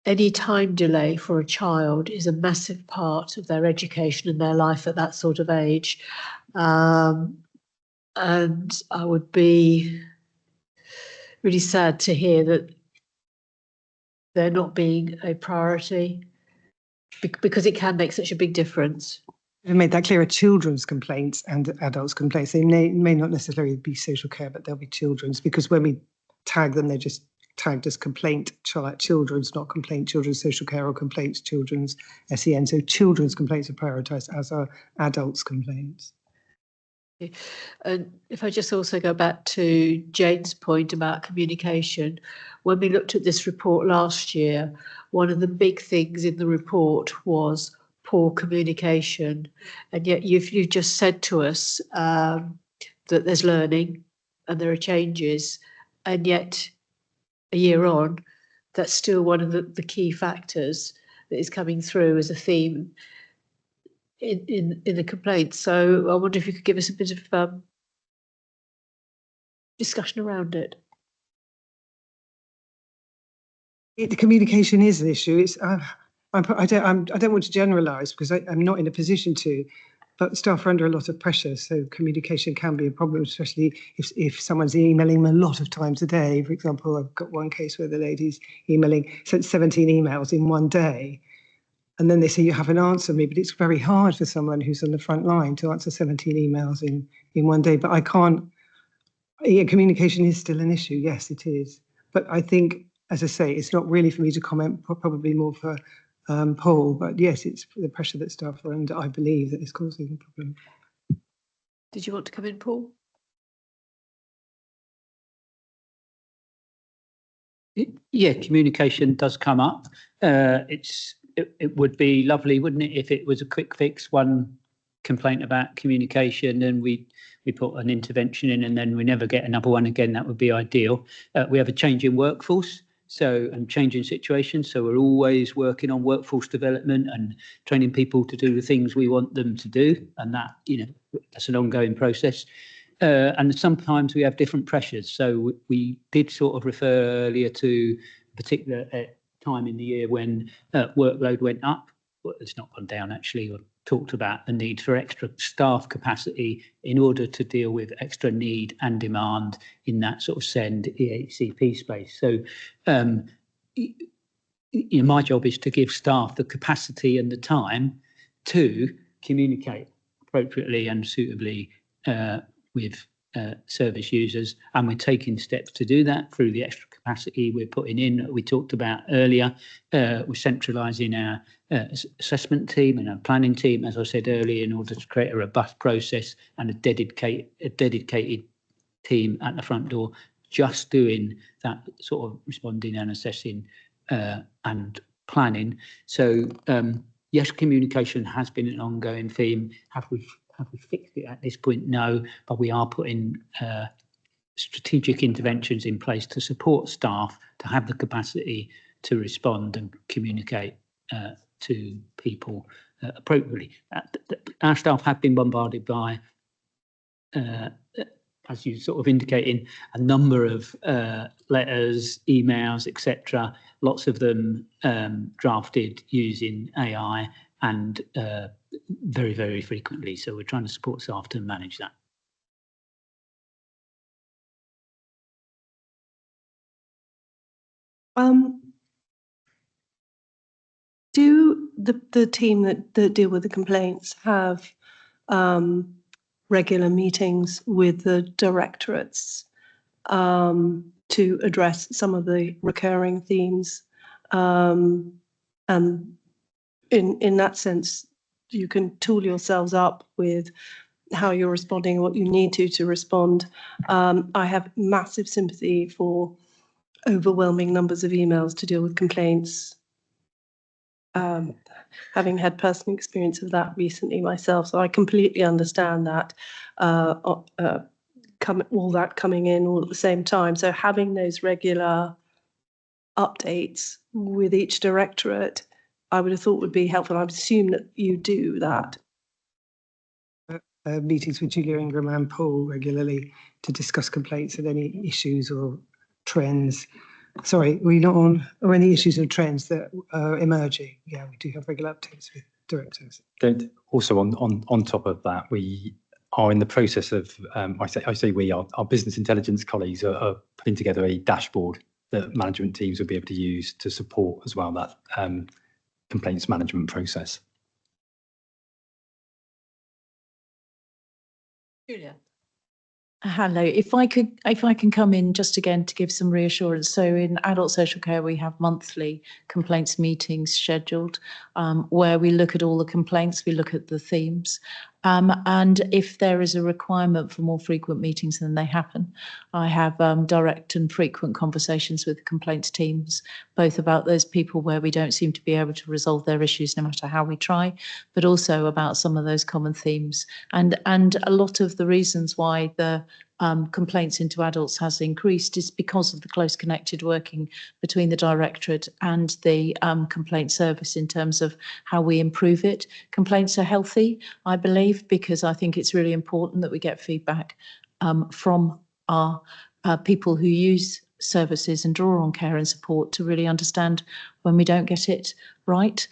Any time delay for a child is a massive part of their education and their life at that sort of age. And I would be really sad to hear that they're not being a priority because it can make such a big difference. We've made that clearer, children's complaints and adults' complaints. They may not necessarily be social care, but they'll be children's, because when we tag them, they're just tagged as complaint children's, not complaint children's social care or complaints children's SEN. So children's complaints are prioritised, as are adults' complaints. And if I just also go back to Jane's point about communication, when we looked at this report last year, one of the big things in the report was poor communication, and yet you've just said to us that there's learning and there are changes, and yet a year on, that's still one of the key factors that is coming through as a theme in the complaints. So I wonder if you could give us a bit of discussion around it. The communication is an issue. It's I don't want to generalise because I'm not in a position to, but staff are under a lot of pressure, so communication can be a problem, especially if someone's emailing them a lot of times a day. For example, I've got one case where the lady's sent 17 emails in one day, and then they say, you haven't answered me, but it's very hard for someone who's on the front line to answer 17 emails in one day. But I can't, communication is still an issue, yes, it is. But I think, as I say, it's not really for me to comment, probably more for Paul, but yes, it's the pressure that staff are under, I believe, that is causing the problem. Did you want to come in, Paul? Yeah, communication does come up. It would be lovely, wouldn't it, if it was a quick fix, one complaint about communication and we put an intervention in and then we never get another one again. That would be ideal. We have a change in workforce. And changing situations. So we're always working on workforce development and training people to do the things we want them to do. And that, that's an ongoing process. And sometimes we have different pressures. So we did sort of refer earlier to a particular time in the year when workload went up. Well, it's not gone down, actually. We talked about the need for extra staff capacity in order to deal with extra need and demand in that sort of SEND EHCP space. So my job is to give staff the capacity and the time to communicate appropriately and suitably with service users, and we're taking steps to do that through the extra capacity we're putting in. We talked about earlier, we're centralising our assessment team and our planning team, as I said earlier, in order to create a robust process and a dedicated team at the front door, just doing that sort of responding and assessing and planning. So yes, communication has been an ongoing theme. Have we fixed it at this point? No, but we are putting strategic interventions in place to support staff to have the capacity to respond and communicate to people appropriately. Our staff have been bombarded by, as you sort of indicating, a number of letters, emails, etc. Lots of them drafted using AI and very, very frequently. So we're trying to support staff to manage that. Do the team that deal with the complaints have regular meetings with the directorates to address some of the recurring themes? And in that sense, you can tool yourselves up with how you're responding, what you need to respond. I have massive sympathy for overwhelming numbers of emails to deal with complaints. Having had personal experience of that recently myself, so I completely understand that. All that coming in all at the same time. So having those regular updates with each directorate, I would have thought would be helpful. I would assume that you do that. Meetings with Julia Ingram and Paul regularly to discuss complaints and any issues or trends. Sorry, we're not on, or any issues or trends that are emerging. Yeah, we do have regular updates with directors. Also on top of that, we are in the process of, I say we are, our business intelligence colleagues are putting together a dashboard that management teams will be able to use to support as well that complaints management process. Julia. Hello, if I can come in just again to give some reassurance. So in adult social care, we have monthly complaints meetings scheduled where we look at all the complaints, we look at the themes. And if there is a requirement for more frequent meetings, then they happen. I have direct and frequent conversations with complaints teams, both about those people where we don't seem to be able to resolve their issues no matter how we try, but also about some of those common themes. And a lot of the reasons why the complaints into adults has increased is because of the close connected working between the directorate and the complaint service in terms of how we improve it. Complaints are healthy, I believe, because I think it's really important that we get feedback from our people who use services and draw on care and support to really understand when we don't get it right.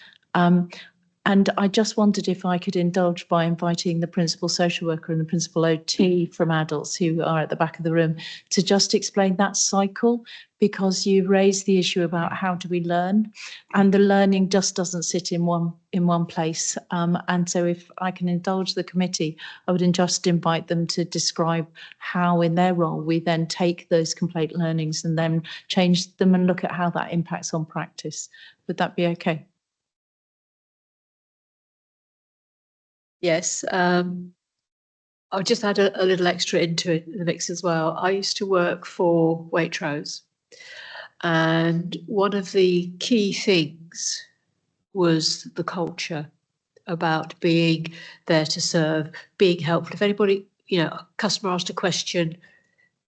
And I just wondered if I could indulge by inviting the principal social worker and the principal OT from adults who are at the back of the room to just explain that cycle, because you raised the issue about how do we learn, and the learning just doesn't sit in one place. And so if I can indulge the committee, I would just invite them to describe how in their role we then take those complaint learnings and then change them and look at how that impacts on practice. Would that be okay? Yes, I'll just add a little extra into it, the mix as well. I used to work for Waitrose, and one of the key things was the culture about being there to serve, being helpful. If anybody, a customer asked a question,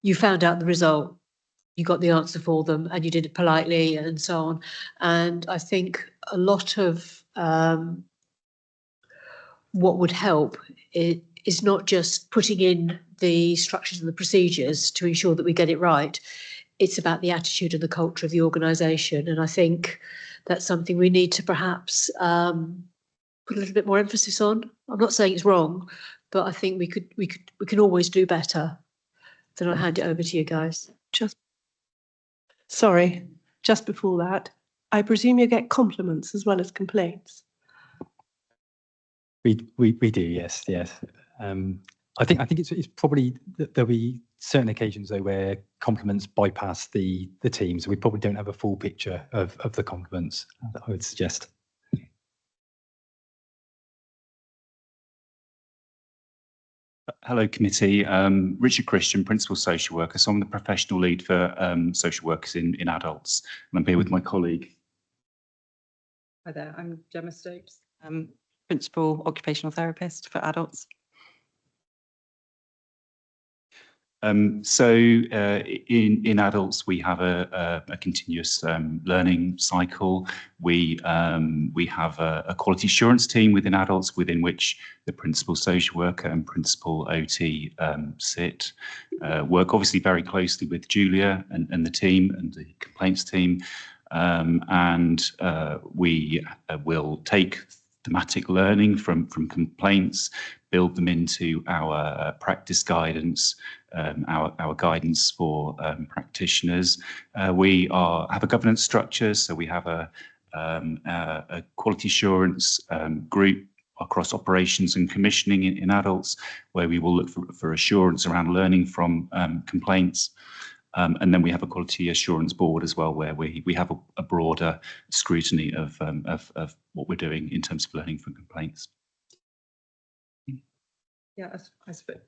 you found out the result, you got the answer for them, and you did it politely and so on. And I think a lot of what would help is not just putting in the structures and the procedures to ensure that we get it right. It's about the attitude and the culture of the organisation. And I think that's something we need to perhaps put a little bit more emphasis on. I'm not saying it's wrong, but I think we can always do better. Then I'll hand it over to you guys. Just before that, I presume you get compliments as well as complaints. We do, yes. I think it's probably there'll be certain occasions though where compliments bypass the team, so we probably don't have a full picture of the compliments, I would suggest. Hello, committee. Richard Christian, Principal Social Worker. So I'm the professional lead for social workers in adults. And I'm here with my colleague. Hi there, I'm Gemma Stokes, Principal Occupational Therapist for adults. In adults, we have a continuous learning cycle. We have a quality assurance team within adults, within which the principal social worker and principal OT sit. Work obviously very closely with Julia and the team and the complaints team, and we will take thematic learning from complaints, build them into our practice guidance, our guidance for practitioners. We have a governance structure, so we have a quality assurance group across operations and commissioning in adults, where we will look for assurance around learning from complaints. And then we have a quality assurance board as well, where we have a broader scrutiny of what we're doing in terms of learning from complaints. Yeah, I suppose.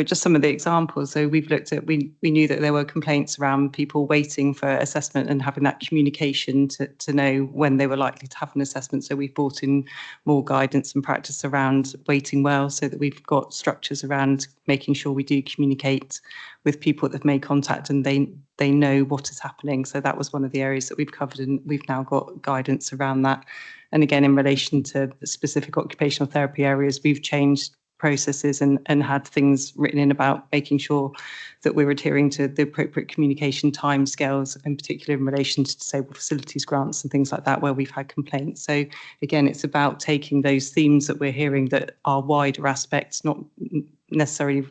Just some of the examples. So we've looked at, we knew that there were complaints around people waiting for assessment and having that communication to know when they were likely to have an assessment. So we've brought in more guidance and practice around waiting well, so that we've got structures around making sure we do communicate with people that have made contact and they know what is happening. So that was one of the areas that we've covered, and we've now got guidance around that. And again, in relation to the specific occupational therapy areas, we've changed processes and had things written in about making sure that we're adhering to the appropriate communication timescales, in particular in relation to disabled facilities grants and things like that, where we've had complaints. So again, it's about taking those themes that we're hearing that are wider aspects, not necessarily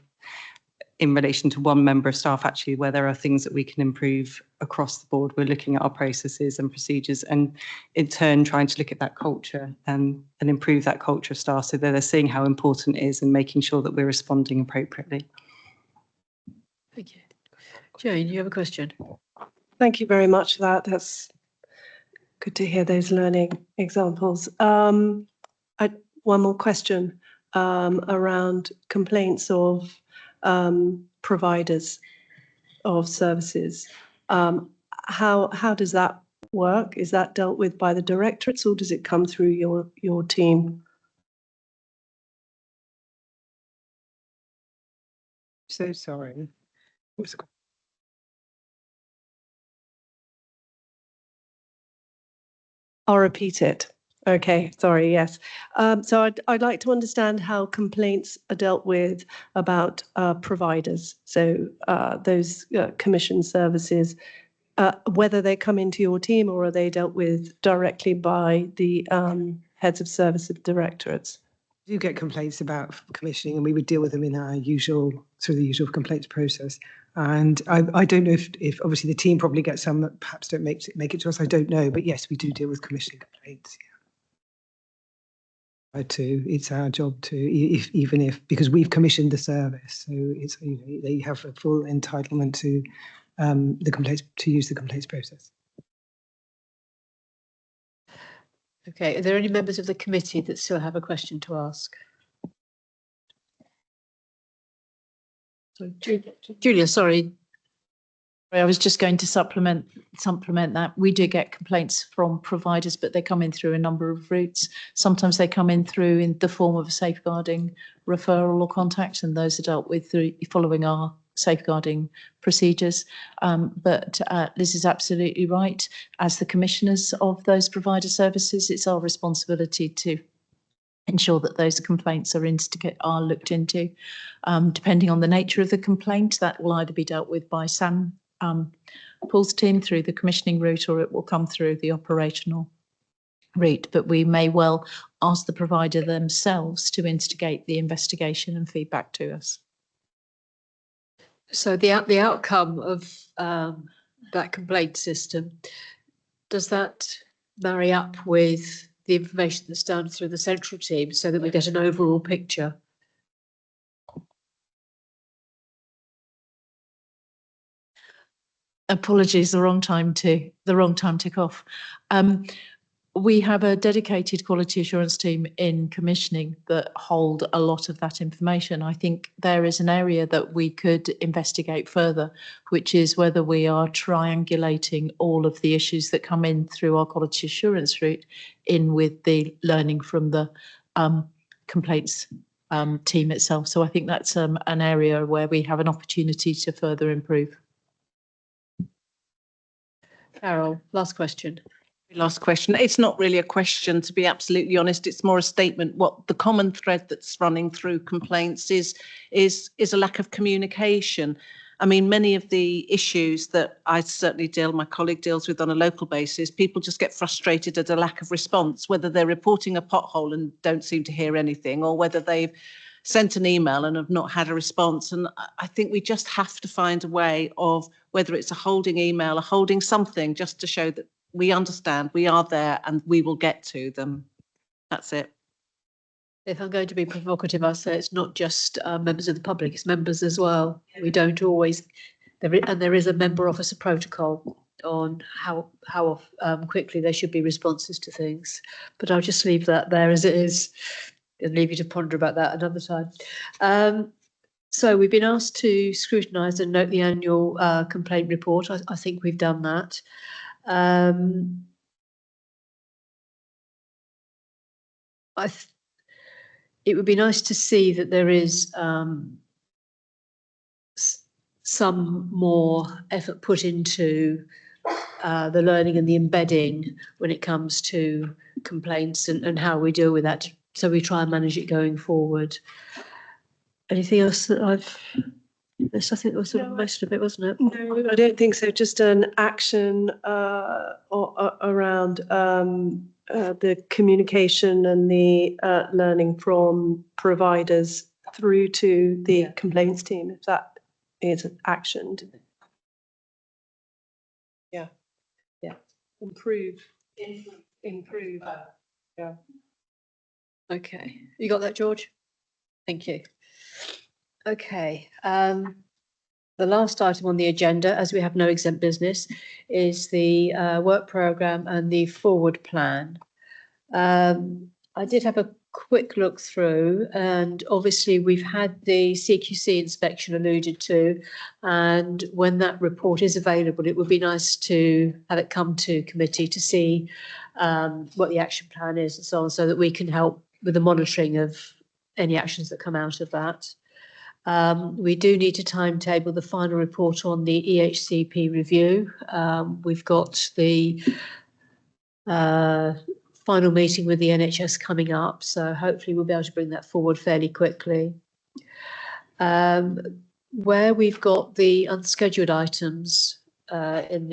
in relation to one member of staff, actually, where there are things that we can improve across the board. We're looking at our processes and procedures, and in turn trying to look at that culture and improve that culture of staff, so that they're seeing how important it is and making sure that we're responding appropriately. Thank you. Jane, you have a question? Thank you very much for that. That's good to hear those learning examples. One more question around complaints of providers of services. How does that work? Is that dealt with by the directorates, or does it come through your team? So sorry. I'll repeat it. Okay, sorry, yes. So I'd like to understand how complaints are dealt with about providers. So those commission services, whether they come into your team or are they dealt with directly by the heads of service of directorates? We do get complaints about commissioning, and we would deal with them in our through the usual complaints process. And I don't know if obviously the team probably gets some that perhaps don't make it to us. I don't know, but yes, we do deal with commissioning complaints. Yeah. It's our job to, even if, because we've commissioned the service, so it's, they have a full entitlement to the complaints, to use the complaints process. Okay, are there any members of the committee that still have a question to ask? So, Julia, sorry. I was just going to supplement that. We do get complaints from providers, but they come in through a number of routes. Sometimes they come in through in the form of a safeguarding referral or contact, and those are dealt with through following our safeguarding procedures. But Liz is absolutely right. As the commissioners of those provider services, it's our responsibility to ensure that those complaints are looked into. Depending on the nature of the complaint, that will either be dealt with by Sam Paul's team through the commissioning route, or it will come through the operational route. But we may well ask the provider themselves to instigate the investigation and feedback to us. So the outcome of that complaint system, does that marry up with the information that's done through the central team so that we get an overall picture? Apologies, the wrong time to cough. We have a dedicated quality assurance team in commissioning that hold a lot of that information. I think there is an area that we could investigate further, which is whether we are triangulating all of the issues that come in through our quality assurance route in with the learning from the complaints team itself. So I think that's an area where we have an opportunity to further improve. Carol, last question. Last question. It's not really a question, to be absolutely honest. It's more a statement. What the common thread that's running through complaints is a lack of communication. I mean, many of the issues that I certainly my colleague deals with on a local basis, people just get frustrated at a lack of response, whether they're reporting a pothole and don't seem to hear anything, or whether they've sent an email and have not had a response. And I think we just have to find a way of, whether it's a holding email, a holding something, just to show that we understand, we are there, and we will get to them. That's it. If I'm going to be provocative, I'll say it's not just members of the public, it's members as well. We don't always, there is a member officer protocol on how quickly there should be responses to things. But I'll just leave that there as it is. I'll leave you to ponder about that another time. So we've been asked to scrutinise and note the annual complaint report. I think we've done that. It would be nice to see that there is some more effort put into the learning and the embedding when it comes to complaints and how we deal with that. So we try and manage it going forward. Anything else that I've missed? I think that was sort of most of it, wasn't it? No, I don't think so. Just an action around the communication and the learning from providers through to the complaints team, if that is actioned. Yeah. Improve. Yeah. Okay, you got that, George? Thank you. Okay, the last item on the agenda, as we have no exempt business, is the work programme and the forward plan. I did have a quick look through, and obviously we've had the CQC inspection alluded to, and when that report is available, it would be nice to have it come to committee to see what the action plan is and so on, so that we can help with the monitoring of any actions that come out of that. We do need to timetable the final report on the EHCP review. We've got the final meeting with the NHS coming up, so hopefully we'll be able to bring that forward fairly quickly. Where we've got the unscheduled items in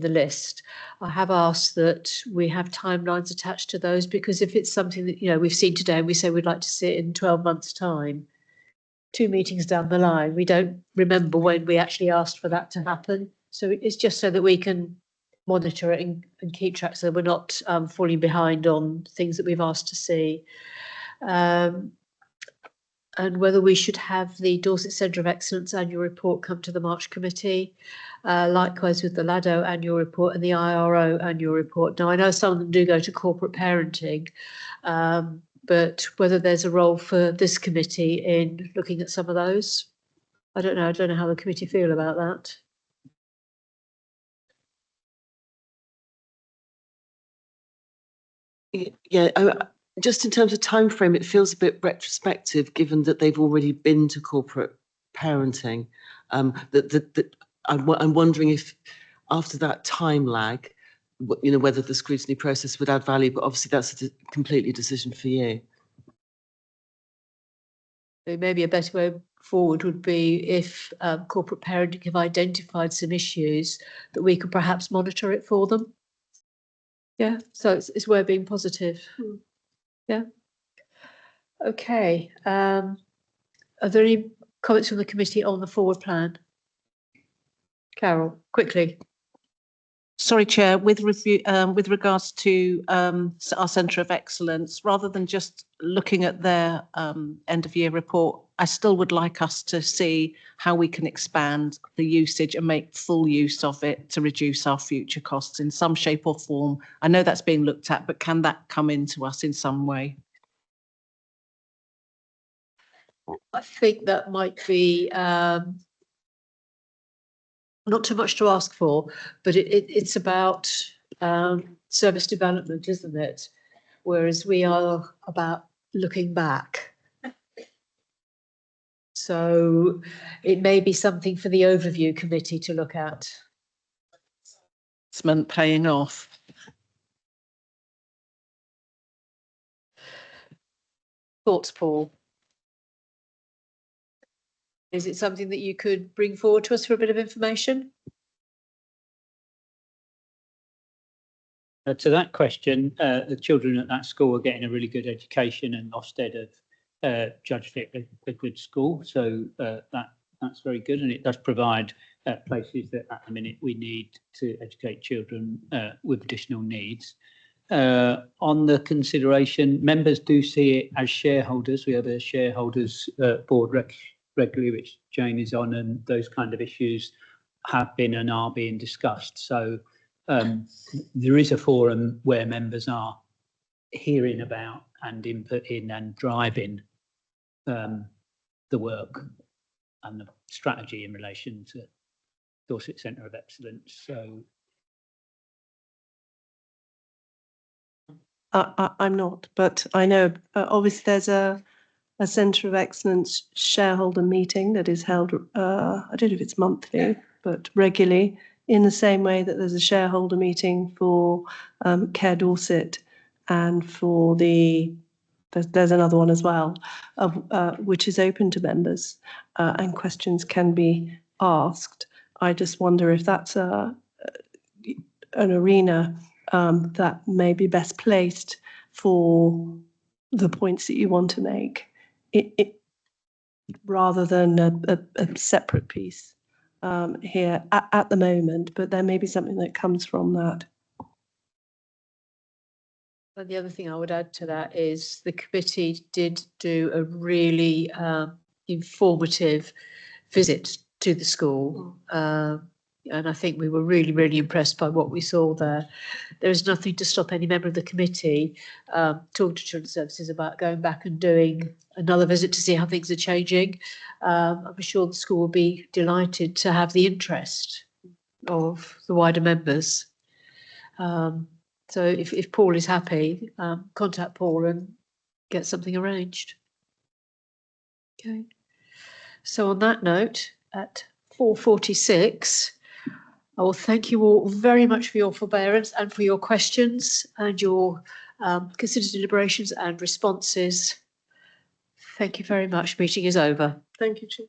the list, I have asked that we have timelines attached to those, because if it's something that we've seen today and we say we'd like to see it in 12 months' time, 2 meetings down the line, we don't remember when we actually asked for that to happen. So it's just so that we can monitor it and keep track, so we're not falling behind on things that we've asked to see. And whether we should have the Dorset Centre of Excellence annual report come to the March committee, likewise with the LADO annual report and the IRO annual report. Now, I know some of them do go to corporate parenting, but whether there's a role for this committee in looking at some of those, I don't know. I don't know how the committee feel about that. Yeah, just in terms of time frame, it feels a bit retrospective, given that they've already been to corporate parenting. I'm wondering if after that time lag, whether the scrutiny process would add value, but obviously that's a completely decision for you. Maybe a better way forward would be if corporate parenting have identified some issues, that we could perhaps monitor it for them. Yeah, so it's we're being positive. Yeah. Okay. Are there any comments from the committee on the forward plan? Carol, quickly. Sorry, Chair, with regards to our Centre of Excellence, rather than just looking at their end of year report, I still would like us to see how we can expand the usage and make full use of it to reduce our future costs in some shape or form. I know that's being looked at, but can that come into us in some way? I think that might be not too much to ask for, but it's about service development, isn't it? Whereas we are about looking back. So it may be something for the overview committee to look at. Paying off. Thoughts, Paul? Is it something that you could bring forward to us for a bit of information? To that question, the children at that school are getting a really good education, and Ofsted have judged it a good school. So that's very good, and it does provide places that at the minute we need to educate children with additional needs. On the consideration, members do see it as shareholders. We have a shareholders board regularly, which Jane is on, and those kind of issues have been and are being discussed. So there is a forum where members are hearing about and input in and driving the work and the strategy in relation to Dorset Centre of Excellence. So I'm not, but I know obviously there's a Centre of Excellence shareholder meeting that is held, I don't know if it's monthly, but regularly, in the same way that there's a shareholder meeting for Care Dorset and for there's another one as well, which is open to members and questions can be asked. I just wonder if that's an arena that may be best placed for the points that you want to make, rather than a separate piece here at the moment, but there may be something that comes from that. And the other thing I would add to that is the committee did do a really informative visit to the school. And I think we were really, really impressed by what we saw there. There is nothing to stop any member of the committee talking to Children's Services about going back and doing another visit to see how things are changing. I'm sure the school will be delighted to have the interest of the wider members. So if Paul is happy, contact Paul and get something arranged. Okay. So on that note, at 4:46, I will thank you all very much for your forbearance and for your questions and your considered deliberations and responses. Thank you very much. Meeting is over. Thank you, Chair.